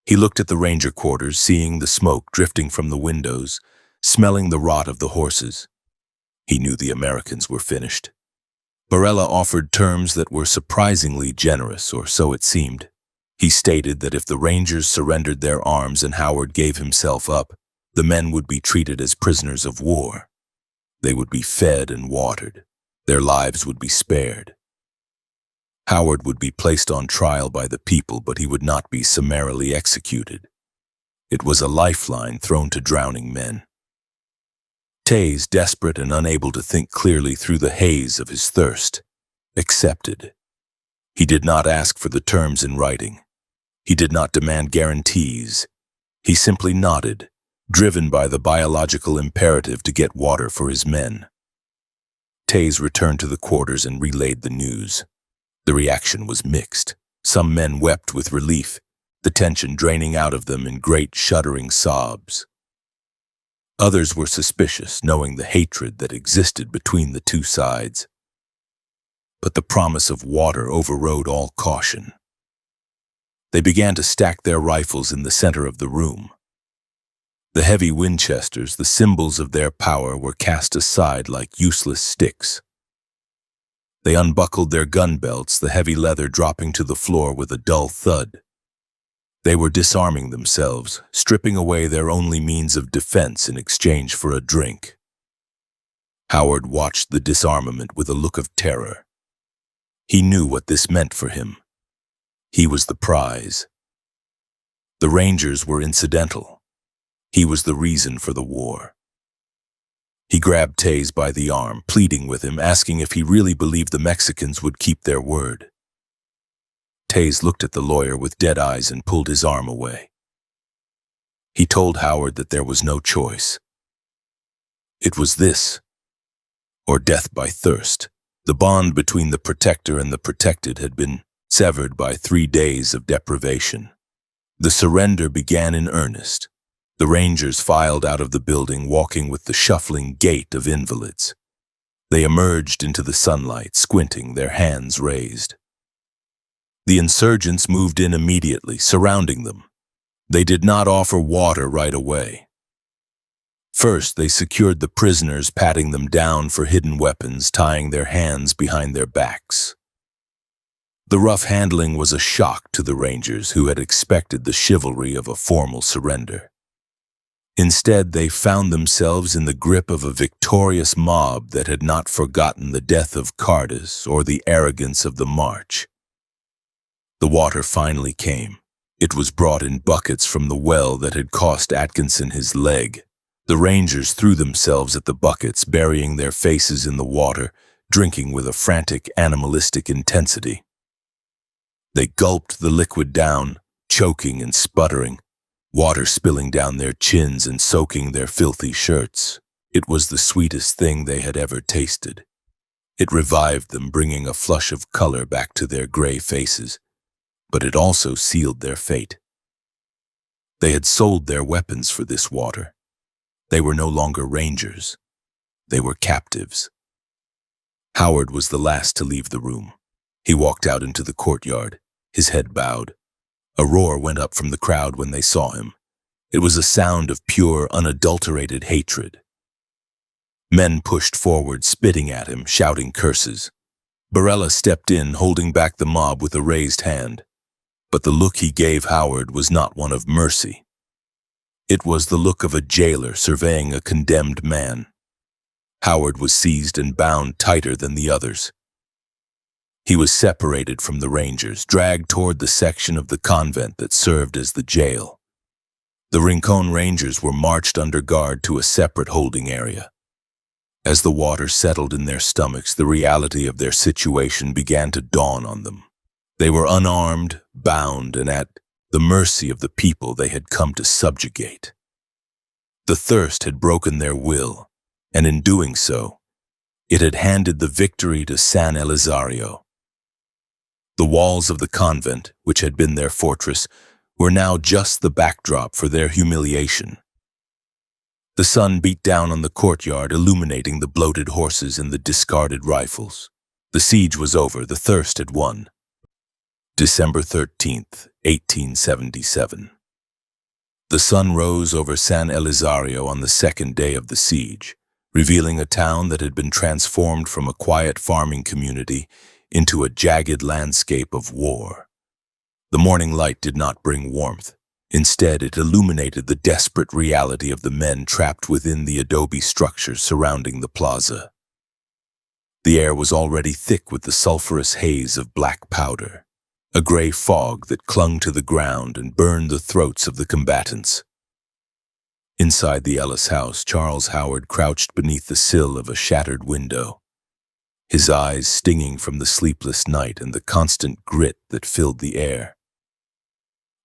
He looked at the ranger quarters, seeing the smoke drifting from the windows, smelling the rot of the horses. He knew the Americans were finished. Barella offered terms that were surprisingly generous, or so it seemed. He stated that if the Rangers surrendered their arms and Howard gave himself up, the men would be treated as prisoners of war. They would be fed and watered. Their lives would be spared. Howard would be placed on trial by the people, but he would not be summarily executed. It was a lifeline thrown to drowning men. Taze, desperate and unable to think clearly through the haze of his thirst, accepted. He did not ask for the terms in writing. He did not demand guarantees. He simply nodded, driven by the biological imperative to get water for his men. Taze returned to the quarters and relayed the news. The reaction was mixed. Some men wept with relief, the tension draining out of them in great shuddering sobs. Others were suspicious, knowing the hatred that existed between the two sides. But the promise of water overrode all caution. They began to stack their rifles in the center of the room. The heavy Winchesters, the symbols of their power, were cast aside like useless sticks. They unbuckled their gun belts, the heavy leather dropping to the floor with a dull thud. They were disarming themselves, stripping away their only means of defense in exchange for a drink. Howard watched the disarmament with a look of terror. He knew what this meant for him. He was the prize. The Rangers were incidental. He was the reason for the war. He grabbed Taze by the arm, pleading with him, asking if he really believed the Mexicans would keep their word. Taze looked at the lawyer with dead eyes and pulled his arm away. He told Howard that there was no choice. It was this, or death by thirst. The bond between the protector and the protected had been severed by 3 days of deprivation. The surrender began in earnest. The Rangers filed out of the building, walking with the shuffling gait of invalids. They emerged into the sunlight, squinting, their hands raised. The insurgents moved in immediately, surrounding them. They did not offer water right away. First, they secured the prisoners, patting them down for hidden weapons, tying their hands behind their backs. The rough handling was a shock to the Rangers, who had expected the chivalry of a formal surrender. Instead, they found themselves in the grip of a victorious mob that had not forgotten the death of Cardis or the arrogance of the march. The water finally came. It was brought in buckets from the well that had cost Atkinson his leg. The Rangers threw themselves at the buckets, burying their faces in the water, drinking with a frantic, animalistic intensity. They gulped the liquid down, choking and sputtering, water spilling down their chins and soaking their filthy shirts. It was the sweetest thing they had ever tasted. It revived them, bringing a flush of color back to their gray faces, but it also sealed their fate. They had sold their weapons for this water. They were no longer Rangers. They were captives. Howard was the last to leave the room. He walked out into the courtyard, his head bowed. A roar went up from the crowd when they saw him. It was a sound of pure, unadulterated hatred. Men pushed forward, spitting at him, shouting curses. Barella stepped in, holding back the mob with a raised hand. But the look he gave Howard was not one of mercy. It was the look of a jailer surveying a condemned man. Howard was seized and bound tighter than the others. He was separated from the Rangers, dragged toward the section of the convent that served as the jail. The Rincon Rangers were marched under guard to a separate holding area. As the water settled in their stomachs, the reality of their situation began to dawn on them. They were unarmed, bound, and at the mercy of the people they had come to subjugate. The thirst had broken their will, and in doing so, it had handed the victory to San Elizario. The walls of the convent, which had been their fortress, were now just the backdrop for their humiliation. The sun beat down on the courtyard, illuminating the bloated horses and the discarded rifles. The siege was over, the thirst had won. December 13th, 1877. The sun rose over San Elizario on the second day of the siege, revealing a town that had been transformed from a quiet farming community into a jagged landscape of war. The morning light did not bring warmth. Instead, it illuminated the desperate reality of the men trapped within the adobe structures surrounding the plaza. The air was already thick with the sulphurous haze of black powder, a gray fog that clung to the ground and burned the throats of the combatants. Inside the Ellis house, Charles Howard crouched beneath the sill of a shattered window, his eyes stinging from the sleepless night and the constant grit that filled the air.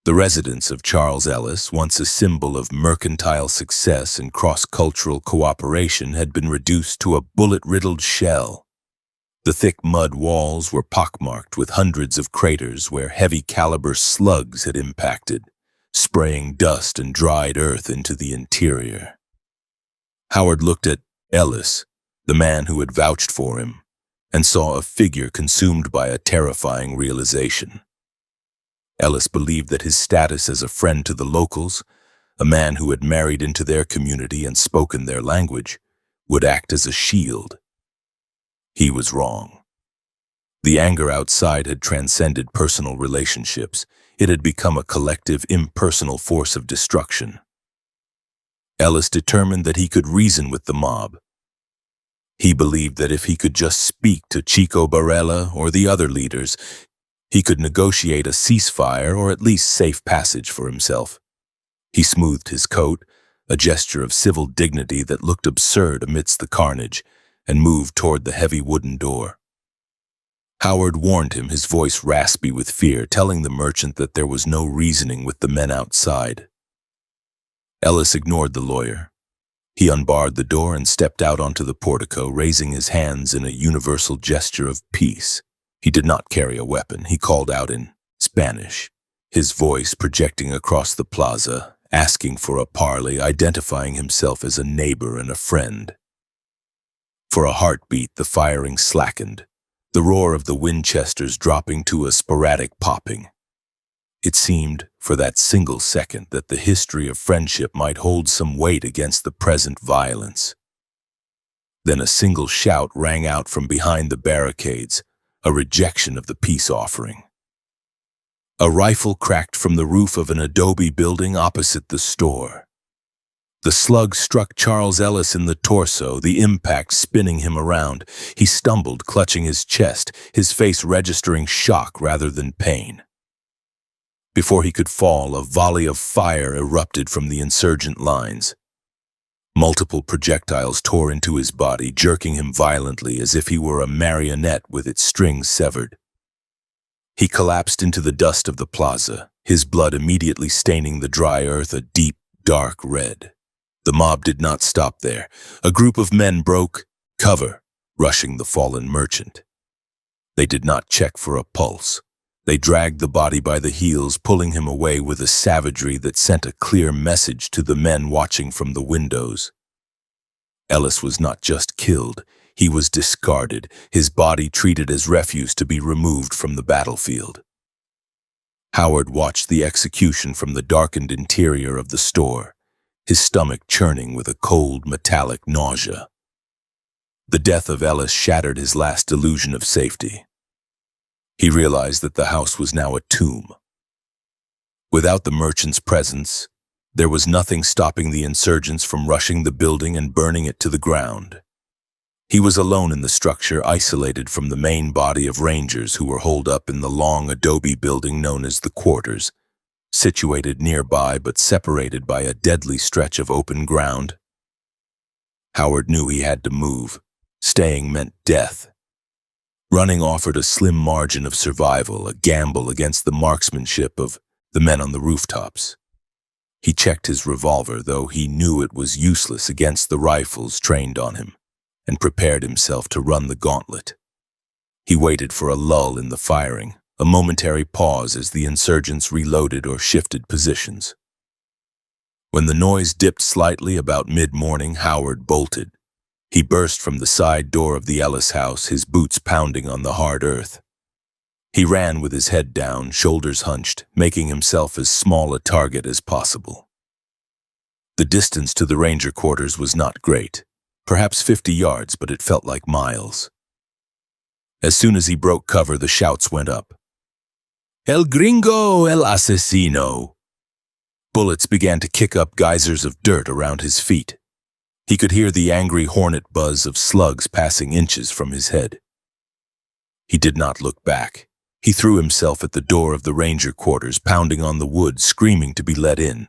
The residence of Charles Ellis, once a symbol of mercantile success and cross-cultural cooperation, had been reduced to a bullet-riddled shell. The thick mud walls were pockmarked with hundreds of craters where heavy-caliber slugs had impacted, spraying dust and dried earth into the interior. Howard looked at Ellis, the man who had vouched for him, and saw a figure consumed by a terrifying realization. Ellis believed that his status as a friend to the locals, a man who had married into their community and spoken their language, would act as a shield. He was wrong. The anger outside had transcended personal relationships. It had become a collective, impersonal force of destruction. Ellis determined that he could reason with the mob. He believed that if he could just speak to Chico Barella or the other leaders, he could negotiate a ceasefire or at least safe passage for himself. He smoothed his coat, a gesture of civil dignity that looked absurd amidst the carnage, and moved toward the heavy wooden door. Howard warned him, his voice raspy with fear, telling the merchant that there was no reasoning with the men outside. Ellis ignored the lawyer. He unbarred the door and stepped out onto the portico, raising his hands in a universal gesture of peace. He did not carry a weapon. He called out in Spanish, his voice projecting across the plaza, asking for a parley, identifying himself as a neighbor and a friend. For a heartbeat, the firing slackened, the roar of the Winchesters dropping to a sporadic popping. It seemed, for that single second, that the history of friendship might hold some weight against the present violence. Then a single shout rang out from behind the barricades, a rejection of the peace offering. A rifle cracked from the roof of an adobe building opposite the store. The slug struck Charles Ellis in the torso, the impact spinning him around. He stumbled, clutching his chest, his face registering shock rather than pain. Before he could fall, a volley of fire erupted from the insurgent lines. Multiple projectiles tore into his body, jerking him violently as if he were a marionette with its strings severed. He collapsed into the dust of the plaza, his blood immediately staining the dry earth a deep, dark red. The mob did not stop there. A group of men broke cover, rushing the fallen merchant. They did not check for a pulse. They dragged the body by the heels, pulling him away with a savagery that sent a clear message to the men watching from the windows. Ellis was not just killed, he was discarded, his body treated as refuse to be removed from the battlefield. Howard watched the execution from the darkened interior of the store, his stomach churning with a cold, metallic nausea. The death of Ellis shattered his last illusion of safety. He realized that the house was now a tomb. Without the merchant's presence, there was nothing stopping the insurgents from rushing the building and burning it to the ground. He was alone in the structure, isolated from the main body of rangers who were holed up in the long adobe building known as the quarters, situated nearby but separated by a deadly stretch of open ground. Howard knew he had to move. Staying meant death. Running offered a slim margin of survival, a gamble against the marksmanship of the men on the rooftops. He checked his revolver, though he knew it was useless against the rifles trained on him, and prepared himself to run the gauntlet. He waited for a lull in the firing, a momentary pause as the insurgents reloaded or shifted positions. When the noise dipped slightly about mid-morning, Howard bolted. He burst from the side door of the Ellis house, his boots pounding on the hard earth. He ran with his head down, shoulders hunched, making himself as small a target as possible. The distance to the ranger quarters was not great, perhaps 50 yards, but it felt like miles. As soon as he broke cover, the shouts went up. "El gringo, el asesino!" Bullets began to kick up geysers of dirt around his feet. He could hear the angry hornet buzz of slugs passing inches from his head. He did not look back. He threw himself at the door of the ranger quarters, pounding on the wood, screaming to be let in.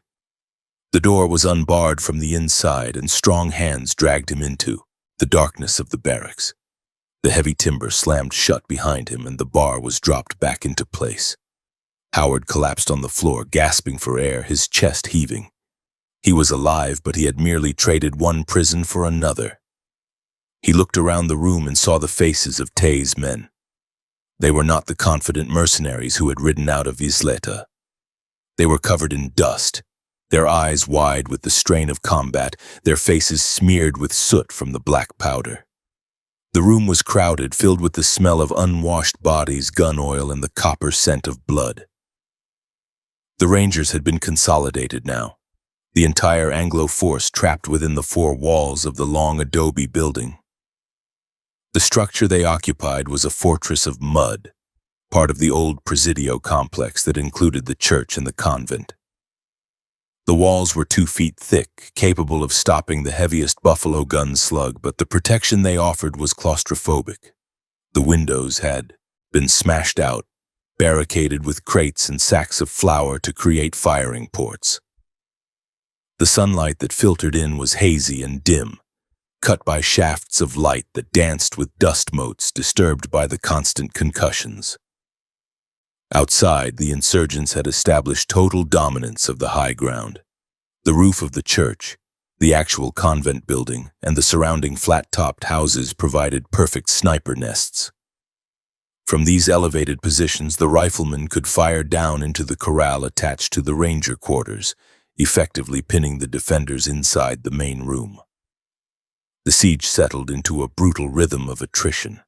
The door was unbarred from the inside, and strong hands dragged him into the darkness of the barracks. The heavy timber slammed shut behind him, and the bar was dropped back into place. Howard collapsed on the floor, gasping for air, his chest heaving. He was alive, but he had merely traded one prison for another. He looked around the room and saw the faces of Tay's men. They were not the confident mercenaries who had ridden out of Isleta. They were covered in dust, their eyes wide with the strain of combat, their faces smeared with soot from the black powder. The room was crowded, filled with the smell of unwashed bodies, gun oil, and the copper scent of blood. The Rangers had been consolidated now, the entire Anglo force trapped within the four walls of the long adobe building. The structure they occupied was a fortress of mud, part of the old Presidio complex that included the church and the convent. The walls were 2 feet thick, capable of stopping the heaviest buffalo gun slug, but the protection they offered was claustrophobic. The windows had been smashed out, barricaded with crates and sacks of flour to create firing ports. The sunlight that filtered in was hazy and dim, cut by shafts of light that danced with dust motes disturbed by the constant concussions. Outside, the insurgents had established total dominance of the high ground. The roof of the church, the actual convent building, and the surrounding flat-topped houses provided perfect sniper nests. From these elevated positions, the riflemen could fire down into the corral attached to the ranger quarters, effectively pinning the defenders inside the main room. The siege settled into a brutal rhythm of attrition.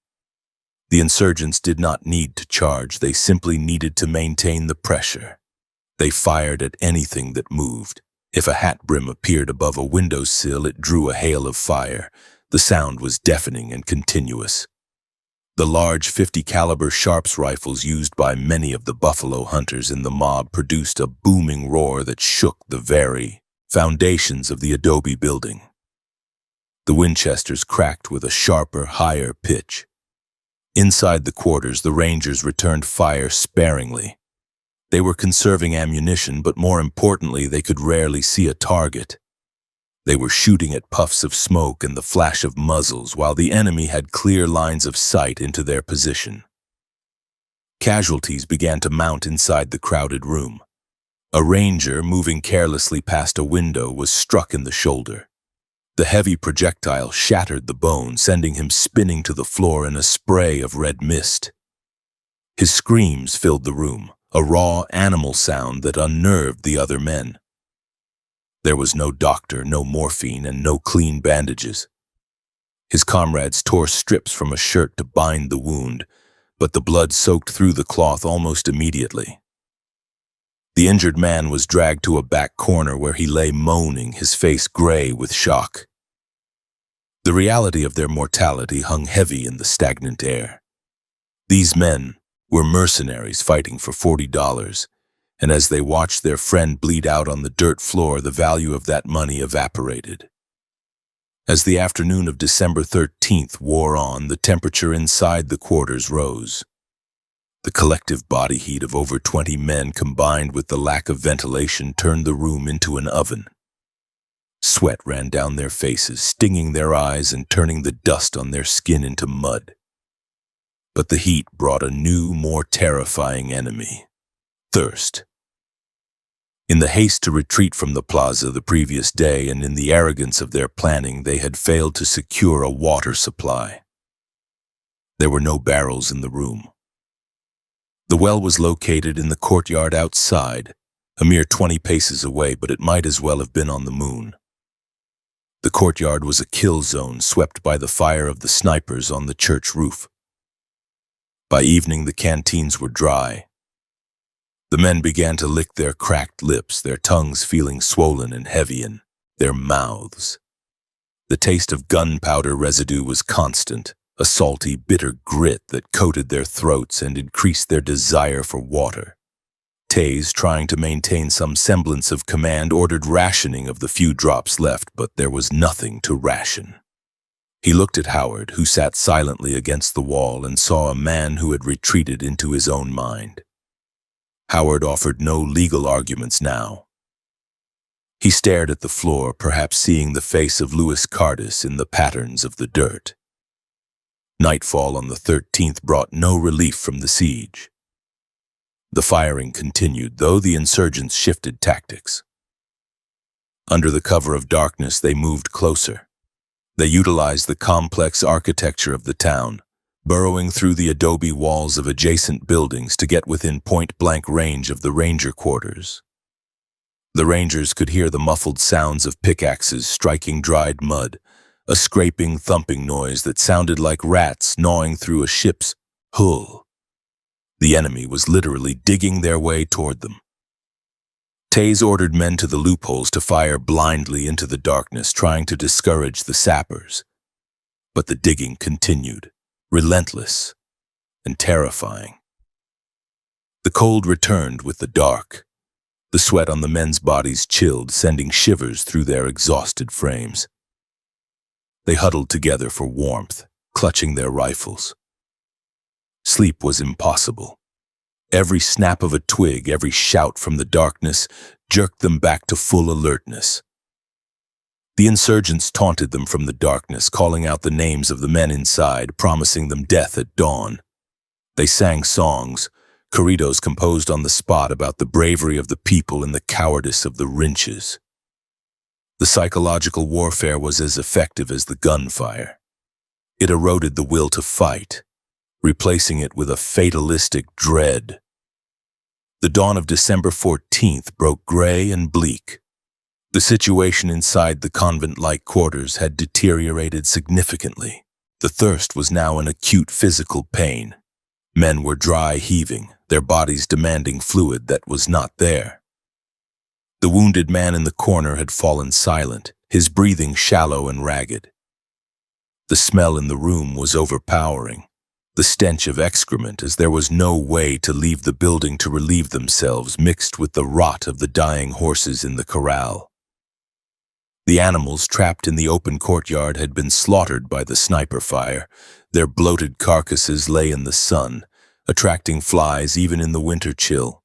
The insurgents did not need to charge, they simply needed to maintain the pressure. They fired at anything that moved. If a hat brim appeared above a windowsill, it drew a hail of fire. The sound was deafening and continuous. The large 50 caliber Sharps rifles used by many of the buffalo hunters in the mob produced a booming roar that shook the very foundations of the adobe building. The Winchesters cracked with a sharper, higher pitch. Inside the quarters, the Rangers returned fire sparingly. They were conserving ammunition, but more importantly, they could rarely see a target. They were shooting at puffs of smoke and the flash of muzzles, while the enemy had clear lines of sight into their position. Casualties began to mount inside the crowded room. A Ranger, moving carelessly past a window, was struck in the shoulder. The heavy projectile shattered the bone, sending him spinning to the floor in a spray of red mist. His screams filled the room, a raw animal sound that unnerved the other men. There was no doctor, no morphine, and no clean bandages. His comrades tore strips from a shirt to bind the wound, but the blood soaked through the cloth almost immediately. The injured man was dragged to a back corner where he lay moaning, his face gray with shock. The reality of their mortality hung heavy in the stagnant air. These men were mercenaries fighting for $40, and as they watched their friend bleed out on the dirt floor, the value of that money evaporated. As the afternoon of December 13th wore on, the temperature inside the quarters rose. The collective body heat of over 20 men combined with the lack of ventilation turned the room into an oven. Sweat ran down their faces, stinging their eyes and turning the dust on their skin into mud. But the heat brought a new, more terrifying enemy: thirst. In the haste to retreat from the plaza the previous day and in the arrogance of their planning, they had failed to secure a water supply. There were no barrels in the room. The well was located in the courtyard outside, a mere 20 paces away, but it might as well have been on the moon. The courtyard was a kill zone swept by the fire of the snipers on the church roof. By evening, the canteens were dry. The men began to lick their cracked lips, their tongues feeling swollen and heavy in their mouths. The taste of gunpowder residue was constant, a salty, bitter grit that coated their throats and increased their desire for water. Taze, trying to maintain some semblance of command, ordered rationing of the few drops left, but there was nothing to ration. He looked at Howard, who sat silently against the wall, and saw a man who had retreated into his own mind. Howard offered no legal arguments now. He stared at the floor, perhaps seeing the face of Louis Cardis in the patterns of the dirt. Nightfall on the 13th brought no relief from the siege. The firing continued, though the insurgents shifted tactics. Under the cover of darkness, they moved closer. They utilized the complex architecture of the town, burrowing through the adobe walls of adjacent buildings to get within point-blank range of the ranger quarters. The rangers could hear the muffled sounds of pickaxes striking dried mud, a scraping, thumping noise that sounded like rats gnawing through a ship's hull. The enemy was literally digging their way toward them. Taze ordered men to the loopholes to fire blindly into the darkness, trying to discourage the sappers. But the digging continued, relentless and terrifying. The cold returned with the dark. The sweat on the men's bodies chilled, sending shivers through their exhausted frames. They huddled together for warmth, clutching their rifles. Sleep was impossible. Every snap of a twig, every shout from the darkness jerked them back to full alertness. The insurgents taunted them from the darkness, calling out the names of the men inside, promising them death at dawn. They sang songs, corridos composed on the spot about the bravery of the people and the cowardice of the wrenches. The psychological warfare was as effective as the gunfire. It eroded the will to fight, replacing it with a fatalistic dread. The dawn of December 14th broke gray and bleak. The situation inside the convent-like quarters had deteriorated significantly. The thirst was now an acute physical pain. Men were dry heaving, their bodies demanding fluid that was not there. The wounded man in the corner had fallen silent, his breathing shallow and ragged. The smell in the room was overpowering, the stench of excrement, as there was no way to leave the building to relieve themselves, mixed with the rot of the dying horses in the corral. The animals trapped in the open courtyard had been slaughtered by the sniper fire. Their bloated carcasses lay in the sun, attracting flies even in the winter chill,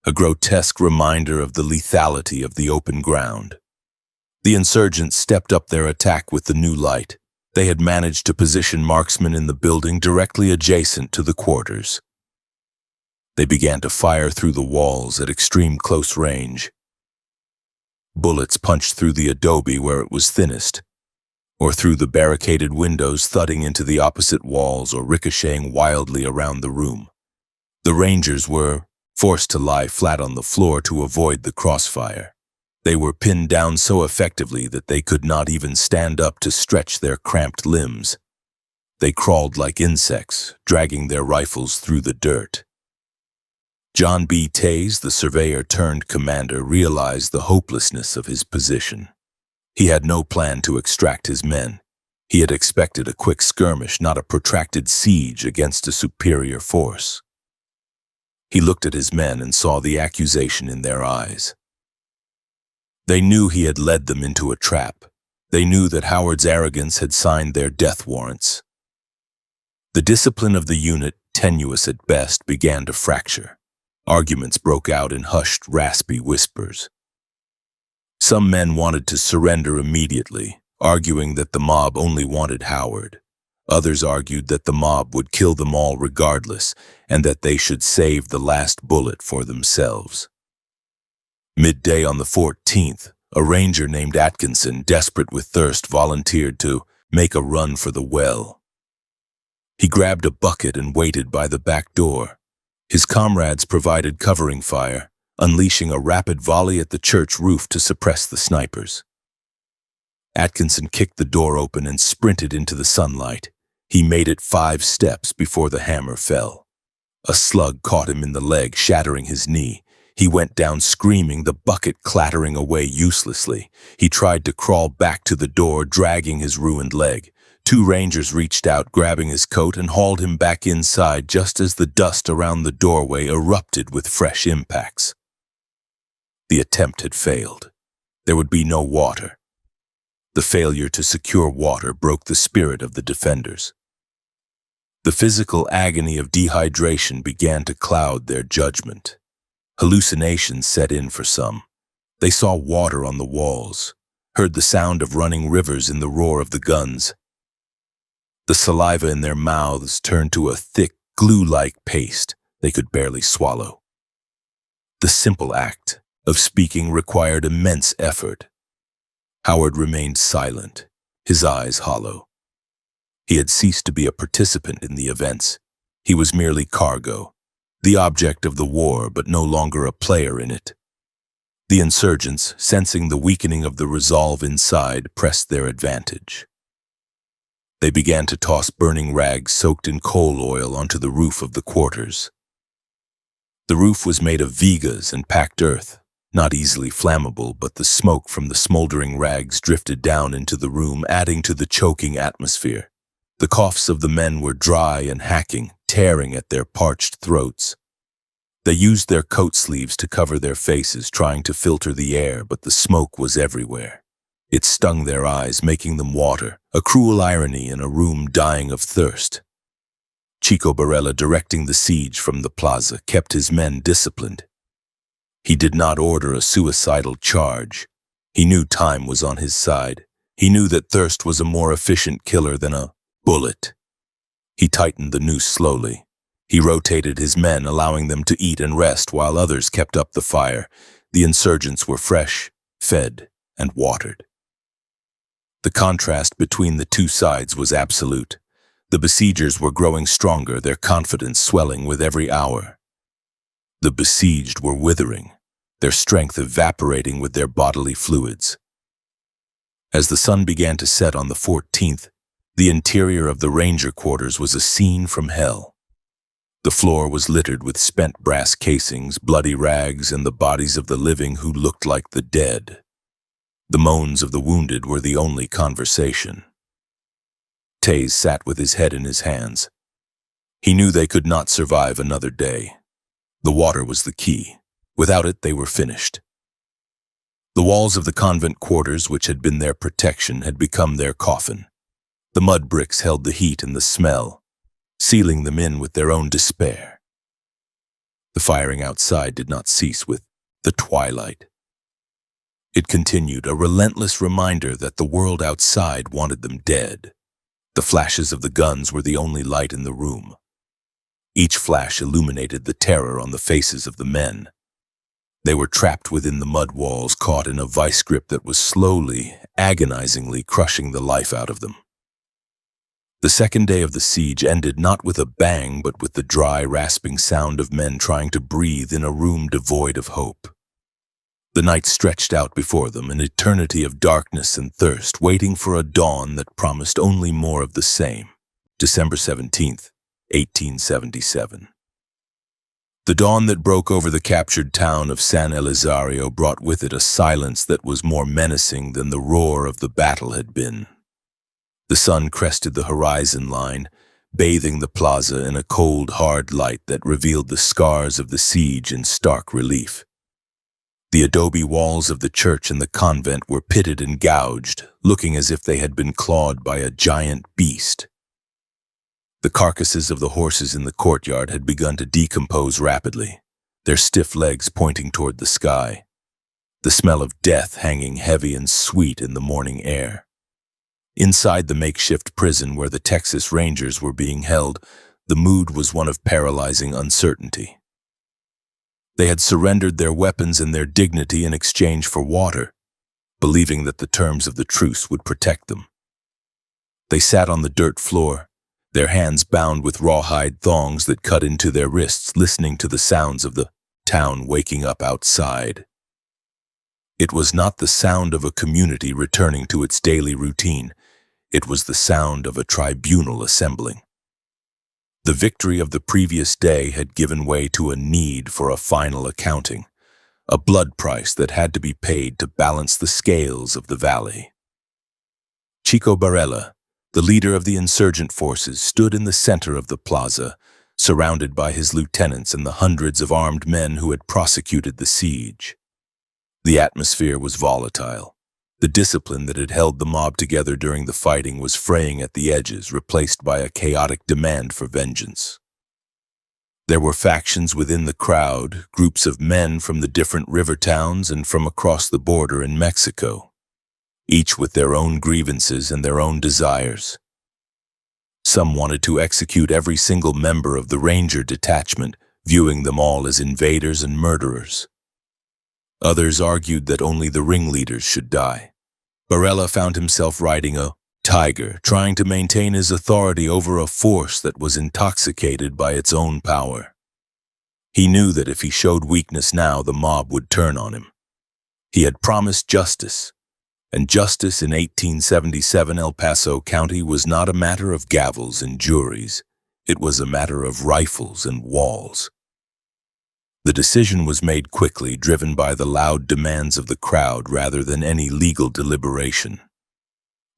a grotesque reminder of the lethality of the open ground. The insurgents stepped up their attack with the new light. They had managed to position marksmen in the building directly adjacent to the quarters. They began to fire through the walls at extreme close range. Bullets punched through the adobe where it was thinnest, or through the barricaded windows, thudding into the opposite walls or ricocheting wildly around the room. The rangers were forced to lie flat on the floor to avoid the crossfire. They were pinned down so effectively that they could not even stand up to stretch their cramped limbs. They crawled like insects, dragging their rifles through the dirt. John B. Taze, the surveyor-turned-commander, realized the hopelessness of his position. He had no plan to extract his men. He had expected a quick skirmish, not a protracted siege against a superior force. He looked at his men and saw the accusation in their eyes. They knew he had led them into a trap. They knew that Howard's arrogance had signed their death warrants. The discipline of the unit, tenuous at best, began to fracture. Arguments broke out in hushed, raspy whispers. Some men wanted to surrender immediately, arguing that the mob only wanted Howard. Others argued that the mob would kill them all regardless, and that they should save the last bullet for themselves. Midday on the 14th, a ranger named Atkinson, desperate with thirst, volunteered to make a run for the well. He grabbed a bucket and waited by the back door. His comrades provided covering fire, unleashing a rapid volley at the church roof to suppress the snipers. Atkinson kicked the door open and sprinted into the sunlight. He made it 5 steps before the hammer fell. A slug caught him in the leg, shattering his knee. He went down screaming, the bucket clattering away uselessly. He tried to crawl back to the door, dragging his ruined leg. 2 rangers reached out, grabbing his coat, and hauled him back inside just as the dust around the doorway erupted with fresh impacts. The attempt had failed. There would be no water. The failure to secure water broke the spirit of the defenders. The physical agony of dehydration began to cloud their judgment. Hallucinations set in for some. They saw water on the walls, heard the sound of running rivers in the roar of the guns. The saliva in their mouths turned to a thick, glue-like paste they could barely swallow. The simple act of speaking required immense effort. Howard remained silent, his eyes hollow. He had ceased to be a participant in the events. He was merely cargo, the object of the war, but no longer a player in it. The insurgents, sensing the weakening of the resolve inside, pressed their advantage. They began to toss burning rags soaked in coal oil onto the roof of the quarters. The roof was made of vigas and packed earth, not easily flammable, but the smoke from the smoldering rags drifted down into the room, adding to the choking atmosphere. The coughs of the men were dry and hacking, tearing at their parched throats. They used their coat sleeves to cover their faces, trying to filter the air, but the smoke was everywhere. It stung their eyes, making them water, a cruel irony in a room dying of thirst. Chico Barella, directing the siege from the plaza, kept his men disciplined. He did not order a suicidal charge. He knew time was on his side. He knew that thirst was a more efficient killer than a bullet. He tightened the noose slowly. He rotated his men, allowing them to eat and rest while others kept up the fire. The insurgents were fresh, fed, and watered. The contrast between the two sides was absolute. The besiegers were growing stronger, their confidence swelling with every hour. The besieged were withering, their strength evaporating with their bodily fluids. As the sun began to set on the 14th, the interior of the ranger quarters was a scene from hell. The floor was littered with spent brass casings, bloody rags, and the bodies of the living who looked like the dead. The moans of the wounded were the only conversation. Taze sat with his head in his hands. He knew they could not survive another day. The water was the key. Without it, they were finished. The walls of the convent quarters, which had been their protection, had become their coffin. The mud bricks held the heat and the smell, sealing them in with their own despair. The firing outside did not cease with the twilight. It continued, a relentless reminder that the world outside wanted them dead. The flashes of the guns were the only light in the room. Each flash illuminated the terror on the faces of the men. They were trapped within the mud walls, caught in a vice grip that was slowly, agonizingly crushing the life out of them. The second day of the siege ended not with a bang, but with the dry, rasping sound of men trying to breathe in a room devoid of hope. The night stretched out before them, an eternity of darkness and thirst, waiting for a dawn that promised only more of the same. December 17th, 1877. The dawn that broke over the captured town of San Elizario brought with it a silence that was more menacing than the roar of the battle had been. The sun crested the horizon line, bathing the plaza in a cold, hard light that revealed the scars of the siege in stark relief. The adobe walls of the church and the convent were pitted and gouged, looking as if they had been clawed by a giant beast. The carcasses of the horses in the courtyard had begun to decompose rapidly, their stiff legs pointing toward the sky, the smell of death hanging heavy and sweet in the morning air. Inside the makeshift prison where the Texas Rangers were being held, the mood was one of paralyzing uncertainty. They had surrendered their weapons and their dignity in exchange for water, believing that the terms of the truce would protect them. They sat on the dirt floor, their hands bound with rawhide thongs that cut into their wrists, listening to the sounds of the town waking up outside. It was not the sound of a community returning to its daily routine. It was the sound of a tribunal assembling. The victory of the previous day had given way to a need for a final accounting, a blood price that had to be paid to balance the scales of the valley. Chico Barella, the leader of the insurgent forces, stood in the center of the plaza, surrounded by his lieutenants and the hundreds of armed men who had prosecuted the siege. The atmosphere was volatile. The discipline that had held the mob together during the fighting was fraying at the edges, replaced by a chaotic demand for vengeance. There were factions within the crowd, groups of men from the different river towns and from across the border in Mexico, each with their own grievances and their own desires. Some wanted to execute every single member of the ranger detachment, viewing them all as invaders and murderers. Others argued that only the ringleaders should die. Barella found himself riding a tiger, trying to maintain his authority over a force that was intoxicated by its own power. He knew that if he showed weakness now, the mob would turn on him. He had promised justice, and justice in 1877 El Paso County was not a matter of gavels and juries. It was a matter of rifles and walls. The decision was made quickly, driven by the loud demands of the crowd rather than any legal deliberation.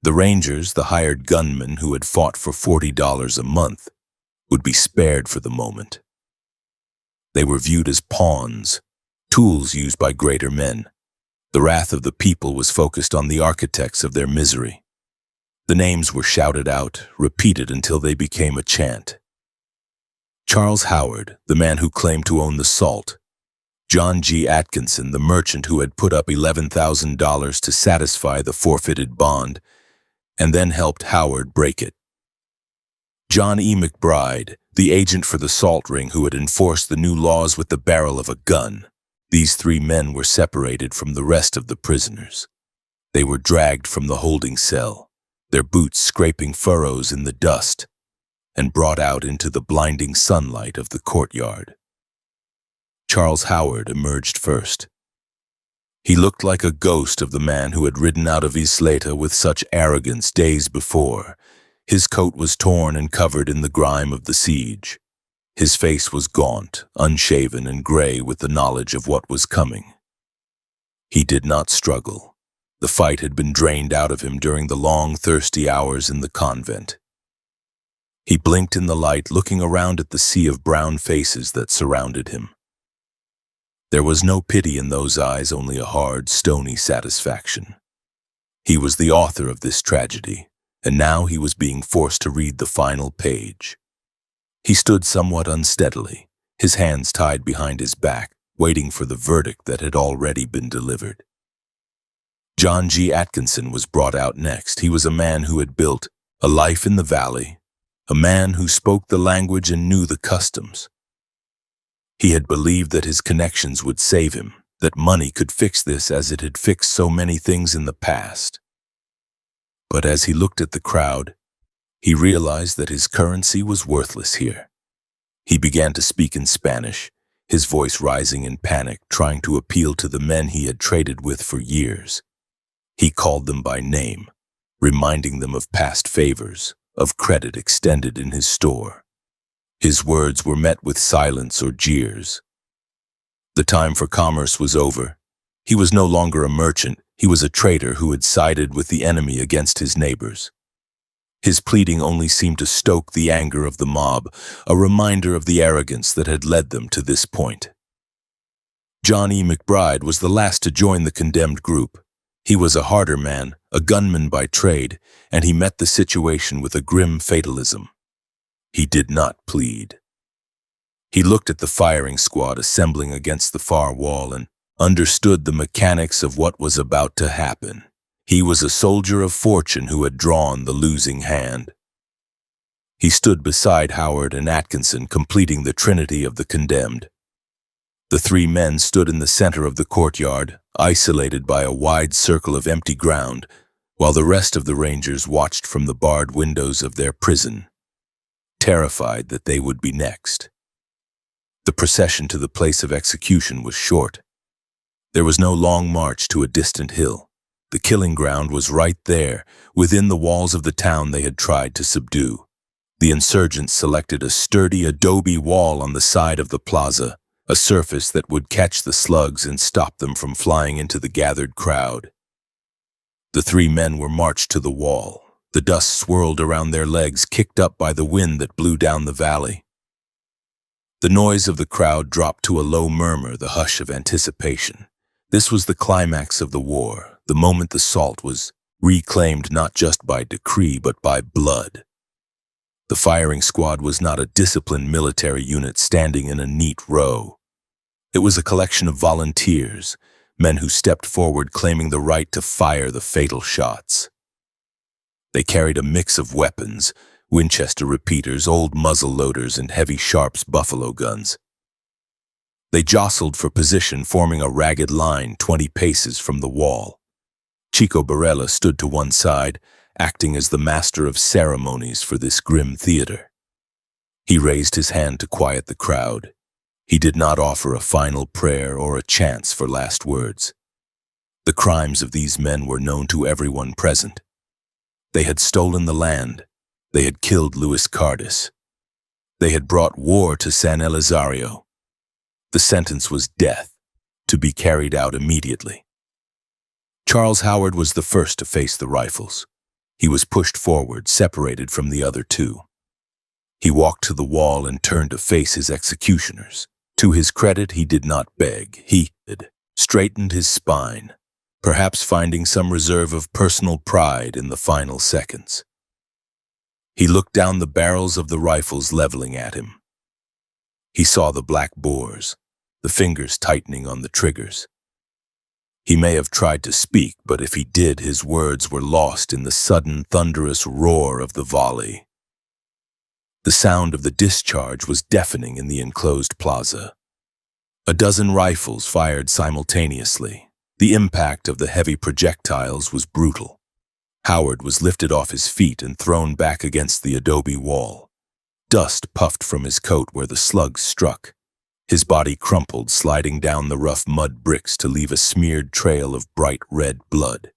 The Rangers, the hired gunmen who had fought for $40 a month, would be spared for the moment. They were viewed as pawns, tools used by greater men. The wrath of the people was focused on the architects of their misery. The names were shouted out, repeated until they became a chant. Charles Howard, the man who claimed to own the salt. John G. Atkinson, the merchant who had put up $11,000 to satisfy the forfeited bond, and then helped Howard break it. John E. McBride, the agent for the salt ring who had enforced the new laws with the barrel of a gun. These three men were separated from the rest of the prisoners. They were dragged from the holding cell, their boots scraping furrows in the dust, and brought out into the blinding sunlight of the courtyard. Charles Howard emerged first. He looked like a ghost of the man who had ridden out of Isleta with such arrogance days before. His coat was torn and covered in the grime of the siege. His face was gaunt, unshaven, and gray with the knowledge of what was coming. He did not struggle. The fight had been drained out of him during the long, thirsty hours in the convent. He blinked in the light, looking around at the sea of brown faces that surrounded him. There was no pity in those eyes, only a hard, stony satisfaction. He was the author of this tragedy, and now he was being forced to read the final page. He stood somewhat unsteadily, his hands tied behind his back, waiting for the verdict that had already been delivered. John G. Atkinson was brought out next. He was a man who had built a life in the valley, a man who spoke the language and knew the customs. He had believed that his connections would save him, that money could fix this as it had fixed so many things in the past. But as he looked at the crowd, he realized that his currency was worthless here. He began to speak in Spanish, his voice rising in panic, trying to appeal to the men he had traded with for years. He called them by name, reminding them of past favors, of credit extended in his store. His words were met with silence or jeers. The time for commerce was over. He was no longer a merchant, he was a traitor who had sided with the enemy against his neighbors. His pleading only seemed to stoke the anger of the mob, a reminder of the arrogance that had led them to this point. John E. McBride was the last to join the condemned group. He was a harder man, a gunman by trade, and he met the situation with a grim fatalism. He did not plead. He looked at the firing squad assembling against the far wall and understood the mechanics of what was about to happen. He was a soldier of fortune who had drawn the losing hand. He stood beside Howard and Atkinson, completing the trinity of the condemned. The three men stood in the center of the courtyard, isolated by a wide circle of empty ground, while the rest of the Rangers watched from the barred windows of their prison, terrified that they would be next. The procession to the place of execution was short. There was no long march to a distant hill. The killing ground was right there, within the walls of the town they had tried to subdue. The insurgents selected a sturdy adobe wall on the side of the plaza, a surface that would catch the slugs and stop them from flying into the gathered crowd. The three men were marched to the wall. The dust swirled around their legs, kicked up by the wind that blew down the valley. The noise of the crowd dropped to a low murmur, the hush of anticipation. This was the climax of the war, the moment the salt was reclaimed not just by decree but by blood. The firing squad was not a disciplined military unit standing in a neat row. It was a collection of volunteers, men who stepped forward claiming the right to fire the fatal shots. They carried a mix of weapons, Winchester repeaters, old muzzle loaders, and heavy Sharps buffalo guns. They jostled for position, forming a ragged line 20 paces from the wall. Chico Barella stood to one side, acting as the master of ceremonies for this grim theater. He raised his hand to quiet the crowd. He did not offer a final prayer or a chance for last words. The crimes of these men were known to everyone present. They had stolen the land. They had killed Luis Cardis. They had brought war to San Elizario. The sentence was death, to be carried out immediately. Charles Howard was the first to face the rifles. He was pushed forward, separated from the other two. He walked to the wall and turned to face his executioners. To his credit, he did not beg. He straightened his spine, perhaps finding some reserve of personal pride in the final seconds. He looked down the barrels of the rifles leveling at him. He saw the black bores, the fingers tightening on the triggers. He may have tried to speak, but if he did, his words were lost in the sudden, thunderous roar of the volley. The sound of the discharge was deafening in the enclosed plaza. A dozen rifles fired simultaneously. The impact of the heavy projectiles was brutal. Howard was lifted off his feet and thrown back against the adobe wall. Dust puffed from his coat where the slugs struck. His body crumpled, sliding down the rough mud bricks to leave a smeared trail of bright red blood.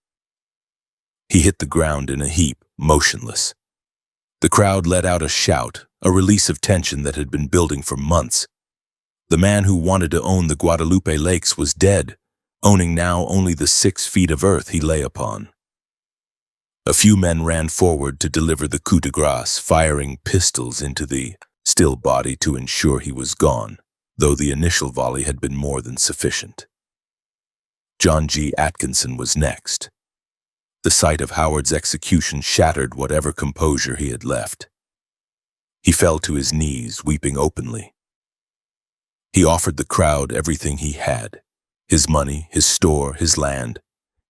He hit the ground in a heap, motionless. The crowd let out a shout, a release of tension that had been building for months. The man who wanted to own the Guadalupe Lakes was dead, owning now only the 6 feet of earth he lay upon. A few men ran forward to deliver the coup de grace, firing pistols into the still body to ensure he was gone, though the initial volley had been more than sufficient. John G. Atkinson was next. The sight of Howard's execution shattered whatever composure he had left. He fell to his knees, weeping openly. He offered the crowd everything he had, his money, his store, his land.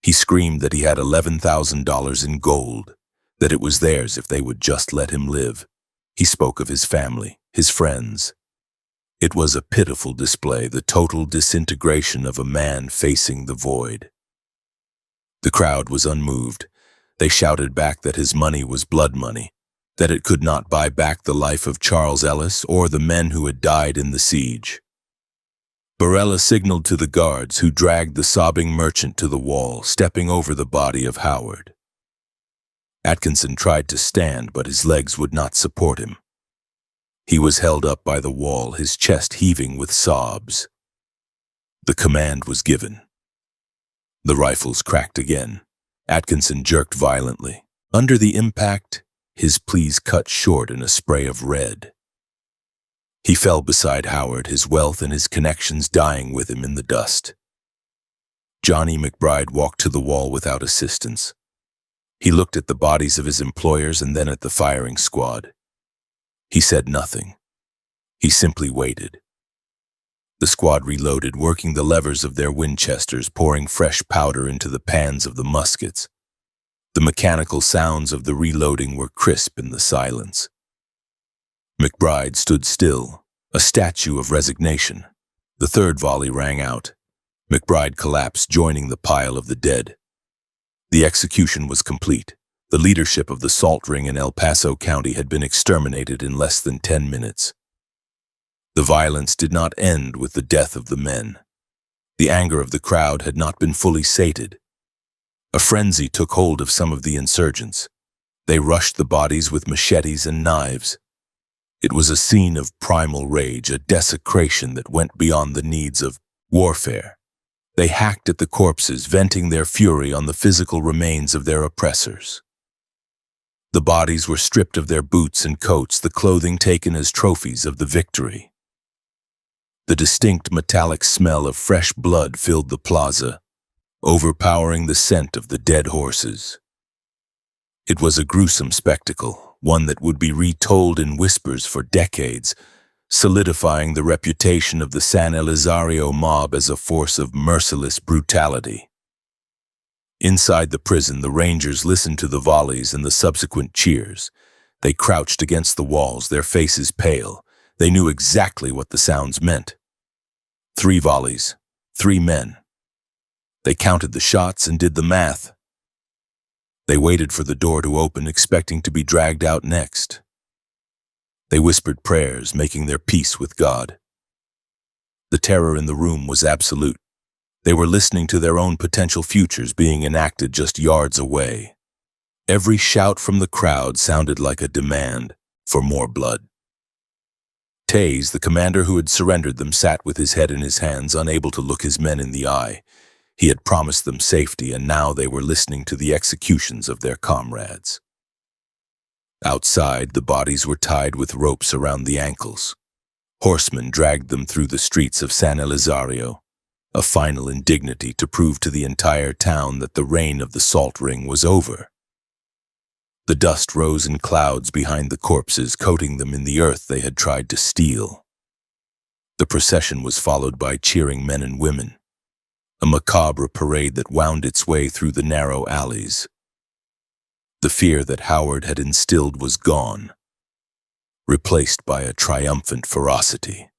He screamed that he had $11,000 in gold, that it was theirs if they would just let him live. He spoke of his family, his friends. It was a pitiful display, the total disintegration of a man facing the void. The crowd was unmoved. They shouted back that his money was blood money, that it could not buy back the life of Charles Ellis or the men who had died in the siege. Barella signaled to the guards, who dragged the sobbing merchant to the wall, stepping over the body of Howard. Atkinson tried to stand, but his legs would not support him. He was held up by the wall, his chest heaving with sobs. The command was given. The rifles cracked again. Atkinson jerked violently. Under the impact, his pleas cut short in a spray of red. He fell beside Howard, his wealth and his connections dying with him in the dust. Johnny McBride walked to the wall without assistance. He looked at the bodies of his employers and then at the firing squad. He said nothing. He simply waited. The squad reloaded, working the levers of their Winchesters, pouring fresh powder into the pans of the muskets. The mechanical sounds of the reloading were crisp in the silence. McBride stood still, a statue of resignation. The third volley rang out. McBride collapsed, joining the pile of the dead. The execution was complete. The leadership of the Salt Ring in El Paso County had been exterminated in less than 10 minutes. The violence did not end with the death of the men. The anger of the crowd had not been fully sated. A frenzy took hold of some of the insurgents. They rushed the bodies with machetes and knives. It was a scene of primal rage, a desecration that went beyond the needs of warfare. They hacked at the corpses, venting their fury on the physical remains of their oppressors. The bodies were stripped of their boots and coats, the clothing taken as trophies of the victory. The distinct metallic smell of fresh blood filled the plaza, overpowering the scent of the dead horses. It was a gruesome spectacle, one that would be retold in whispers for decades, solidifying the reputation of the San Elizario mob as a force of merciless brutality. Inside the prison, the Rangers listened to the volleys and the subsequent cheers. They crouched against the walls, their faces pale. They knew exactly what the sounds meant. 3 volleys, 3 men. They counted the shots and did the math. They waited for the door to open, expecting to be dragged out next. They whispered prayers, making their peace with God. The terror in the room was absolute. They were listening to their own potential futures being enacted just yards away. Every shout from the crowd sounded like a demand for more blood. Taze, the commander who had surrendered them, sat with his head in his hands, unable to look his men in the eye. He had promised them safety, and now they were listening to the executions of their comrades. Outside, the bodies were tied with ropes around the ankles. Horsemen dragged them through the streets of San Elizario, a final indignity to prove to the entire town that the reign of the Salt Ring was over. The dust rose in clouds behind the corpses, coating them in the earth they had tried to steal. The procession was followed by cheering men and women, a macabre parade that wound its way through the narrow alleys. The fear that Howard had instilled was gone, replaced by a triumphant ferocity.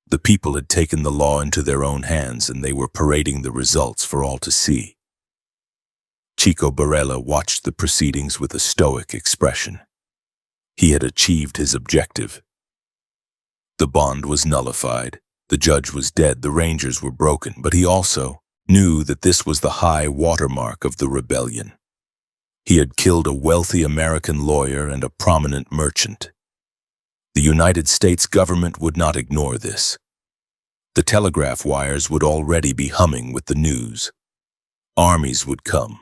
The people had taken the law into their own hands, and they were parading the results for all to see. Chico Barella watched the proceedings with a stoic expression. He had achieved his objective. The bond was nullified. The judge was dead, the Rangers were broken, but he also knew that this was the high watermark of the rebellion. He had killed a wealthy American lawyer and a prominent merchant. The United States government would not ignore this. The telegraph wires would already be humming with the news. Armies would come.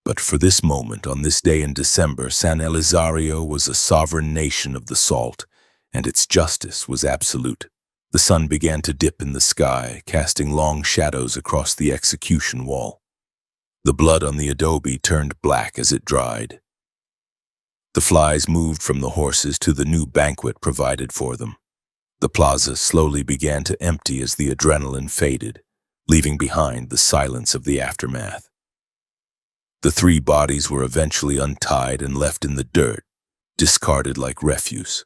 But for this moment, on this day in December, San Elizario was a sovereign nation of the salt, and its justice was absolute. The sun began to dip in the sky, casting long shadows across the execution wall. The blood on the adobe turned black as it dried. The flies moved from the horses to the new banquet provided for them. The plaza slowly began to empty as the adrenaline faded, leaving behind the silence of the aftermath. The 3 bodies were eventually untied and left in the dirt, discarded like refuse.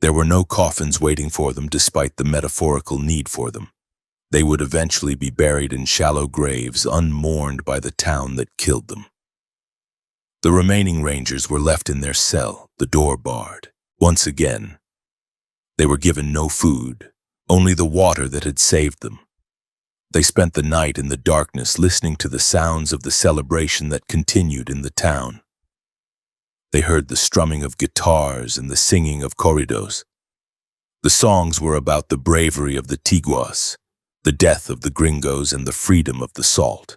There were no coffins waiting for them despite the metaphorical need for them. They would eventually be buried in shallow graves, unmourned by the town that killed them. The remaining Rangers were left in their cell, the door barred. Once again, they were given no food, only the water that had saved them. They spent the night in the darkness, listening to the sounds of the celebration that continued in the town. They heard the strumming of guitars and the singing of corridos. The songs were about the bravery of the Tiguas, the death of the gringos, and the freedom of the salt.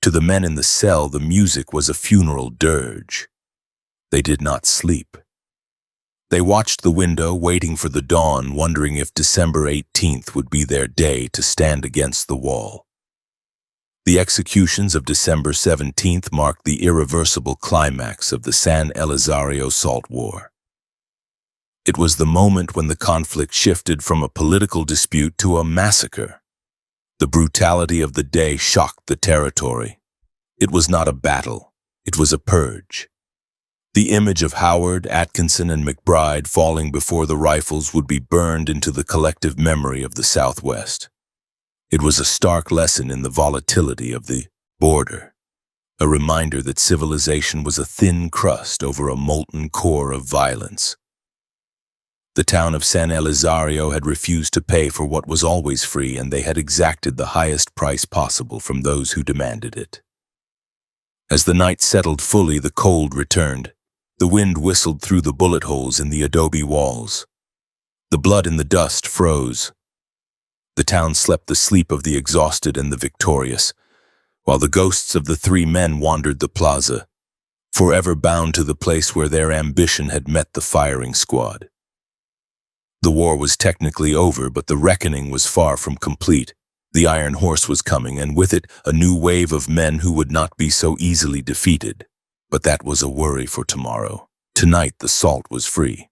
To the men in the cell, the music was a funeral dirge. They did not sleep. They watched the window, waiting for the dawn, wondering if December 18th would be their day to stand against the wall. The executions of December 17th marked the irreversible climax of the San Elizario Salt War. It was the moment when the conflict shifted from a political dispute to a massacre. The brutality of the day shocked the territory. It was not a battle, it was a purge. The image of Howard, Atkinson, and McBride falling before the rifles would be burned into the collective memory of the Southwest. It was a stark lesson in the volatility of the border, a reminder that civilization was a thin crust over a molten core of violence. The town of San Elizario had refused to pay for what was always free, and they had exacted the highest price possible from those who demanded it. As the night settled fully, the cold returned. The wind whistled through the bullet holes in the adobe walls. The blood in the dust froze. The town slept the sleep of the exhausted and the victorious, while the ghosts of the 3 men wandered the plaza, forever bound to the place where their ambition had met the firing squad. The war was technically over, but the reckoning was far from complete. The Iron Horse was coming, and with it a new wave of men who would not be so easily defeated. But that was a worry for tomorrow. Tonight the salt was free.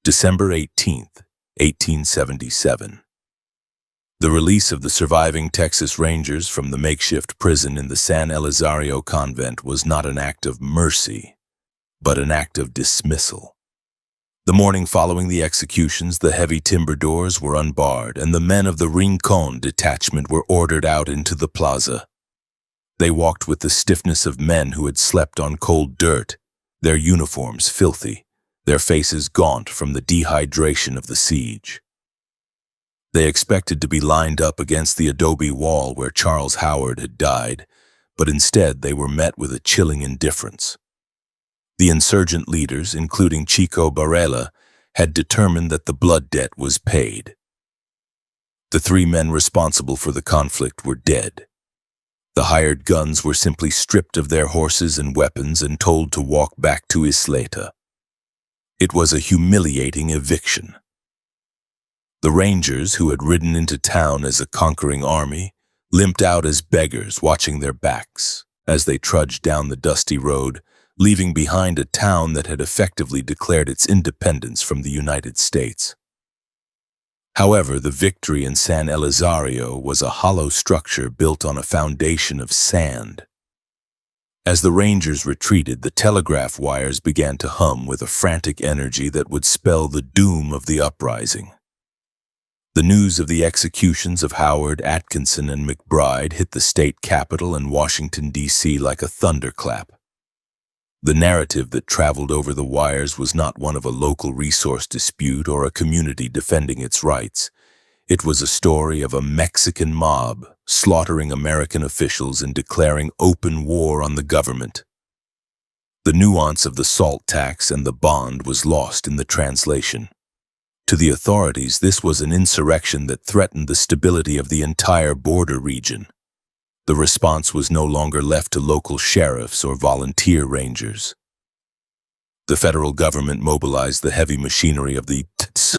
December 18th, 1877. The release of the surviving Texas Rangers from the makeshift prison in the San Elizario convent was not an act of mercy, but an act of dismissal. The morning following the executions, the heavy timber doors were unbarred, and the men of the Rincon detachment were ordered out into the plaza. They walked with the stiffness of men who had slept on cold dirt, their uniforms filthy, their faces gaunt from the dehydration of the siege. They expected to be lined up against the adobe wall where Charles Howard had died, but instead they were met with a chilling indifference. The insurgent leaders, including Chico Barela, had determined that the blood debt was paid. The 3 men responsible for the conflict were dead. The hired guns were simply stripped of their horses and weapons and told to walk back to Isleta. It was a humiliating eviction. The Rangers, who had ridden into town as a conquering army, limped out as beggars, watching their backs as they trudged down the dusty road, leaving behind a town that had effectively declared its independence from the United States. However, the victory in San Elizario was a hollow structure built on a foundation of sand. As the Rangers retreated, the telegraph wires began to hum with a frantic energy that would spell the doom of the uprising. The news of the executions of Howard, Atkinson, and McBride hit the state capitol and Washington, D.C. like a thunderclap. The narrative that traveled over the wires was not one of a local resource dispute or a community defending its rights. It was a story of a Mexican mob slaughtering American officials and declaring open war on the government. The nuance of the salt tax and the bond was lost in the translation. To the authorities, this was an insurrection that threatened the stability of the entire border region. The response was no longer left to local sheriffs or volunteer rangers. The federal government mobilized the heavy machinery of the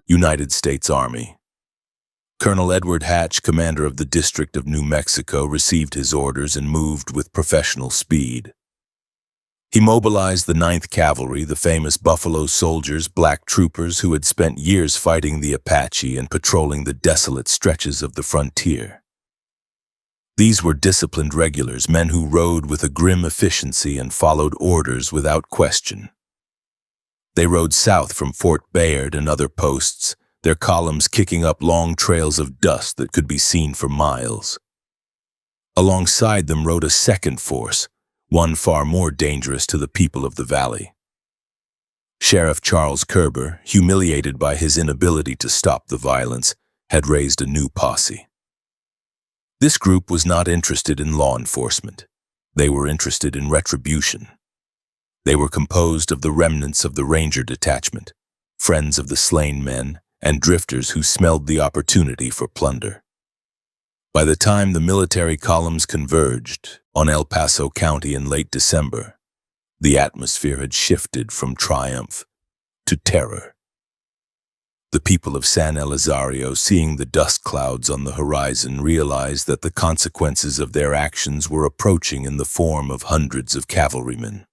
United States Army. Colonel Edward Hatch, commander of the District of New Mexico, received his orders and moved with professional speed. He mobilized the 9th Cavalry, the famous Buffalo Soldiers, black troopers who had spent years fighting the Apache and patrolling the desolate stretches of the frontier. These were disciplined regulars, men who rode with a grim efficiency and followed orders without question. They rode south from Fort Bayard and other posts, their columns kicking up long trails of dust that could be seen for miles. Alongside them rode a second force, one far more dangerous to the people of the valley. Sheriff Charles Kerber, humiliated by his inability to stop the violence, had raised a new posse. This group was not interested in law enforcement. They were interested in retribution. They were composed of the remnants of the Ranger detachment, friends of the slain men, and drifters who smelled the opportunity for plunder. By the time the military columns converged on El Paso County in late December, the atmosphere had shifted from triumph to terror. The people of San Elizario, seeing the dust clouds on the horizon, realized that the consequences of their actions were approaching in the form of hundreds of cavalrymen.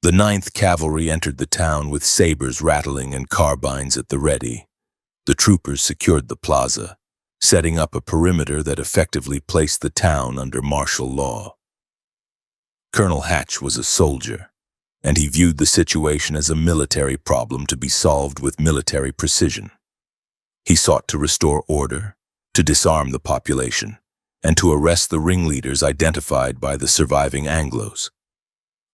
The 9th Cavalry entered the town with sabers rattling and carbines at the ready. The troopers secured the plaza, setting up a perimeter that effectively placed the town under martial law. Colonel Hatch was a soldier, and he viewed the situation as a military problem to be solved with military precision. He sought to restore order, to disarm the population, and to arrest the ringleaders identified by the surviving Anglos.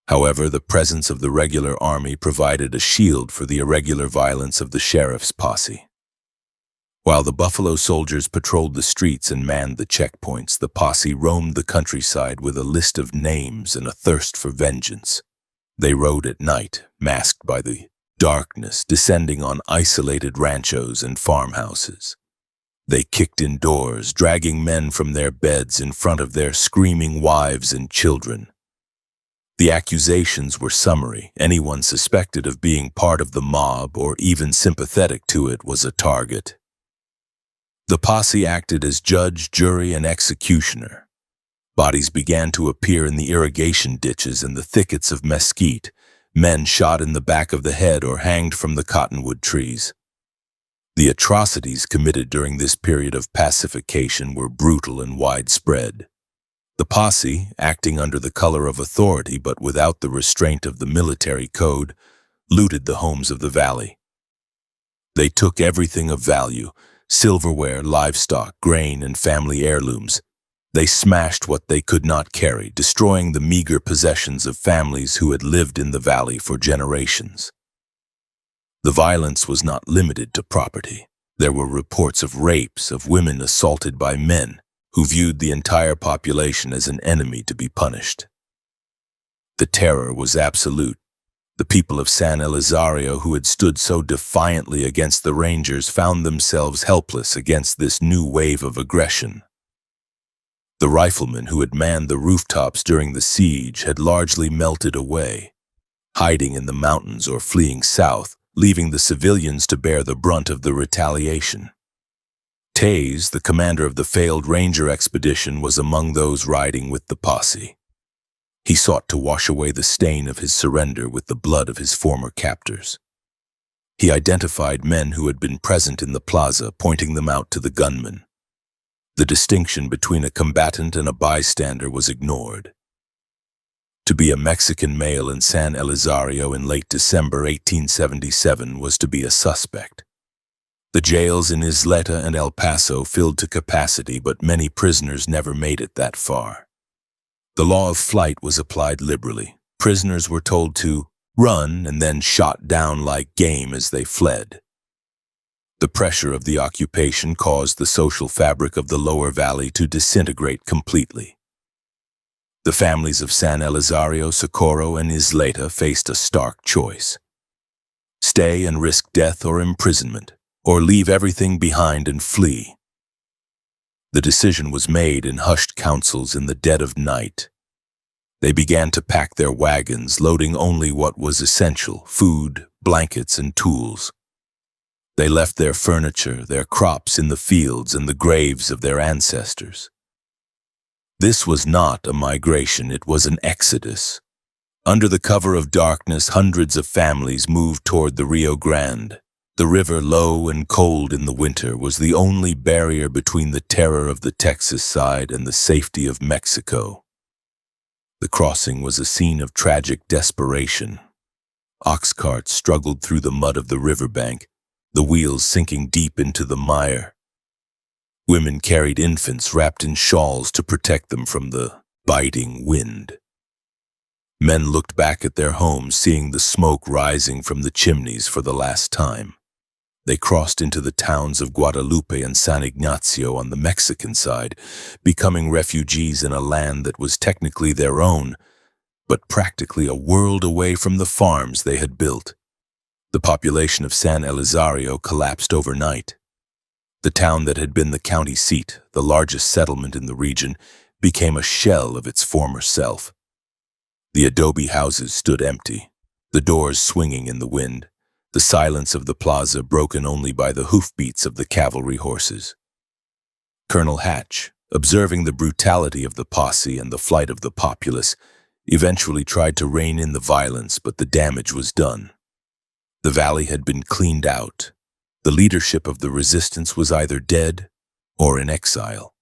However, the presence of the regular army provided a shield for the irregular violence of the sheriff's posse. While the Buffalo Soldiers patrolled the streets and manned the checkpoints, the posse roamed the countryside with a list of names and a thirst for vengeance. They rode at night, masked by the darkness, descending on isolated ranchos and farmhouses. They kicked in doors, dragging men from their beds in front of their screaming wives and children. The accusations were summary. Anyone suspected of being part of the mob or even sympathetic to it was a target. The posse acted as judge, jury, and executioner. Bodies began to appear in the irrigation ditches and the thickets of mesquite, men shot in the back of the head or hanged from the cottonwood trees. The atrocities committed during this period of pacification were brutal and widespread. The posse, acting under the color of authority but without the restraint of the military code, looted the homes of the valley. They took everything of value: silverware, livestock, grain, and family heirlooms. They smashed what they could not carry, destroying the meager possessions of families who had lived in the valley for generations. The violence was not limited to property. There were reports of rapes, of women assaulted by men who viewed the entire population as an enemy to be punished. The terror was absolute. The people of San Elizario, who had stood so defiantly against the Rangers, found themselves helpless against this new wave of aggression. The riflemen who had manned the rooftops during the siege had largely melted away, hiding in the mountains or fleeing south, leaving the civilians to bear the brunt of the retaliation. Taze, the commander of the failed Ranger expedition, was among those riding with the posse. He sought to wash away the stain of his surrender with the blood of his former captors. He identified men who had been present in the plaza, pointing them out to the gunmen. The distinction between a combatant and a bystander was ignored. To be a Mexican male in San Elizario in late December 1877 was to be a suspect. The jails in Isleta and El Paso filled to capacity, but many prisoners never made it that far. The law of flight was applied liberally. Prisoners were told to run and then shot down like game as they fled. The pressure of the occupation caused the social fabric of the lower valley to disintegrate completely. The families of San Elizario, Socorro, and Isleta faced a stark choice: stay and risk death or imprisonment, or leave everything behind and flee. The decision was made in hushed councils in the dead of night. They began to pack their wagons, loading only what was essential: food, blankets, and tools. They left their furniture, their crops in the fields, and the graves of their ancestors. This was not a migration, it was an exodus. Under the cover of darkness, hundreds of families moved toward the Rio Grande. The river, low and cold in the winter, was the only barrier between the terror of the Texas side and the safety of Mexico. The crossing was a scene of tragic desperation. Ox carts struggled through the mud of the riverbank, the wheels sinking deep into the mire. Women carried infants wrapped in shawls to protect them from the biting wind. Men looked back at their homes, seeing the smoke rising from the chimneys for the last time. They crossed into the towns of Guadalupe and San Ignacio on the Mexican side, becoming refugees in a land that was technically their own, but practically a world away from the farms they had built. The population of San Elizario collapsed overnight. The town that had been the county seat, the largest settlement in the region, became a shell of its former self. The adobe houses stood empty, the doors swinging in the wind, the silence of the plaza broken only by the hoofbeats of the cavalry horses. Colonel Hatch, observing the brutality of the posse and the flight of the populace, eventually tried to rein in the violence, but the damage was done. The valley had been cleaned out. The leadership of the resistance was either dead or in exile.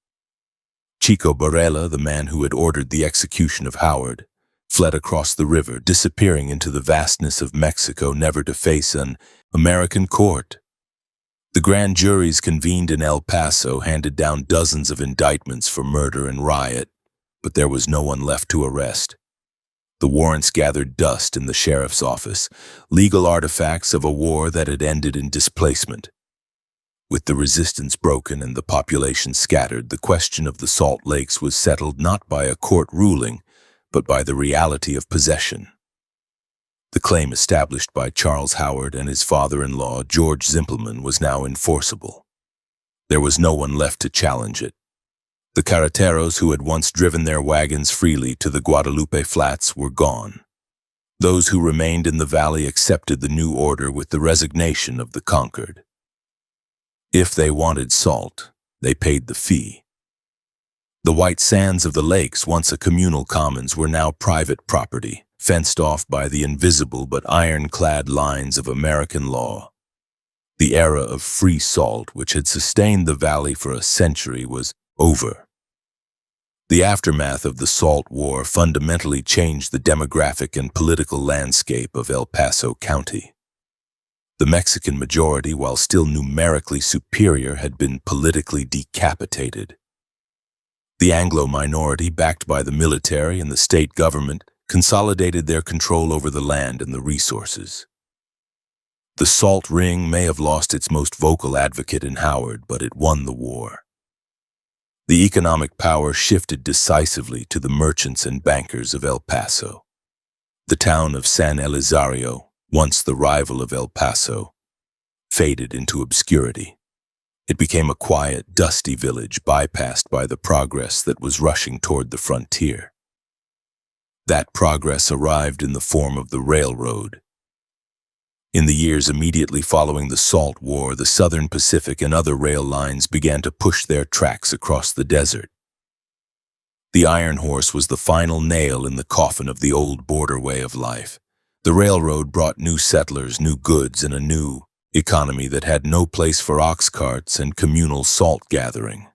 Chico Barela, the man who had ordered the execution of Howard, fled across the river, disappearing into the vastness of Mexico, never to face an American court. The grand juries convened in El Paso handed down dozens of indictments for murder and riot, but there was no one left to arrest. The warrants gathered dust in the sheriff's office, legal artifacts of a war that had ended in displacement. With the resistance broken and the population scattered, the question of the Salt Lakes was settled not by a court ruling, but by the reality of possession. The claim established by Charles Howard and his father-in-law, George Zimpelman, was now enforceable. There was no one left to challenge it. The carreteros who had once driven their wagons freely to the Guadalupe Flats were gone. Those who remained in the valley accepted the new order with the resignation of the conquered. If they wanted salt, they paid the fee. The white sands of the lakes, once a communal commons, were now private property, fenced off by the invisible but ironclad lines of American law. The era of free salt, which had sustained the valley for a century, was over. The aftermath of the Salt War fundamentally changed the demographic and political landscape of El Paso County. The Mexican majority, while still numerically superior, had been politically decapitated. The Anglo minority, backed by the military and the state government, consolidated their control over the land and the resources. The Salt Ring may have lost its most vocal advocate in Howard, but it won the war. The economic power shifted decisively to the merchants and bankers of El Paso. The town of San Elizario, once the rival of El Paso, faded into obscurity. It became a quiet, dusty village bypassed by the progress that was rushing toward the frontier. That progress arrived in the form of the railroad. In the years immediately following the Salt War, the Southern Pacific and other rail lines began to push their tracks across the desert. The Iron Horse was the final nail in the coffin of the old border way of life. The railroad brought new settlers, new goods, and a new economy that had no place for ox carts and communal salt gathering.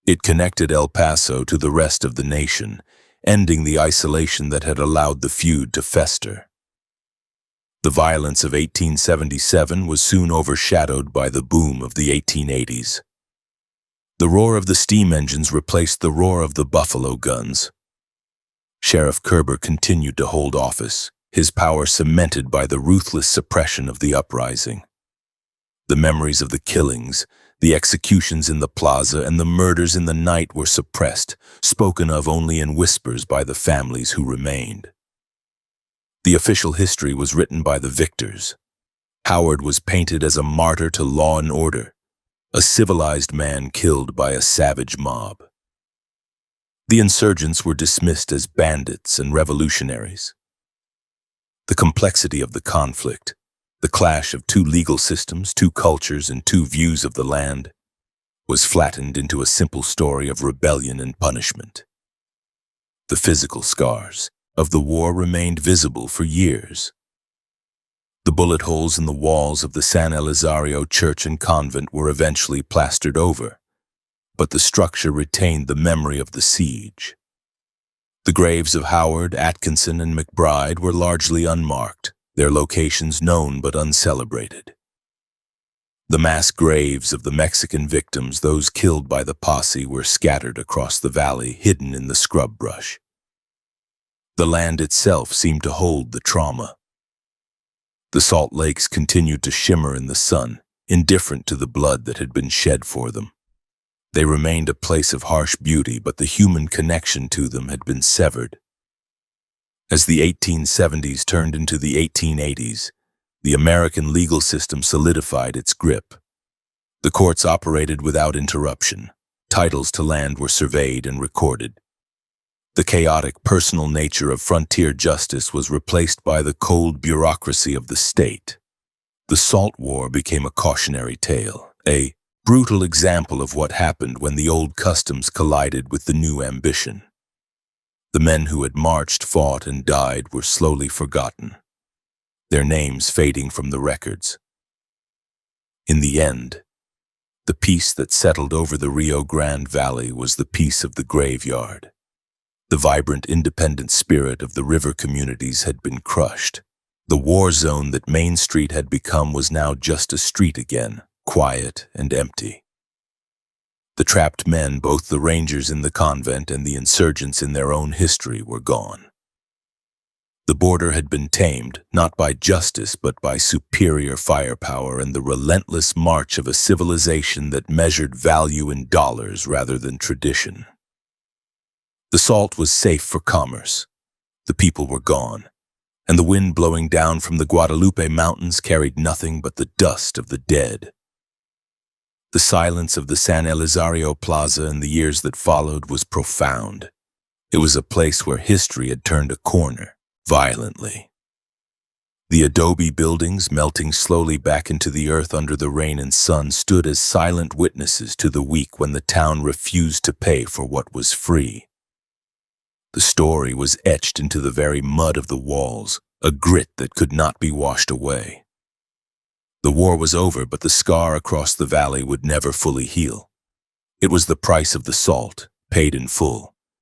It connected El Paso to the rest of the nation, ending the isolation that had allowed the feud to fester. The violence of 1877 was soon overshadowed by the boom of the 1880s. The roar of the steam engines replaced the roar of the buffalo guns. Sheriff Kerber continued to hold office, his power cemented by the ruthless suppression of the uprising. The memories of the killings, the executions in the plaza, and the murders in the night were suppressed, spoken of only in whispers by the families who remained. The official history was written by the victors. Howard was painted as a martyr to law and order, a civilized man killed by a savage mob. The insurgents were dismissed as bandits and revolutionaries. The complexity of the conflict, the clash of two legal systems, two cultures, and two views of the land, was flattened into a simple story of rebellion and punishment. The physical scars of the war remained visible for years. The bullet holes in the walls of the San Elizario church and convent were eventually plastered over, but the structure retained the memory of the siege. The graves of Howard, Atkinson, and McBride were largely unmarked, their locations known but uncelebrated. The mass graves of the Mexican victims, those killed by the posse, were scattered across the valley, hidden in the scrub brush. The land itself seemed to hold the trauma. The salt lakes continued to shimmer in the sun, indifferent to the blood that had been shed for them. They remained a place of harsh beauty, but the human connection to them had been severed. As the 1870s turned into the 1880s, the American legal system solidified its grip. The courts operated without interruption. Titles to land were surveyed and recorded. The chaotic personal nature of frontier justice was replaced by the cold bureaucracy of the state. The Salt War became a cautionary tale, a brutal example of what happened when the old customs collided with the new ambition. The men who had marched, fought, and died were slowly forgotten, their names fading from the records. In the end, the peace that settled over the Rio Grande Valley was the peace of the graveyard. The vibrant, independent spirit of the river communities had been crushed. The war zone that Main Street had become was now just a street again, quiet and empty. The trapped men, both the rangers in the convent and the insurgents in their own history, were gone. The border had been tamed, not by justice but by superior firepower and the relentless march of a civilization that measured value in dollars rather than tradition. The salt was safe for commerce. The people were gone, and the wind blowing down from the Guadalupe Mountains carried nothing but the dust of the dead. The silence of the San Elizario Plaza in the years that followed was profound. It was a place where history had turned a corner, violently. The adobe buildings, melting slowly back into the earth under the rain and sun, stood as silent witnesses to the week when the town refused to pay for what was free. The story was etched into the very mud of the walls, a grit that could not be washed away. The war was over, but the scar across the valley would never fully heal. It was the price of the salt, paid in full.